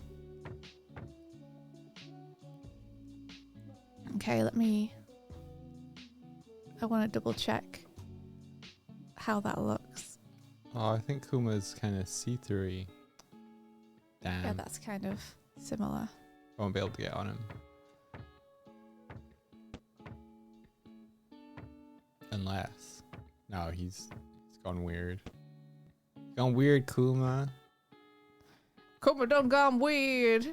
Okay, I want to double check how that looks. Oh, I think Kuma's kind of see-through-y. Damn. Yeah, that's kind of similar. I won't be able to get on him. Unless. No, he's gone weird. Gone weird, Kuma. Kuma done gone weird.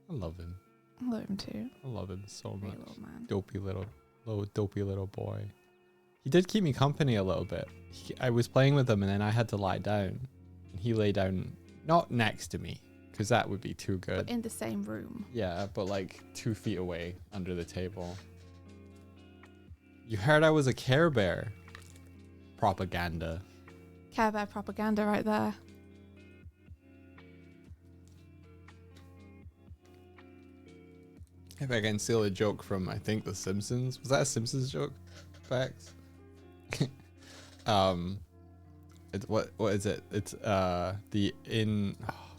I love him. I love him too. I love him so Great much. little man. Dopey little boy. He did keep me company a little bit. I was playing with him and then I had to lie down. And he lay down, not next to me, because that would be too good. But in the same room. Yeah, but like 2 feet away under the table. You heard I was a Care Bear. Propaganda. Care Bear propaganda right there. If I can steal a joke from, I think, The Simpsons. Was that a Simpsons joke? Facts. What is it? It's oh,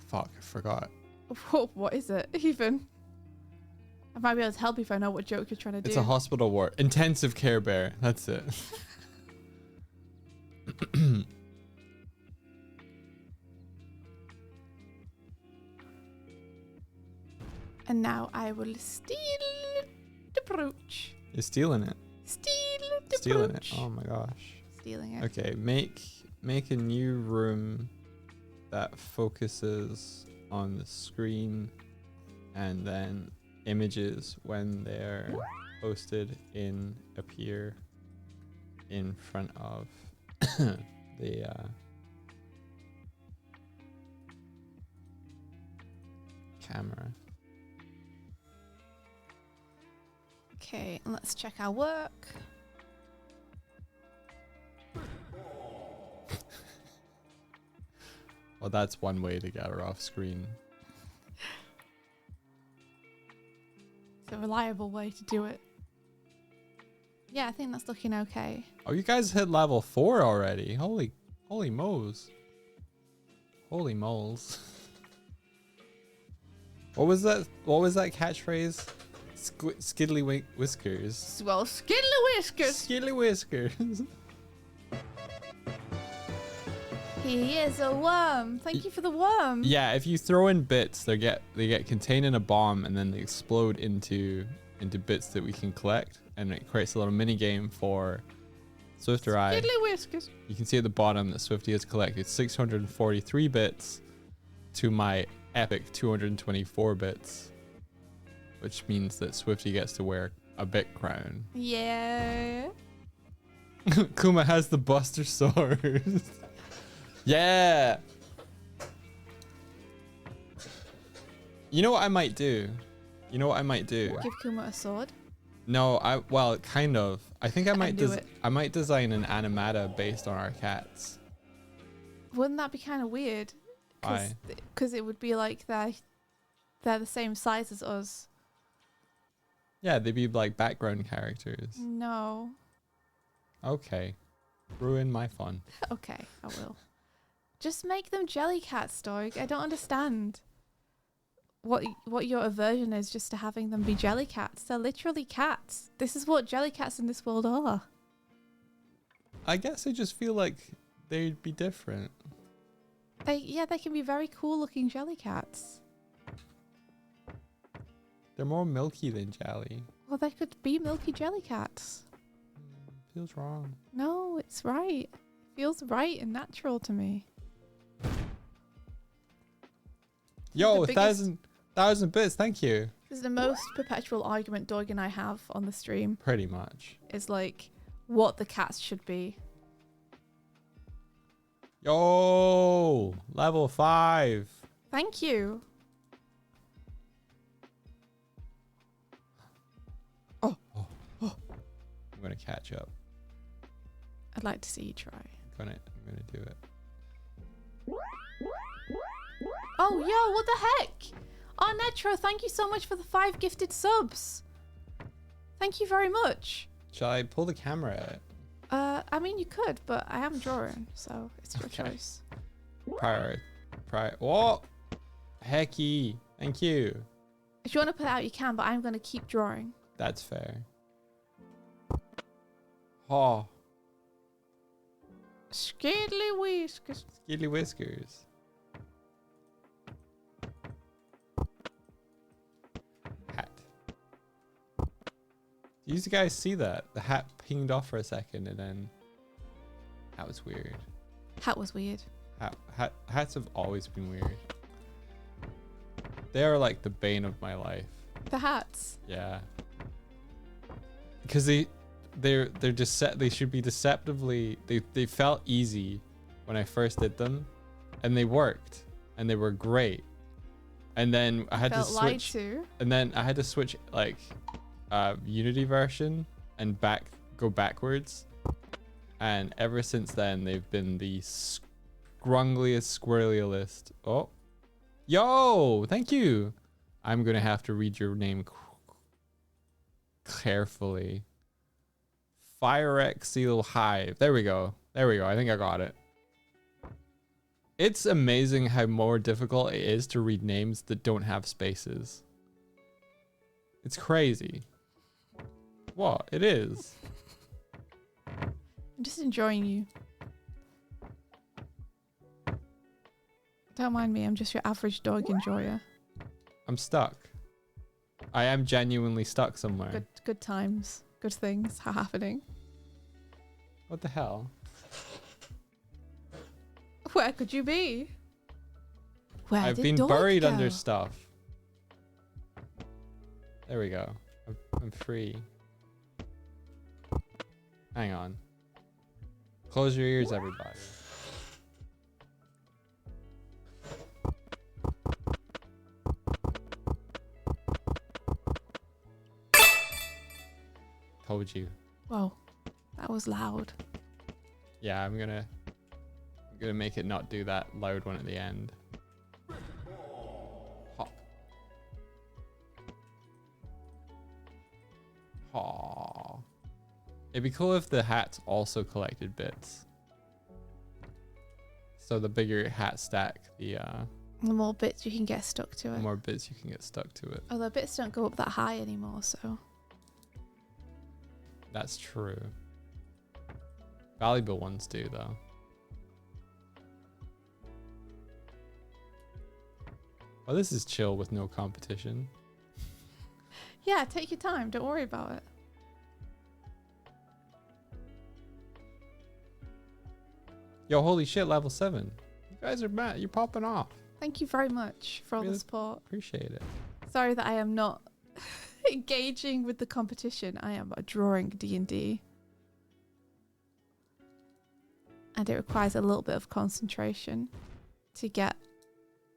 fuck, I forgot. What is it even? I might be able to help you if I know what joke you're trying to do. It's a hospital ward. Intensive Care Bear. That's it. And now I will steal the brooch. You're stealing it. Stealing it. Oh my gosh. Stealing it. Okay, make a new room that focuses on the screen, and then images when they're posted appear in front of the camera. Okay, let's check our work. Well, that's one way to get her off screen. It's a reliable way to do it. Yeah, I think that's looking okay. Oh, you guys hit level 4 already. Holy moles. Holy moles. What was that catchphrase? Skiddly whiskers. Well, skiddly whiskers. Skiddly whiskers. He is a worm. Thank you for the worm. Yeah, if you throw in bits, they get contained in a bomb and then they explode into bits that we can collect, and it creates a little mini game for Swifter Eye. Skiddly whiskers. You can see at the bottom that Swifty has collected 643 bits to my epic 224 bits, which means that Swifty gets to wear a bit crown. Yeah. Kuma has the Buster Sword. Yeah. You know what I might do? You know what I might do? Give Kuma a sword. No, well, kind of. I think I might knew it. I might design an animata based on our cats. Wouldn't that be kind of weird? Why? Because it would be like they're the same size as us. Yeah, they'd be like background characters. No. Okay. Ruin my fun. Okay, I will. Just make them jelly cats, dog. I don't understand what your aversion is just to having them be jelly cats. They're literally cats. This is what jelly cats in this world are. I guess I just feel like they'd be different. They can be very cool looking jelly cats. They're more milky than jelly. Well, they could be milky jelly cats. Feels wrong. No, it's right. It feels right and natural to me. Yo, The 1,000 bits, thank you. This is the most perpetual argument Dog and I have on the stream. Pretty much. Is like what the cats should be. Yo, level 5. Thank you. I'm gonna catch up. I'd like to see you try. I'm gonna do it. Oh, yo, what the heck? Oh, Netro, thank you so much for the 5 gifted subs. Thank you very much. Shall I pull the camera out? I mean, you could, but I am drawing, so it's your choice. Prior. What? Hecky. Thank you. If you want to put it out, you can, but I'm going to keep drawing. That's fair. Oh, Skiddly whiskers. Skidly Whiskers. Hat. Do you guys see that? The hat pinged off for a second and then that was weird. Hat was weird. Hats have always been weird. They are like the bane of my life. The hats. Yeah. Because they should be deceptively, they felt easy when I first did them and they worked and they were great. And then I had to switch and then I had to switch like Unity version and go backwards. And ever since then they've been the scrungliest, squirreliest. Oh. Yo, thank you. I'm going to have to read your name carefully. Firex Seal Hive. There we go. I think I got it. It's amazing how more difficult it is to read names that don't have spaces. It's crazy. What? It is. I'm just enjoying you. Don't mind me, I'm just your average dog enjoyer. I'm stuck. I am genuinely stuck somewhere. Good times. Good things are happening. What the hell? Where could you be? Where I've did been dog buried go? under stuff. There we go. I'm free. Hang on. Close your ears, everybody. Told you. Whoa, that was loud. Yeah, I'm gonna make it not do that loud one at the end. Hop. Aw. It'd be cool if the hats also collected bits. So the bigger hat stack, the more bits you can get stuck to it. more bits you can get stuck to it. Although bits don't go up that high anymore, so. That's true. Valuable ones do, though. Well, this is chill with no competition. Yeah, take your time. Don't worry about it. Yo, holy shit, level 7. You guys are mad. You're popping off. Thank you very much for all the support. Appreciate it. Sorry that I am not engaging with the competition. I am drawing D&D. And it requires a little bit of concentration to get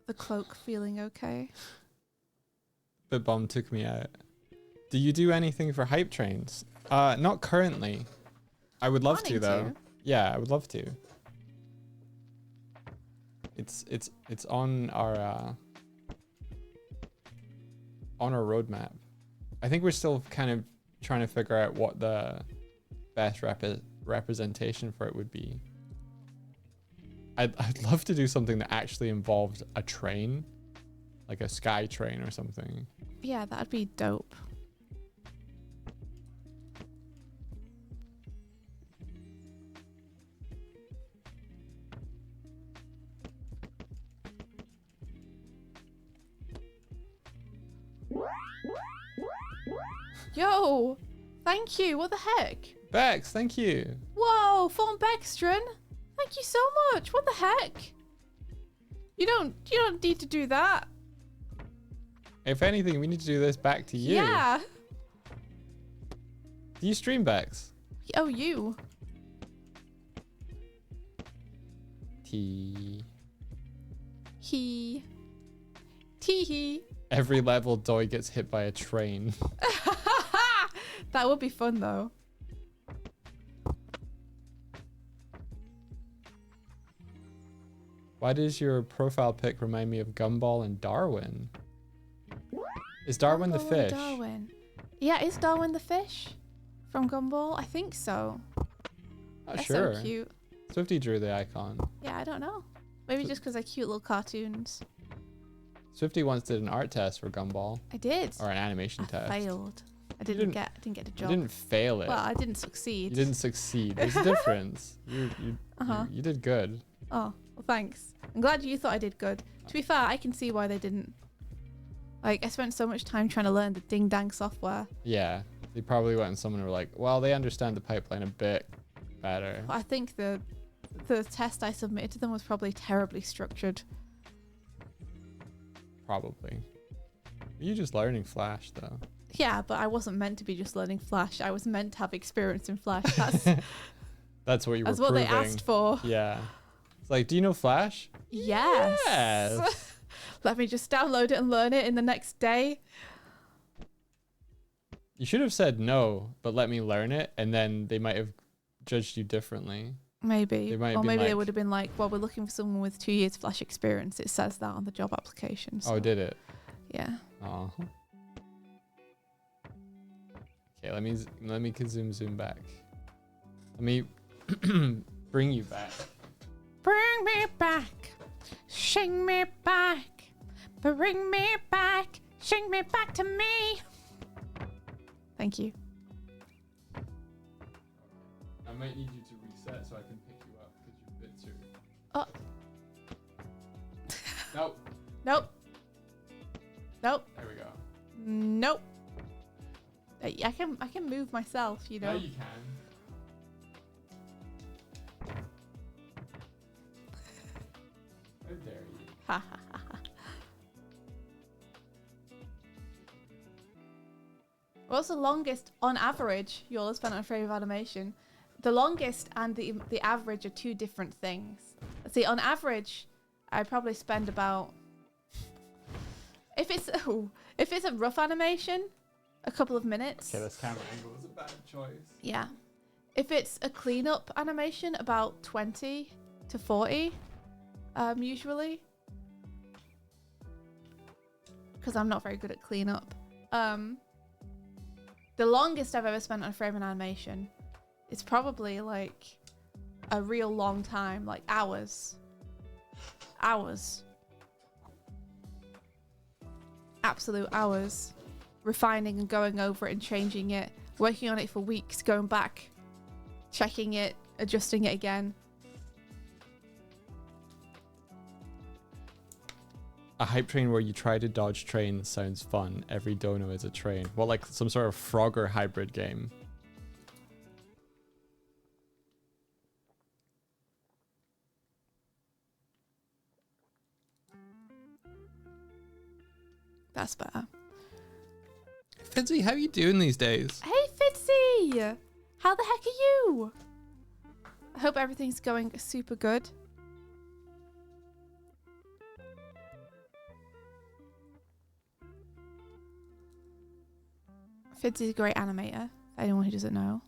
the cloak feeling okay. The bomb took me out. Do you do anything for hype trains? Not currently. I would love to though. Yeah, I would love to. It's on our roadmap. I think we're still kind of trying to figure out what the best representation for it would be. I'd love to do something that actually involved a train, like a sky train or something. Yeah, that'd be dope. Yo, thank you. What the heck? Bex, thank you. Whoa, Fawn Bextron. Thank you so much. What the heck? You don't need to do that. If anything, we need to do this back to you. Yeah. Do you stream, Bex? Oh, you. T. He. Tee-hee. Every level, Doi gets hit by a train. That would be fun, though. Why does your profile pic remind me of Gumball and Darwin? Is Darwin the fish? Darwin. Yeah, is Darwin the fish from Gumball? I think so. Not They're sure. so cute. Swifty drew the icon. Yeah, I don't know. Maybe just because they're cute little cartoons. Swifty once did an art test for Gumball. I did. Or an animation test. Failed. I didn't get a job. You didn't fail it. Well, I didn't succeed. You didn't succeed. There's a difference. You did good. Oh, well, thanks. I'm glad you thought I did good. To be fair, I can see why they didn't. Like, I spent so much time trying to learn the ding-dang software. Yeah. They probably went and someone were like, well, they understand the pipeline a bit better. I think the test I submitted to them was probably terribly structured. Probably. You're just learning Flash, though. Yeah, but I wasn't meant to be just learning Flash. I was meant to have experience in Flash. That's what you were That's what they asked for. Yeah. It's like, do you know Flash? Yes. Yes. Let me just download it and learn it in the next day. You should have said no, but let me learn it, and then they might have judged you differently. Maybe. Or maybe they would have been like, well, we're looking for someone with 2 years Flash experience. It says that on the job application. So. Oh, did it? Yeah. Oh. Okay, let me zoom back. Let me bring you back. Bring me back. Shing me back. Bring me back. Shing me back to me. Thank you. I might need you to reset so I can pick you up because you bit too. Oh. Nope. Nope. Nope. There we go. Nope. I can move myself, you know. No, you can. How dare you? Ha ha ha ha. What's the longest, on average, you all have spent on a frame of animation? The longest and the average are two different things. See, on average, I probably spend about, if it's a rough animation, a couple of minutes. Okay, this camera angle is a bad choice. Yeah. If it's a cleanup animation, about 20 to 40, usually. Because I'm not very good at cleanup. The longest I've ever spent on a frame of animation is probably like a real long time, like hours. Hours. Absolute hours. Refining and going over it and changing it, working on it for weeks, going back, checking it, adjusting it again. A hype train where you try to dodge trains sounds fun. Every dono is a train. Well, like some sort of Frogger hybrid game. That's better. Fitzy, how you doing these days? Hey, Fitzy! How the heck are you? I hope everything's going super good. Fitzy's a great animator, for anyone who doesn't know.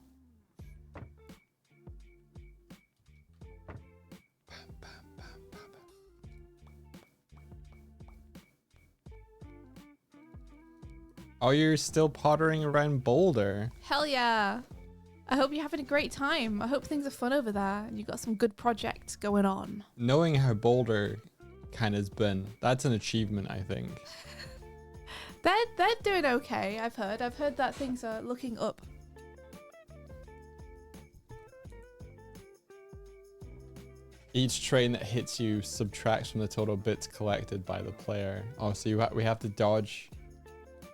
Oh, you're still pottering around Boulder. Hell yeah. I hope you're having a great time. I hope things are fun over there and you've got some good projects going on. Knowing how Boulder kind of's been, that's an achievement, I think. They're doing okay, I've heard. I've heard that things are looking up. Each train that hits you subtracts from the total bits collected by the player. Oh, so we have to dodge.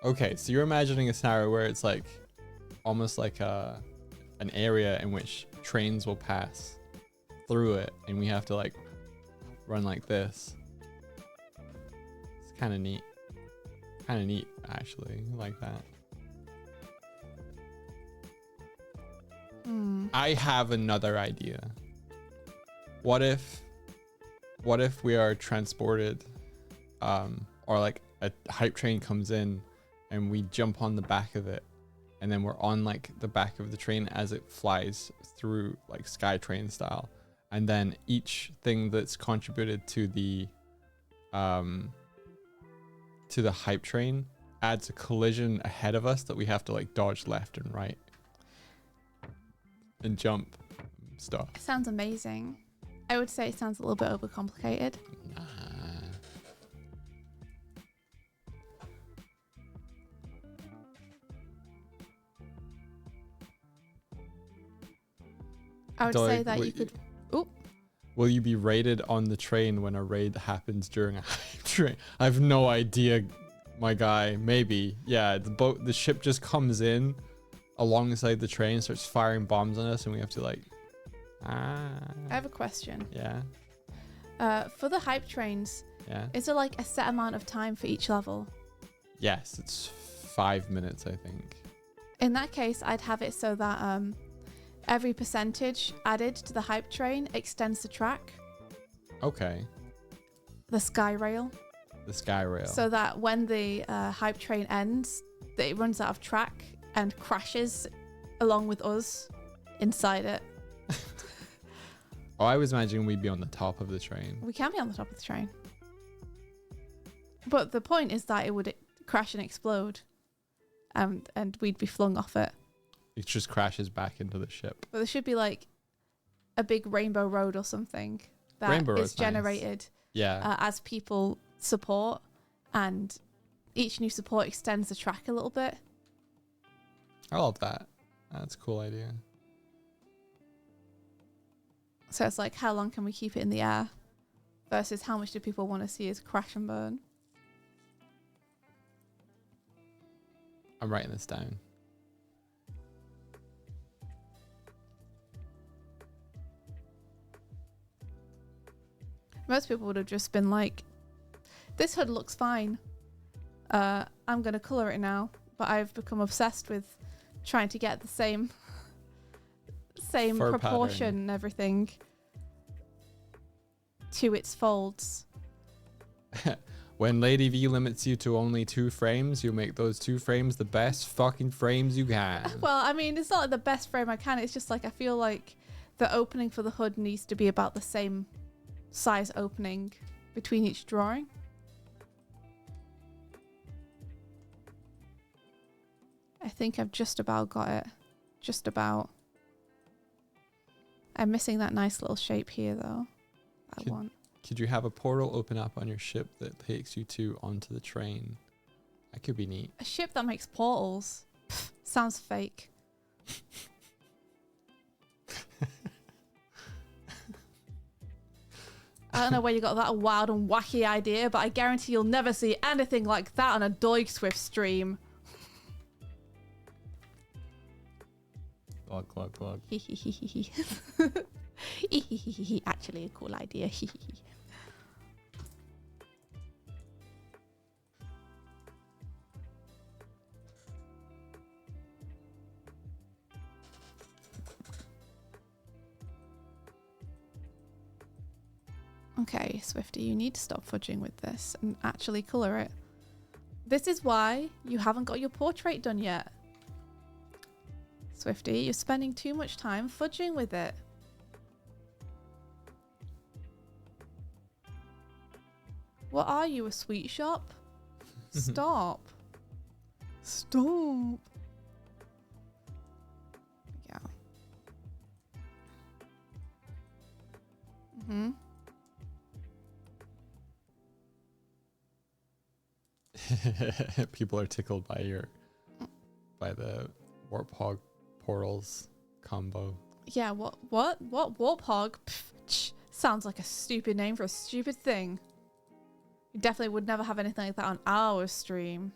Okay, so you're imagining a scenario where it's like almost like an area in which trains will pass through it, and we have to like run like this. It's kind of neat. Kind of neat, actually. I like that. I have another idea. What if we are transported, or like a hype train comes in and we jump on the back of it, and then we're on like the back of the train as it flies through, like SkyTrain style, and then each thing that's contributed to the hype train adds a collision ahead of us that we have to like dodge left and right and jump stuff. Sounds amazing. I would say it sounds a little bit overcomplicated. Nah. I would say that you could... Ooh. Will you be raided on the train when a raid happens during a hype train? I have no idea, my guy. Maybe. Yeah, the ship just comes in alongside the train, starts firing bombs on us, and we have to like... I have a question. Yeah. For the hype trains, Yeah. is there like a set amount of time for each level? Yes, it's 5 minutes, I think. In that case, I'd have it so that every percentage added to the hype train extends the track. Okay. The sky rail. The sky rail. So that when the hype train ends, that it runs out of track and crashes along with us inside it. Oh, I was imagining we'd be on the top of the train. We can be on the top of the train. But the point is that it would crash and explode. And we'd be flung off it. It just crashes back into the ship. But there should be like a big rainbow road or something that is generated as people support, and each new support extends the track a little bit. I love that. That's a cool idea. So it's like, how long can we keep it in the air versus how much do people want to see us crash and burn? I'm writing this down. Most people would have just been like, this hood looks fine. I'm going to colour it now. But I've become obsessed with trying to get the same Fur proportion pattern. and everything to its folds. When Lady V limits you to only 2 frames, you make those 2 frames the best fucking frames you can. Well, I mean, it's not like the best frame I can. It's just like I feel like the opening for the hood needs to be about the same size opening between each drawing. I think I've just about got it. Just about. I'm missing that nice little shape here, though. I want. Could you have a portal open up on your ship that takes you onto the train? That could be neat. A ship that makes portals. Pff, sounds fake. I don't know where you got that wild and wacky idea, but I guarantee you'll never see anything like that on a Doig Swift stream. Glug. Actually, a cool idea. Okay, Swifty, you need to stop fudging with this and actually colour it. This is why you haven't got your portrait done yet. Swifty, you're spending too much time fudging with it. What are you, a sweet shop? Stop. Stop. Yeah. Mm-hmm. People are tickled by the warthog portals combo. Yeah, what warthog? Pff, sounds like a stupid name for a stupid thing. You definitely would never have anything like that on our stream.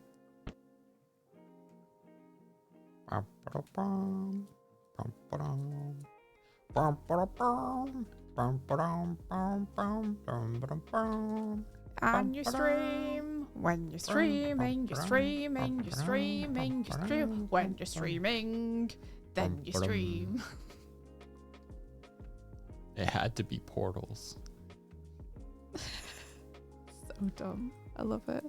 On your stream, when you're streaming, you're streaming, you're streaming, you're streaming. When you're streaming, then you stream. It had to be portals. So dumb. I love it.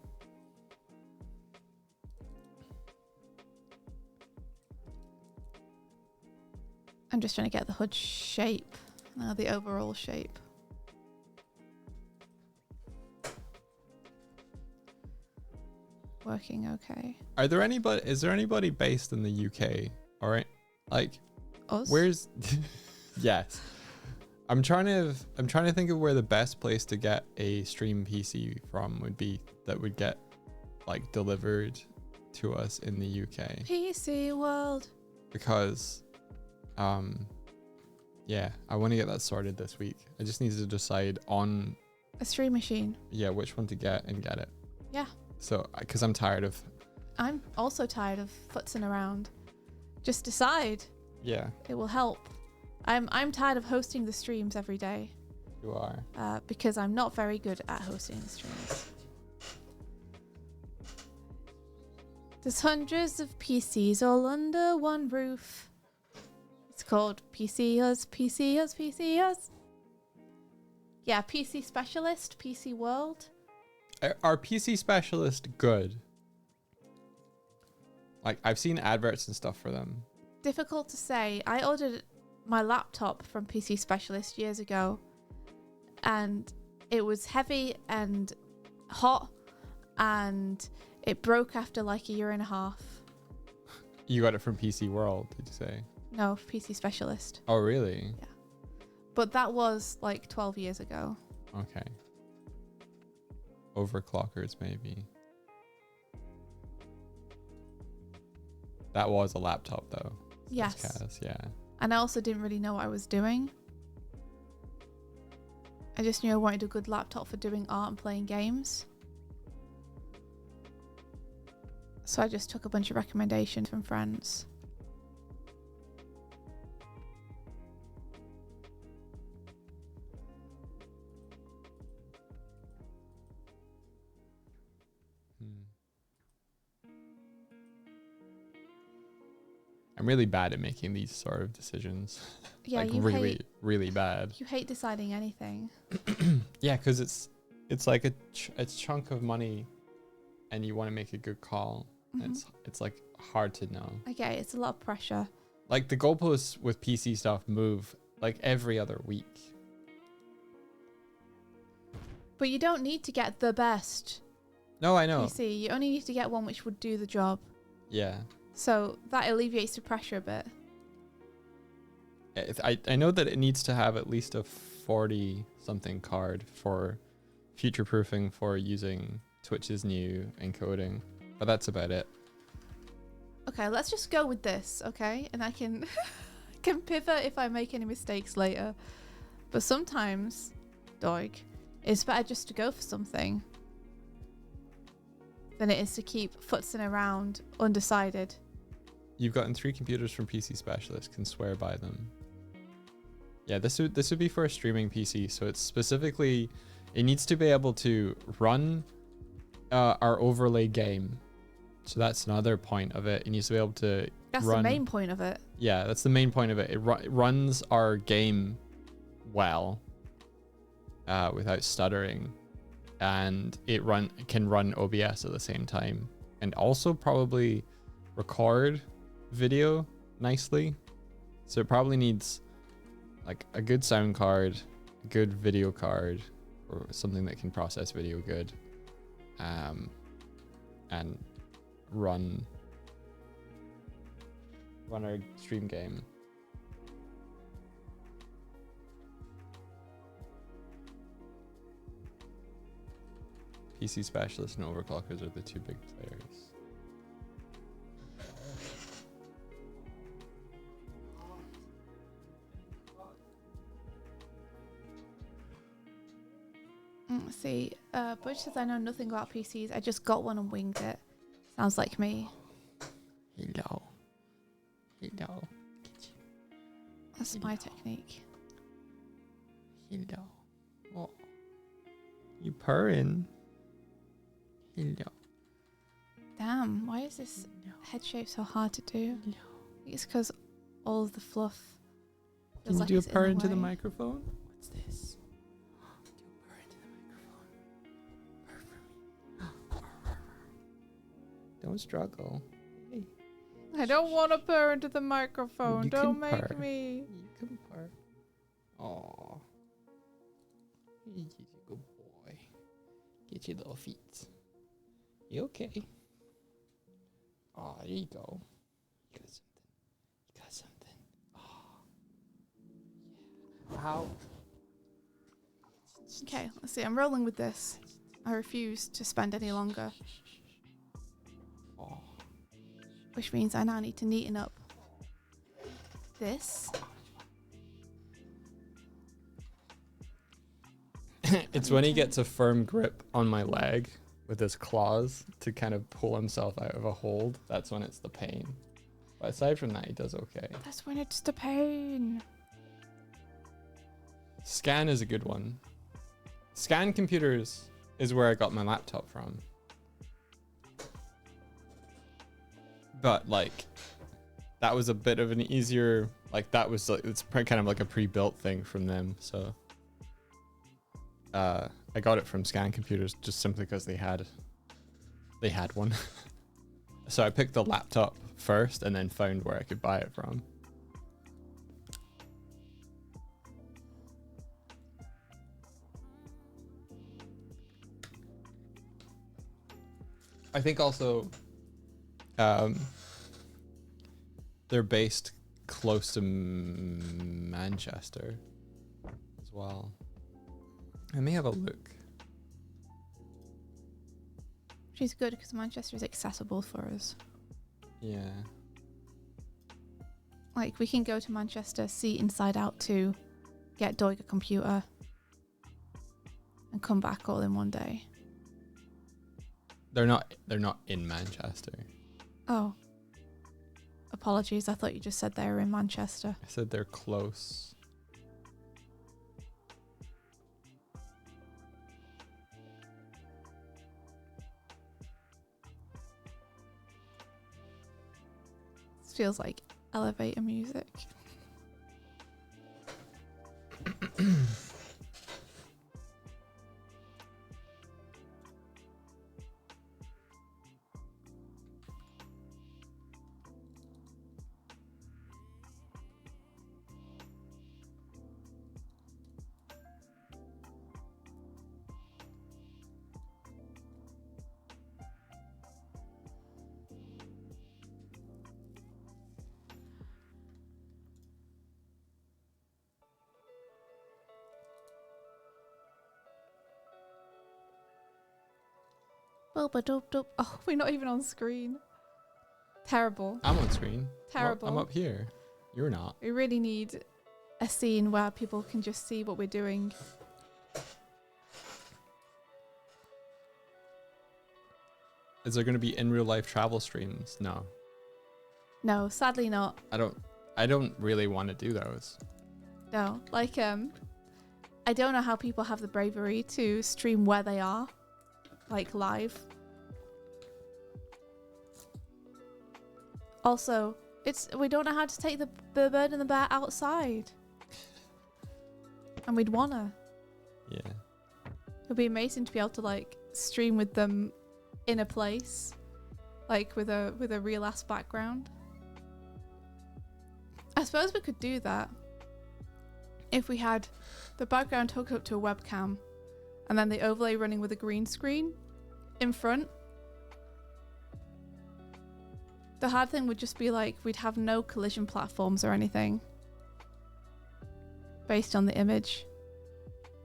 I'm just trying to get the hood shape, the overall shape. Working okay. Is there anybody based in the UK? All right, like Us? where's? Yes, I'm trying to think of where the best place to get a stream PC from would be that would get like delivered to us in the UK. PC World. Because, yeah, I want to get that sorted this week. I just need to decide on A stream machine. which one to get and get it. Yeah. So, because I'm tired of. I'm also tired of futzing around. Just decide. Yeah. It will help. I'm tired of hosting the streams every day. You are. Because I'm not very good at hosting the streams. There's hundreds of PCs all under one roof. It's called PC Us, PC Us, PC Us. Yeah, PC Specialist, PC World. Are PC Specialist good? Like, I've seen adverts and stuff for them. Difficult to say. I ordered my laptop from PC Specialist years ago, and it was heavy and hot, and it broke after like a year and a half. You got it from PC World, did you say? No, PC Specialist. Oh, really? Yeah. But that was like 12 years ago. Okay. Overclockers, maybe. That was a laptop, though. Yes. Kaz, yeah. And I also didn't really know what I was doing. I just knew I wanted a good laptop for doing art and playing games. So I just took a bunch of recommendations from friends. I'm really bad at making these sort of decisions. Yeah, like you really, really bad. You hate deciding anything. Yeah, because it's like a chunk of money, and you want to make a good call. Mm-hmm. It's like hard to know. Okay, it's a lot of pressure. Like the goalposts with PC stuff move like every other week. But you don't need to get the best No, I know. PC. You only need to get one which would do the job. Yeah. So that alleviates the pressure a bit. I know that it needs to have at least a 40 something card for future proofing for using Twitch's new encoding, but that's about it. Okay, let's just go with this, okay? And I can can pivot if I make any mistakes later. But sometimes, dog, it's better just to go for something than it is to keep futzing around undecided. You've gotten 3 computers from PC Specialist, can swear by them. Yeah, this would be for a streaming PC, so it's specifically, it needs to be able to run our overlay game. So that's another point of it. It needs to be able to That's run, the main point of it. Yeah, that's the main point of it. It runs our game well. without stuttering, and it can run OBS at the same time, and also probably record video nicely. So it probably needs like a good sound card, a good video card, or something that can process video good, and run our stream game. PC specialists and overclockers are the two big players. Let's see. Butch says I know nothing about PCs. I just got one and winged it. Sounds like me. Hello. Hello. That's my technique. Hello. Oh. You purring. Hello. Damn, why is this head shape so hard to do? I think it's because all of the fluff feels Can you like do a it's in purr the into the way. microphone? What's this? Do a purr into the microphone. Purr for me. Don't struggle. Hey. I don't want to purr into the microphone. You Don't can make purr. me. You can purr. Aww. He's a good boy. Get your little feet. You okay? Oh, there you go. You got something. You got something. Oh. Yeah. How? Okay, let's see. I'm rolling with this. I refuse to spend any longer. Oh. Which means I now need to neaten up this. It's when he gets a firm grip on my leg with his claws to kind of pull himself out of a hold. That's when it's the pain. But aside from that, he does okay. That's when it's the pain. Scan is a good one. Scan computers is where I got my laptop from. But like, that was a bit of an easier, like that was like, it's kind of like a pre-built thing from them. So I got it from Scan Computers just simply because they had one. So I picked the laptop first and then found where I could buy it from. I think also they're based close to Manchester as well. I may have a look. Which is good because Manchester is accessible for us. Yeah. Like, we can go to Manchester, see Inside Out 2, get Doig a computer, and come back all in one day. They're not in Manchester. Oh. Apologies, I thought you just said they were in Manchester. I said they're close. This feels like elevator music. Boop-a-doop-doop. Oh, we're not even on screen. Terrible. I'm on screen. Terrible. I'm up here. You're not. We really need a scene where people can just see what we're doing. Is there going to be in real life travel streams? No. No, sadly not. I don't really want to do those. No. Like, I don't know how people have the bravery to stream where they are. Like, live. Also, we don't know how to take the bird and the bear outside. And we'd wanna. Yeah. It'd be amazing to be able to like stream with them in a place, like with a real ass background. I suppose we could do that if we had the background hooked up to a webcam and then the overlay running with a green screen in front. The hard thing would just be like we'd have no collision platforms or anything based on the image.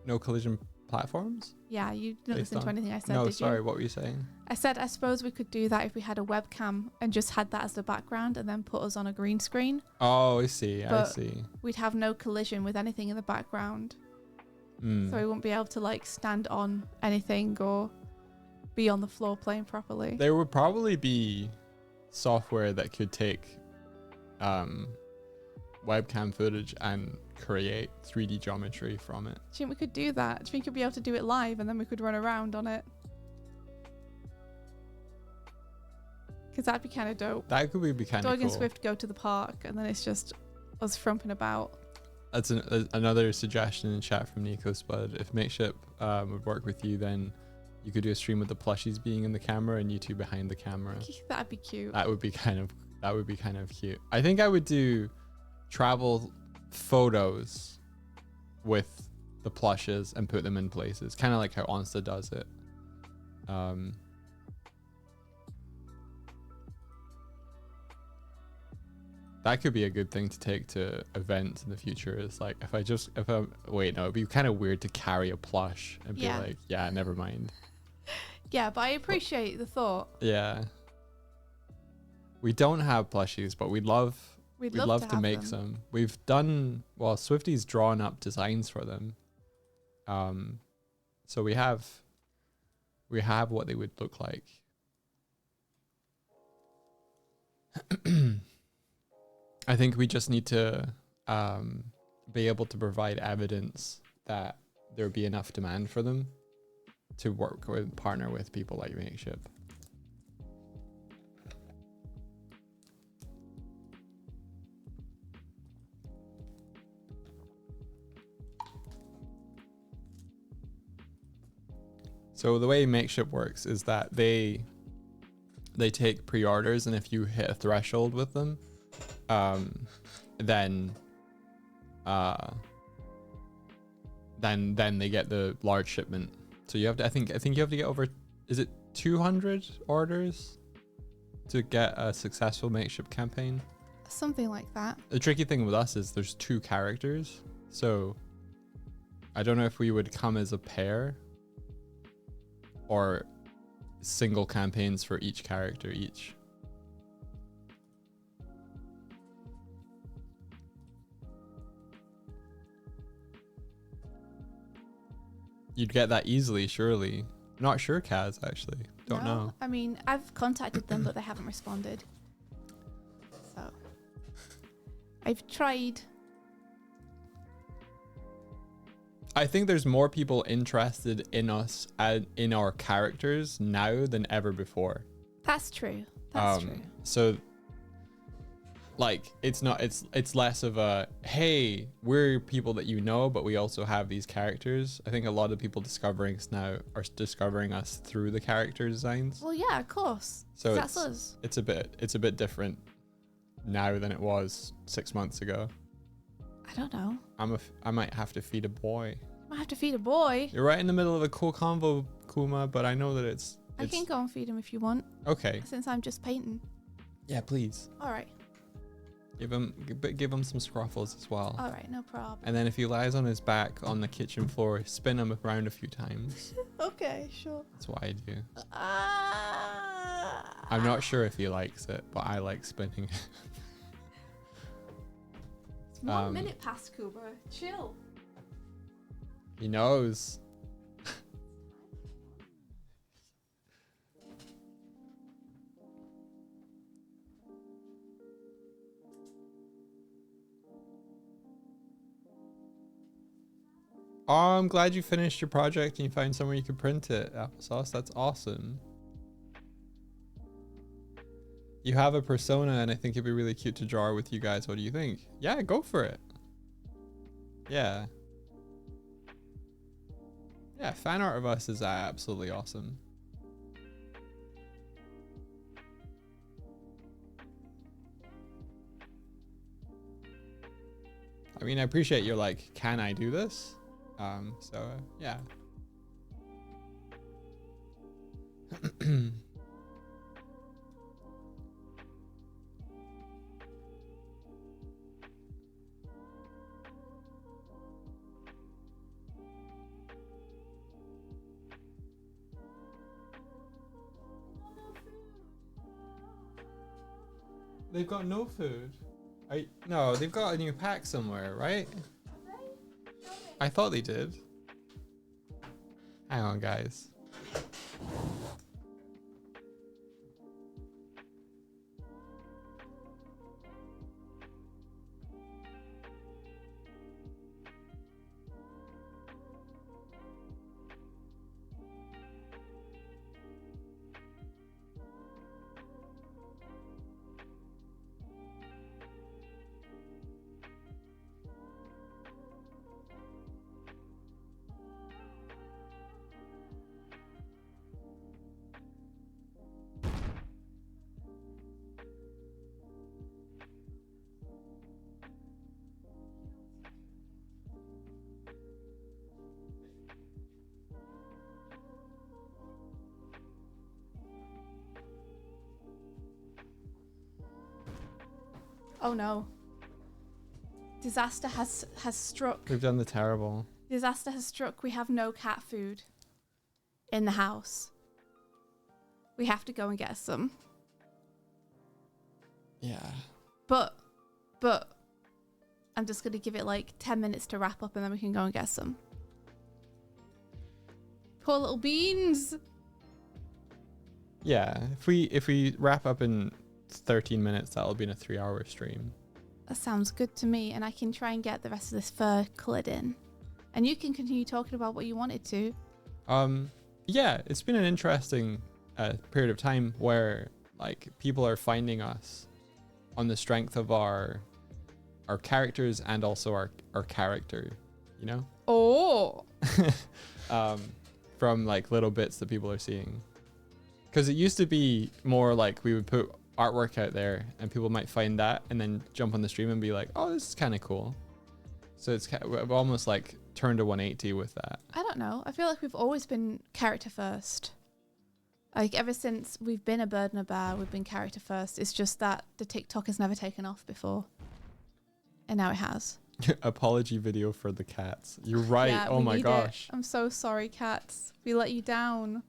No collision platforms? Yeah, you didn't listen to anything I said, No, did sorry, you? what were you saying? I said I suppose we could do that if we had a webcam and just had that as the background and then put us on a green screen. Oh, I see, I But see. we'd have no collision with anything in the background. So we wouldn't be able to like stand on anything or be on the floor playing properly. There would probably be software that could take webcam footage and create 3D geometry from it. Do you think we could do that? Do you think we'd be able to do it live and then we could run around on it? Because that'd be kind of dope. That could be kind of Dog cool. and Swift go to the park and then it's just us frumping about. That's another suggestion in chat from Nico Spud. If Makeship would work with you, then you could do a stream with the plushies being in the camera and you two behind the camera. That'd be cute. That would be kind of cute. I think I would do travel photos with the plushes and put them in places, kind of like how Onsta does it. That could be a good thing to take to events in the future. Is like wait, no, it'd be kind of weird to carry a plush and be like, yeah, never mind. Yeah, but I appreciate the thought. Yeah. We don't have plushies, but we'd love to make some. We've done, well, Swifty's drawn up designs for them. So we have what they would look like. I think we just need to be able to provide evidence that there would be enough demand for them to partner with people like Makeship. So the way Makeship works is that they take pre-orders, and if you hit a threshold with them, then they get the large shipment. So you have to, I think you have to get over, is it 200 orders to get a successful Makeship campaign? Something like that. The tricky thing with us is there's 2 characters, so I don't know if we would come as a pair or single campaigns for each character each. You'd get that easily, surely. Not sure, Kaz, actually. Don't know. I mean, I've contacted them, but they haven't responded. So I've tried. I think there's more people interested in us and in our characters now than ever before. That's true. That's true. So like it's less of a, hey, we're people that you know, but we also have these characters. I think a lot of people discovering us now are discovering us through the character designs. Well, yeah, of course. So that's us. It's a bit different now than it was 6 months ago. I don't know. I might have to feed a boy. I have to feed a boy. You're right in the middle of a cool convo, Kuma, but I know that it's I can go and feed him if you want. Okay. Since I'm just painting. Yeah, please. All right. Give him some scruffles as well. All right, no problem. And then if he lies on his back on the kitchen floor, spin him around a few times. Okay, sure. That's what I do. I'm not sure if he likes it, but I like spinning it. It's 1 minute past, Kuba. Chill. He knows. Oh, I'm glad you finished your project and you found somewhere you could print it, Applesauce. That's awesome. You have a persona and I think it'd be really cute to draw with you guys. What do you think? Yeah, go for it. Yeah. Yeah, fan art of us is absolutely awesome. I mean, I appreciate you're like, can I do this? Yeah. They've got no food. No, they've got a new pack somewhere, right? I thought they did. Hang on, guys. Oh no. Disaster has struck. We've done the terrible. Disaster has struck. We have no cat food in the house. We have to go and get some. Yeah. But I'm just going to give it like 10 minutes to wrap up and then we can go and get some. Poor little beans. Yeah, if we wrap up in 13 minutes, that'll be in a 3-hour stream. That sounds good to me, and I can try and get the rest of this fur coloured in. And you can continue talking about what you wanted to. Yeah, it's been an interesting period of time where like people are finding us on the strength of our characters and also our character, you know? Oh. From like little bits that people are seeing. Because it used to be more like we would put artwork out there and people might find that and then jump on the stream and be like, oh, this is kind of cool. So we've almost like turned a 180 with that. I don't know. I feel like we've always been character first. Like ever since we've been a bird and a bear, we've been character first. It's just that the TikTok has never taken off before. And now it has. Apology video for the cats. You're right. Yeah, oh my gosh. I'm so sorry, cats. We let you down.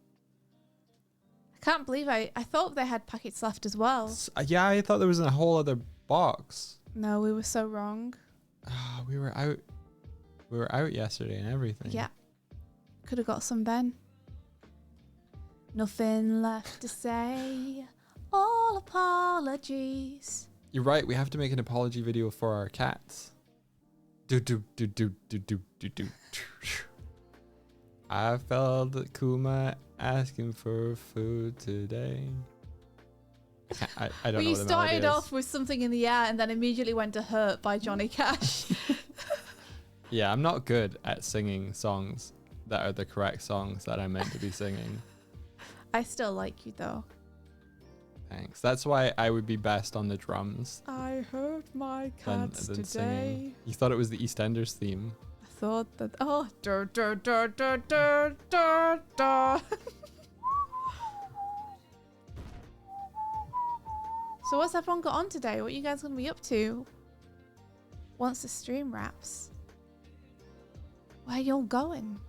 I can't believe I thought they had packets left as well. Yeah, I thought there was a whole other box. No, we were so wrong. We were out yesterday and everything. Yeah. Could have got some then. Nothing left to say. All apologies. You're right. We have to make an apology video for our cats. I felt Kuma asking for food today. I don't know what the melody is. You started off with something in the air and then immediately went to Hurt by Johnny Cash. Yeah, I'm not good at singing songs that are the correct songs that I'm meant to be singing. I still like you though. Thanks. That's why I would be best on the drums. I heard my cats than today. Singing. You thought it was the EastEnders theme. I thought that. Oh, dur dur dur dur dur dur dur. So what's everyone got on today? What are you guys gonna be up to? Once the stream wraps. Where are y'all going?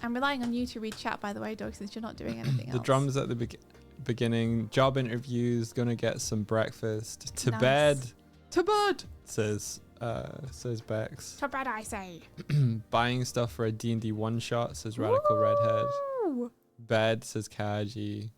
I'm relying on you to read chat, by the way, Doug, since you're not doing anything else. The drums at the beginning. Job interviews. Gonna get some breakfast. To Nice. bed. To bed. Says Bex. To bed, I say. Buying stuff for a D&D one shot. Says Radical Redhead. Woo! Bed. Says Kaji.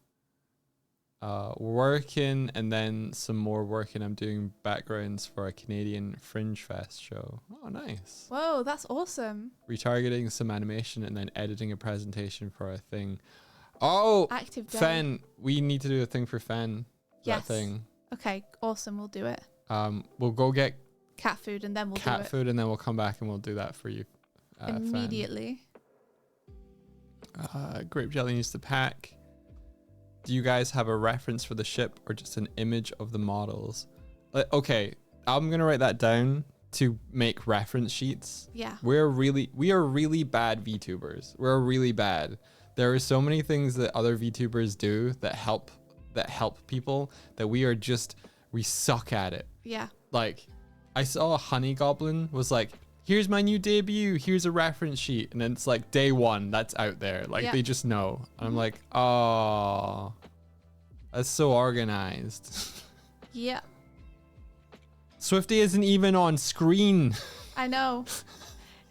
Working and then some more working. I'm doing backgrounds for a Canadian Fringe Fest show. Oh, nice. Whoa, that's awesome. Retargeting some animation and then editing a presentation for a thing. Oh, Active day. Fen. We need to do a thing for Fen. Yes. That thing. Okay, awesome. We'll do it. We'll go get cat food, and then we'll do cat it food, and then we'll come back and we'll do that for you. immediately. Grape jelly needs to pack. Do you guys have a reference for the ship or just an image of the models? Okay, I'm gonna write that down to make reference sheets. Yeah. We are really bad VTubers. We're really bad. There are so many things that other VTubers do that help people that we suck at it. Yeah. Like, I saw a honey goblin was like, here's my new debut, here's a reference sheet, and then it's like day one that's out there, like they just know. And I'm like, oh, that's so organized. Yeah. Swifty isn't even on screen. I know.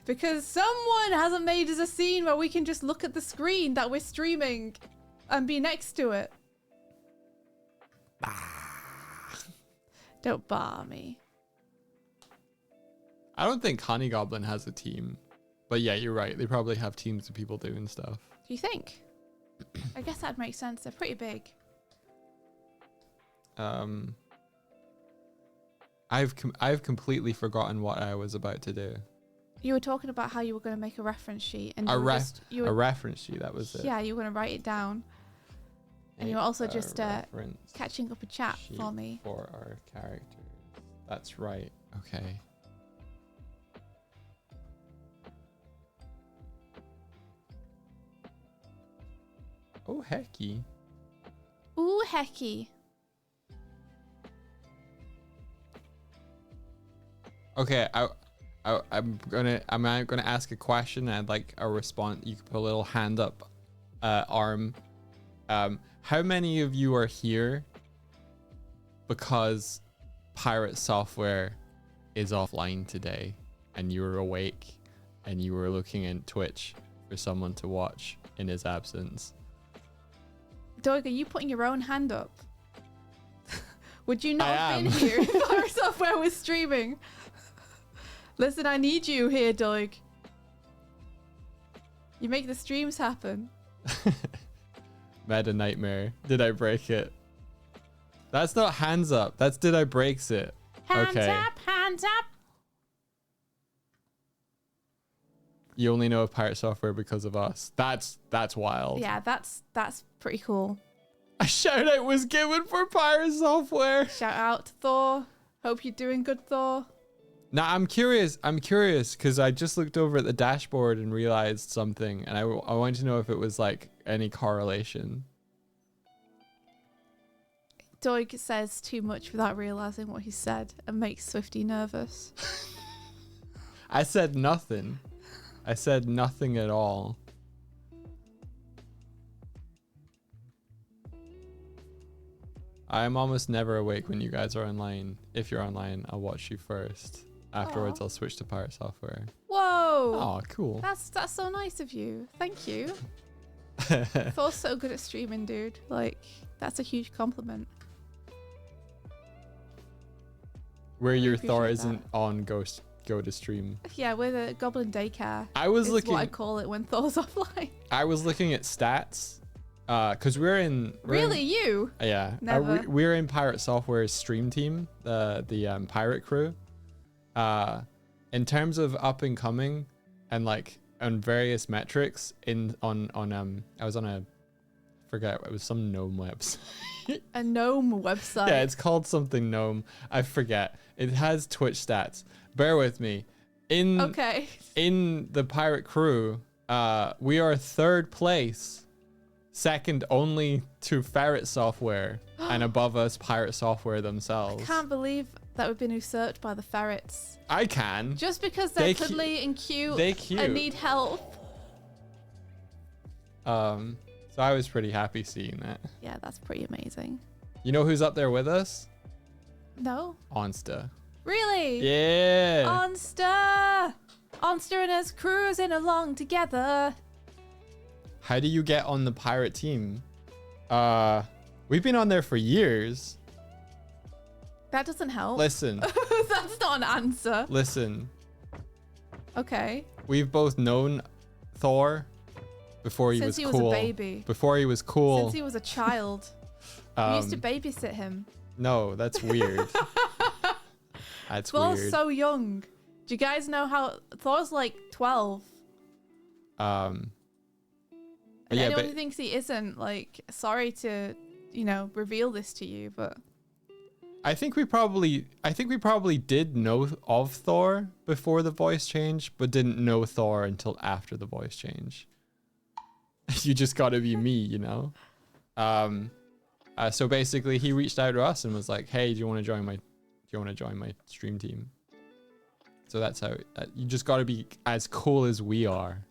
Because someone hasn't made us a scene where we can just look at the screen that we're streaming and be next to it. Don't bar me. I don't think Honey Goblin has a team. But yeah, you're right. They probably have teams of people doing stuff. Do you think? I guess that makes sense. They're pretty big. I've completely forgotten what I was about to do. You were talking about how you were going to make a reference sheet. And A reference sheet, that was it. Yeah, you were going to write it down. And you were also just catching up a chat for me. For our characters. That's right. Okay. Oh, hecky. Ooh, hecky. Okay, I'm gonna ask a question and I'd like a response. You can put a little hand up, arm. How many of you are here because Pirate Software is offline today and you were awake and you were looking in Twitch for someone to watch in his absence? Doig, are you putting your own hand up? Would you not have been here if Pirate Software was streaming? Listen, I need you here, Doig. You make the streams happen. Meta nightmare. Did I break it? That's not hands up. That's did I breaks it. Hands up, hands up. You only know of Pirate Software because of us. That's wild. Yeah, that's pretty cool. A shout out was given for Pirate Software. Shout out to Thor. Hope you're doing good, Thor. Now I'm curious because I just looked over at the dashboard and realized something, and I wanted to know if it was like any correlation. Doig says too much without realizing what he said and makes Swifty nervous. I said nothing. I said nothing at all. I'm almost never awake when you guys are online. If you're online, I'll watch you first. Afterwards, I'll switch to Pirate Software. Whoa! Oh, cool. That's so nice of you. Thank you. Thor's so good at streaming, dude. Like, that's a huge compliment. Where your Thor isn't on go to stream. Yeah, we're the Goblin Daycare. I was looking. What I call it when Thor's offline. I was looking at stats, cause we're in. You? Yeah. Never. We're in Pirate Software's stream team, the pirate crew. In terms of up and coming, and like on various metrics I was on it was some gnome website. A gnome website. Yeah, it's called something gnome. I forget. It has Twitch stats. Bear with me. In the pirate crew, we are third place, second only to Ferret Software, and above us Pirate Software themselves. I can't believe that we've been usurped by the ferrets. I can. Just because they're cuddly and cute, and need help. So I was pretty happy seeing that. Yeah, that's pretty amazing. You know who's up there with us? No. Onsta. Really? Yeah. Onsta and us cruising along together. How do you get on the pirate team? We've been on there for years. That doesn't help. Listen. That's not an answer. Listen. Okay. We've both known Thor before he was cool. Since he was a baby. Before he was cool. Since he was a child. We used to babysit him. No, that's weird. That's Thor's weird. so young. Do you guys know how Thor's like 12? And And yeah, anyone but who thinks he isn't, like, sorry to, reveal this to you, but I think we probably did know of Thor before the voice change, but didn't know Thor until after the voice change. You just gotta be me, you know. So basically, he reached out to us and was like, "Hey, do you want to join my stream team?" So that's how you just gotta be as cool as we are.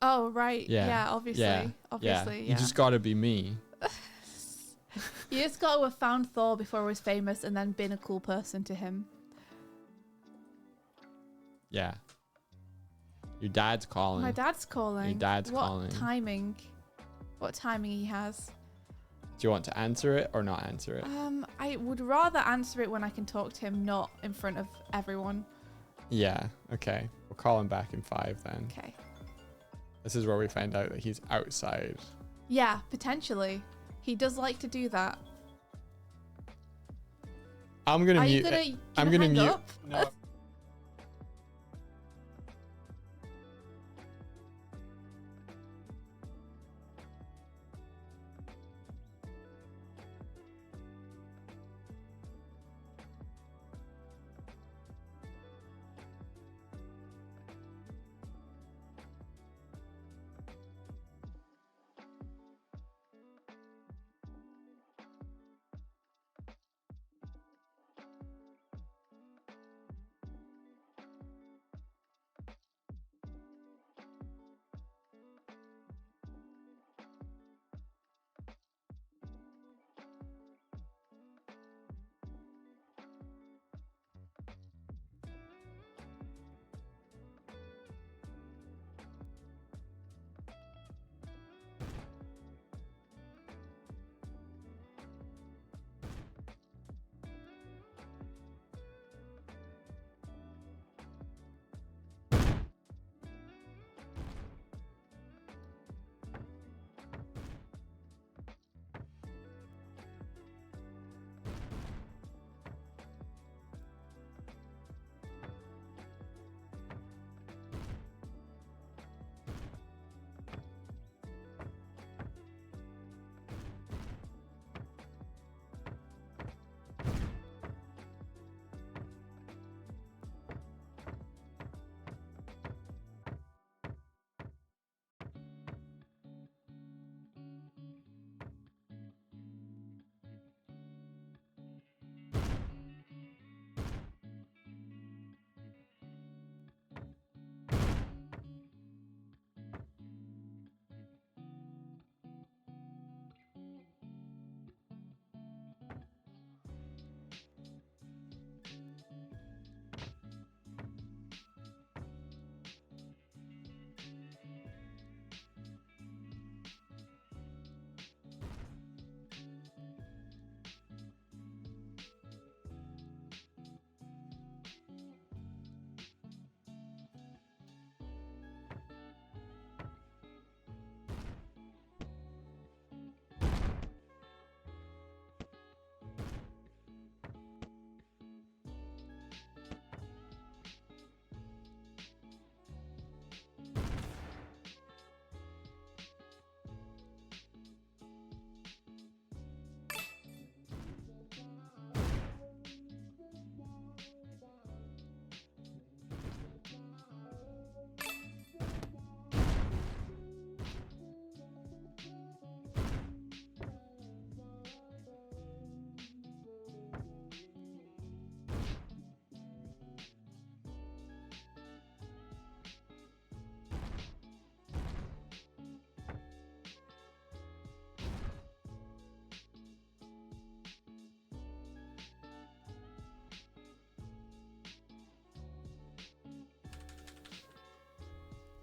oh right, Yeah, obviously, yeah. yeah. You just gotta be me. You just got to have found Thor before he was famous and then been a cool person to him. Yeah. Your dad's calling. My dad's calling. Your dad's what calling. What timing he has. Do you want to answer it or not answer it? I would rather answer it when I can talk to him, not in front of everyone. Yeah. Okay. We'll call him back in 5 then. Okay. This is where we find out that he's outside. Yeah, potentially. He does like to do that. I'm gonna Are mute. you gonna I'm gonna hang mute. up? No.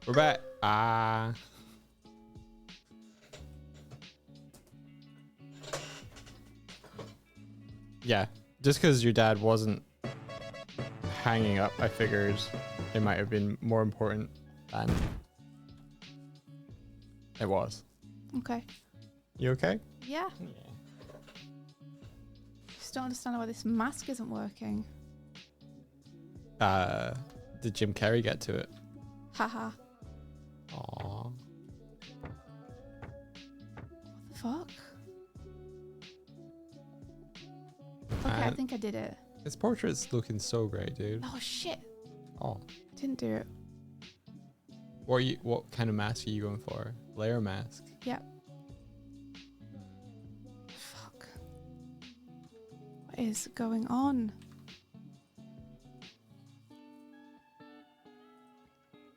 We're back. Yeah, just because your dad wasn't hanging up, I figured it might have been more important than it was. Okay. You okay? Yeah. Just don't understand why this mask isn't working. Did Jim Carrey get to it? Haha. Aww. What the fuck? Okay, I think I did it. His portrait's looking so great, dude. Oh shit. Oh. Didn't do it. What kind of mask are you going for? Layer mask? Yep. Fuck. What is going on?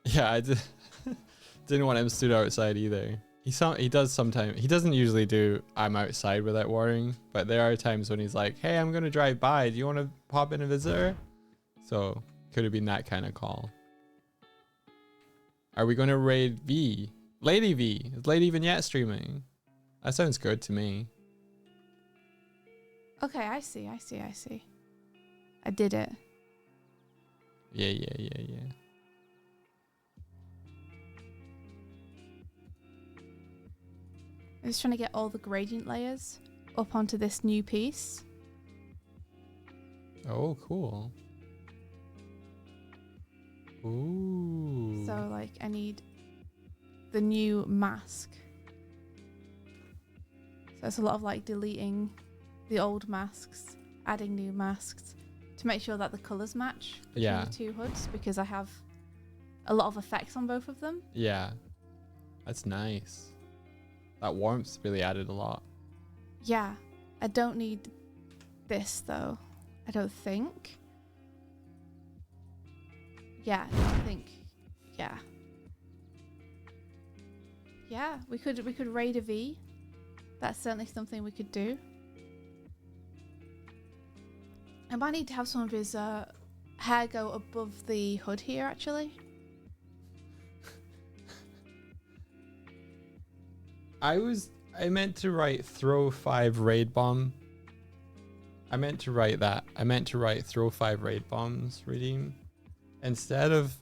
Yeah, I didn't want him stood outside either. He does sometimes. He doesn't usually do I'm outside without warning, but there are times when he's like, hey, I'm gonna drive by. Do you want to pop in a visitor? So could have been that kind of call. Are we going to raid V? Lady V. Is Lady Vignette streaming? That sounds good to me. Okay, I see. I did it. Yeah. I'm just trying to get all the gradient layers up onto this new piece. Oh, cool. Ooh. So like I need the new mask. So it's a lot of like deleting the old masks, adding new masks to make sure that the colors match between the two hoods, because I have a lot of effects on both of them. Yeah. That's nice. That warmth really added a lot. Yeah. I don't need this though. I don't think. Yeah, no, I think. Yeah. Yeah, we could raid a V. That's certainly something we could do. I might need to have some of his hair go above the hood here, actually. I meant to write throw 5 raid bomb. I meant to write that. I meant to write throw 5 raid bombs redeem. Instead of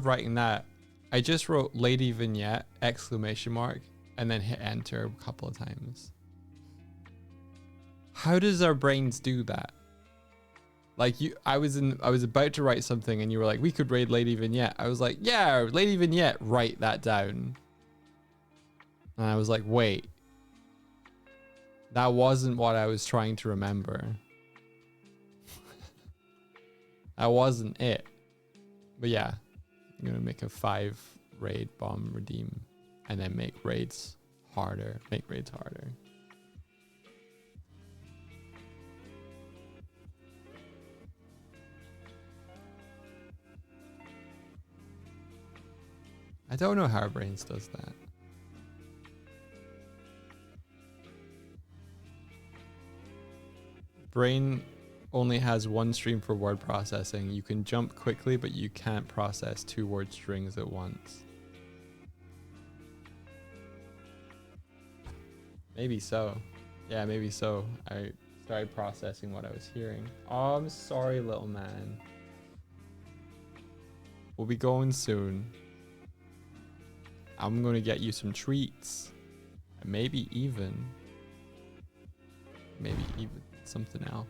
writing that, I just wrote Lady Vignette ! And then hit enter a couple of times. How does our brains do that? Like I was about to write something and you were like, we could raid Lady Vignette. I was like, yeah, Lady Vignette, write that down. And I was like, wait, that wasn't what I was trying to remember. That wasn't it. But yeah, I'm gonna make a 5 raid bomb redeem and then make raids harder. Make raids harder. I don't know how our brains does that. Brain only has one stream for word processing. You can jump quickly, but you can't process 2 word strings at once. Maybe so. Yeah, maybe so. I started processing what I was hearing. Oh, I'm sorry, little man. We'll be going soon. I'm gonna get you some treats. And maybe even something else.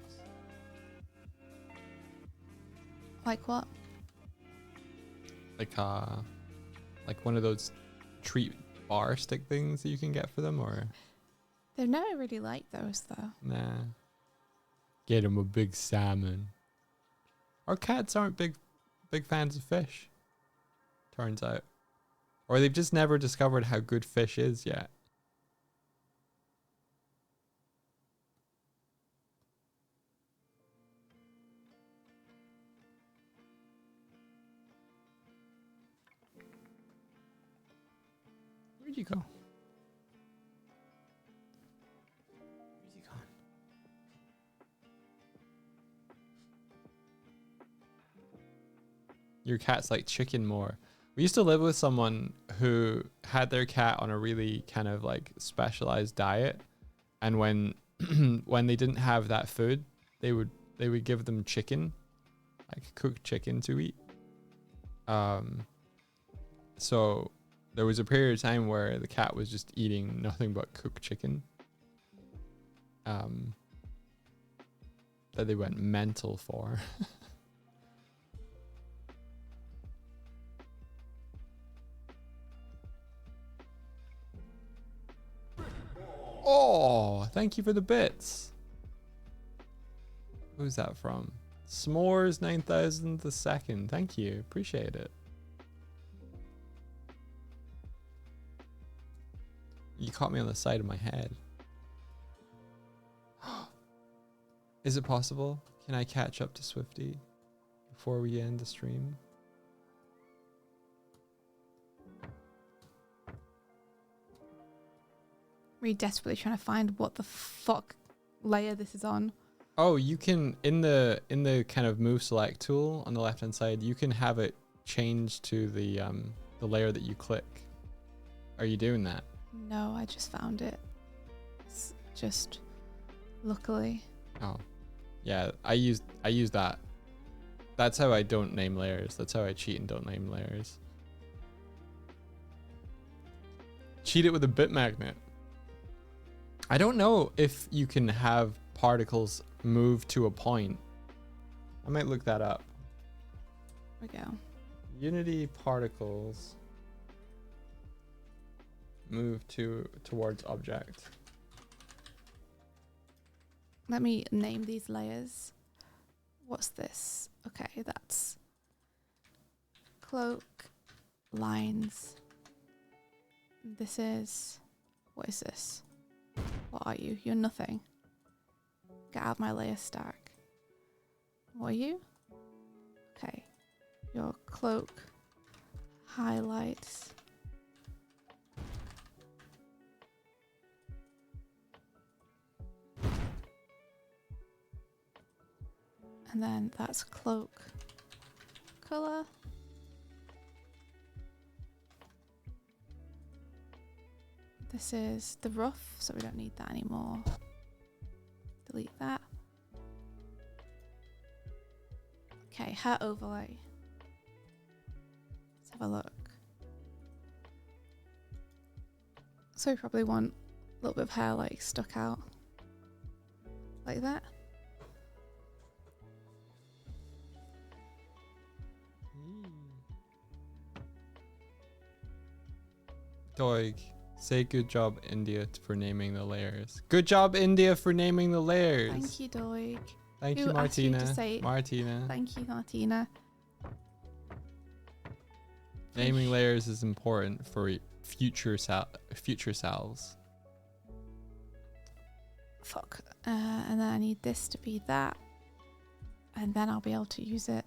Like what? Like one of those treat bar stick things that you can get for them, or? They've never really liked those though. Nah. Get them a big salmon. Our cats aren't big fans of fish. Turns out. Or they've just never discovered how good fish is yet. Where'd you go? Where's he gone? Your cat's like chicken more. We used to live with someone who had their cat on a really kind of like specialized diet, and when when they didn't have that food, they would give them chicken, like cooked chicken to eat. So there was a period of time where the cat was just eating nothing but cooked chicken. That they went mental for. thank you for the bits. Who's that from? S'mores 9000 the second. Thank you. Appreciate it. You caught me on the side of my head. Is it possible? Can I catch up to Swifty before we end the stream? Really desperately trying to find what the fuck layer this is on. Oh, you can in the kind of move select tool on the left hand side, you can have it change to the layer that you click. Are you doing that? No, I just found it. It's just luckily. Oh. Yeah, I use that. That's how I don't name layers. That's how I cheat and don't name layers. Cheat it with a bit magnet. I don't know if you can have particles move to a point. I might look that up. There we go. Unity particles move towards object. Let me name these layers. What's this? Okay, that's cloak, lines. This is, what is this? What are you? You're nothing. Get out of my layer stack. What are you? Okay. Your cloak, highlights. And then that's cloak color. This is the rough, so we don't need that anymore. Delete that. Okay, hair overlay. Let's have a look. So we probably want a little bit of hair like stuck out. Like that. Doig, say good job, India, for naming the layers. Good job, India, for naming the layers. Thank you, Doig. Thank Who you, asked you to Martina. say- Martina. Thank you, Martina. Naming layers is important for future selves. Fuck. And then I need this to be that. And then I'll be able to use it.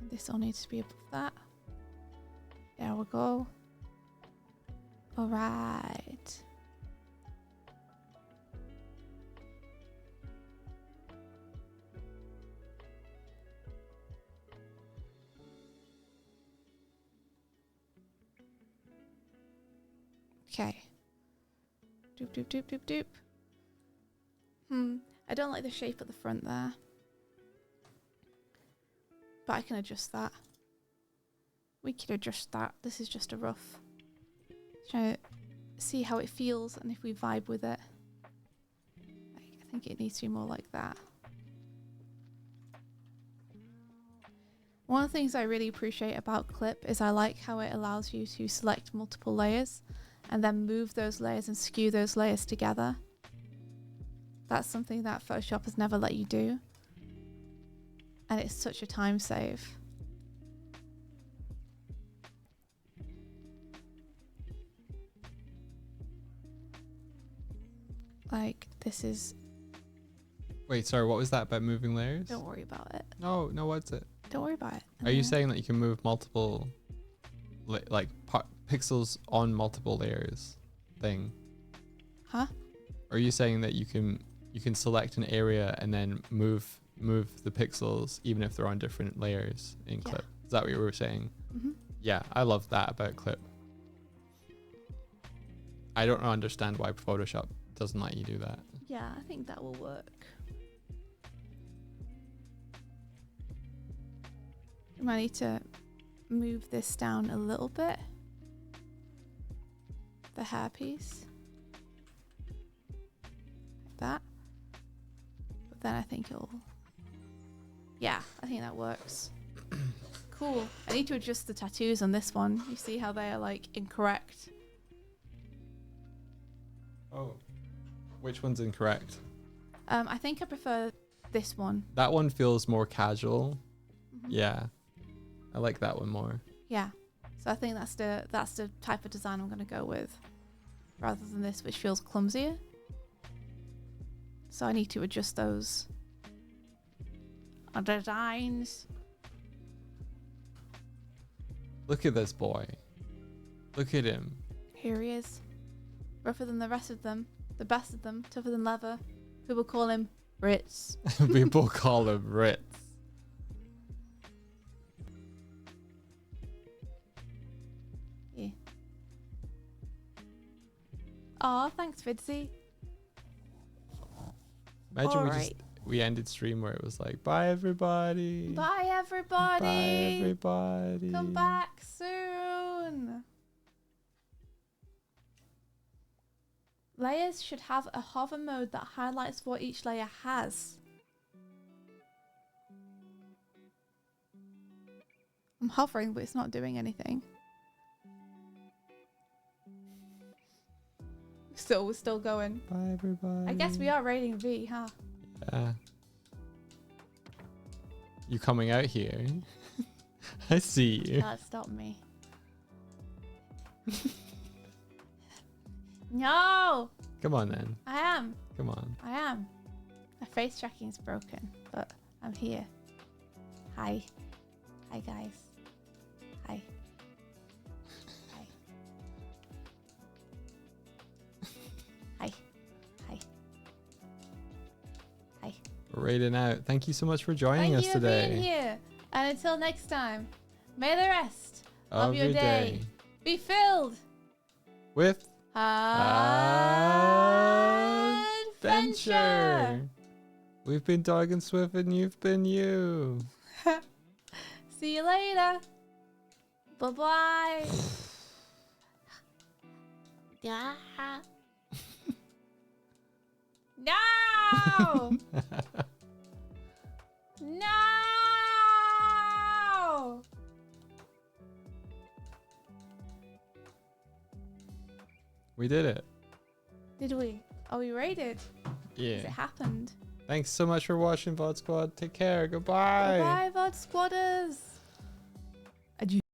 This all needs to be above that. There we go. All right. Okay. Doop, doop, doop, doop, doop. I don't like the shape at the front there. But I can adjust that. We can adjust that. This is just a rough. Try to see how it feels and if we vibe with it. Like, I think it needs to be more like that. One of the things I really appreciate about Clip is I like how it allows you to select multiple layers and then move those layers and skew those layers together. That's something that Photoshop has never let you do. And it's such a time save. Like, this is... Wait, sorry, what was that about moving layers? Don't worry about it. No, what's it? Don't worry about it. Are you saying that you can move multiple, pixels on multiple layers thing? Huh? Are you saying that you can select an area and then move the pixels even if they're on different layers in Clip? Is that what you were saying? Mm-hmm. Yeah, I love that about Clip. I don't understand why Photoshop doesn't let you do that. Yeah, I think that will work. I might need to move this down a little bit. The hairpiece. Like that. But then I think it'll... Yeah, I think that works. Cool. I need to adjust the tattoos on this one. You see how they are like incorrect? Oh. Which one's incorrect? I think I prefer this one. That one feels more casual. Yeah. I like that one more. Yeah. So I think that's the type of design I'm going to go with, rather than this, which feels clumsier. So I need to adjust those designs. Look at this boy. Look at him. Here he is. Rougher than the rest of them. The best of them. Tougher than leather. People call him Ritz. People call him Ritz. Yeah. Aw, thanks, Fidzy. Imagine we ended stream where it was like, bye everybody. Bye, everybody. Bye everybody. Come back soon. Layers should have a hover mode that highlights what each layer has. I'm hovering, but it's not doing anything. We're still going. Bye everybody. I guess we are rating V, huh? Yeah. You coming out here? I see you. That stopped me. No! Come on then. I am. Come on. I am. My face tracking is broken, but I'm here. Hi. Hi, guys. Hi. Hi. Hi. Hi. Hi. We're raiding out. Thank you so much for joining us today. Thank you for being here. And until next time, may the rest of your day be filled with adventure. We've been Dog and Swift and you've been you. See you later. Bye-bye. Yeah. No! No! We did it. Did we? Oh, we raided. Yeah. It happened. Thanks so much for watching, VOD Squad. Take care. Goodbye. Bye, VOD Squatters.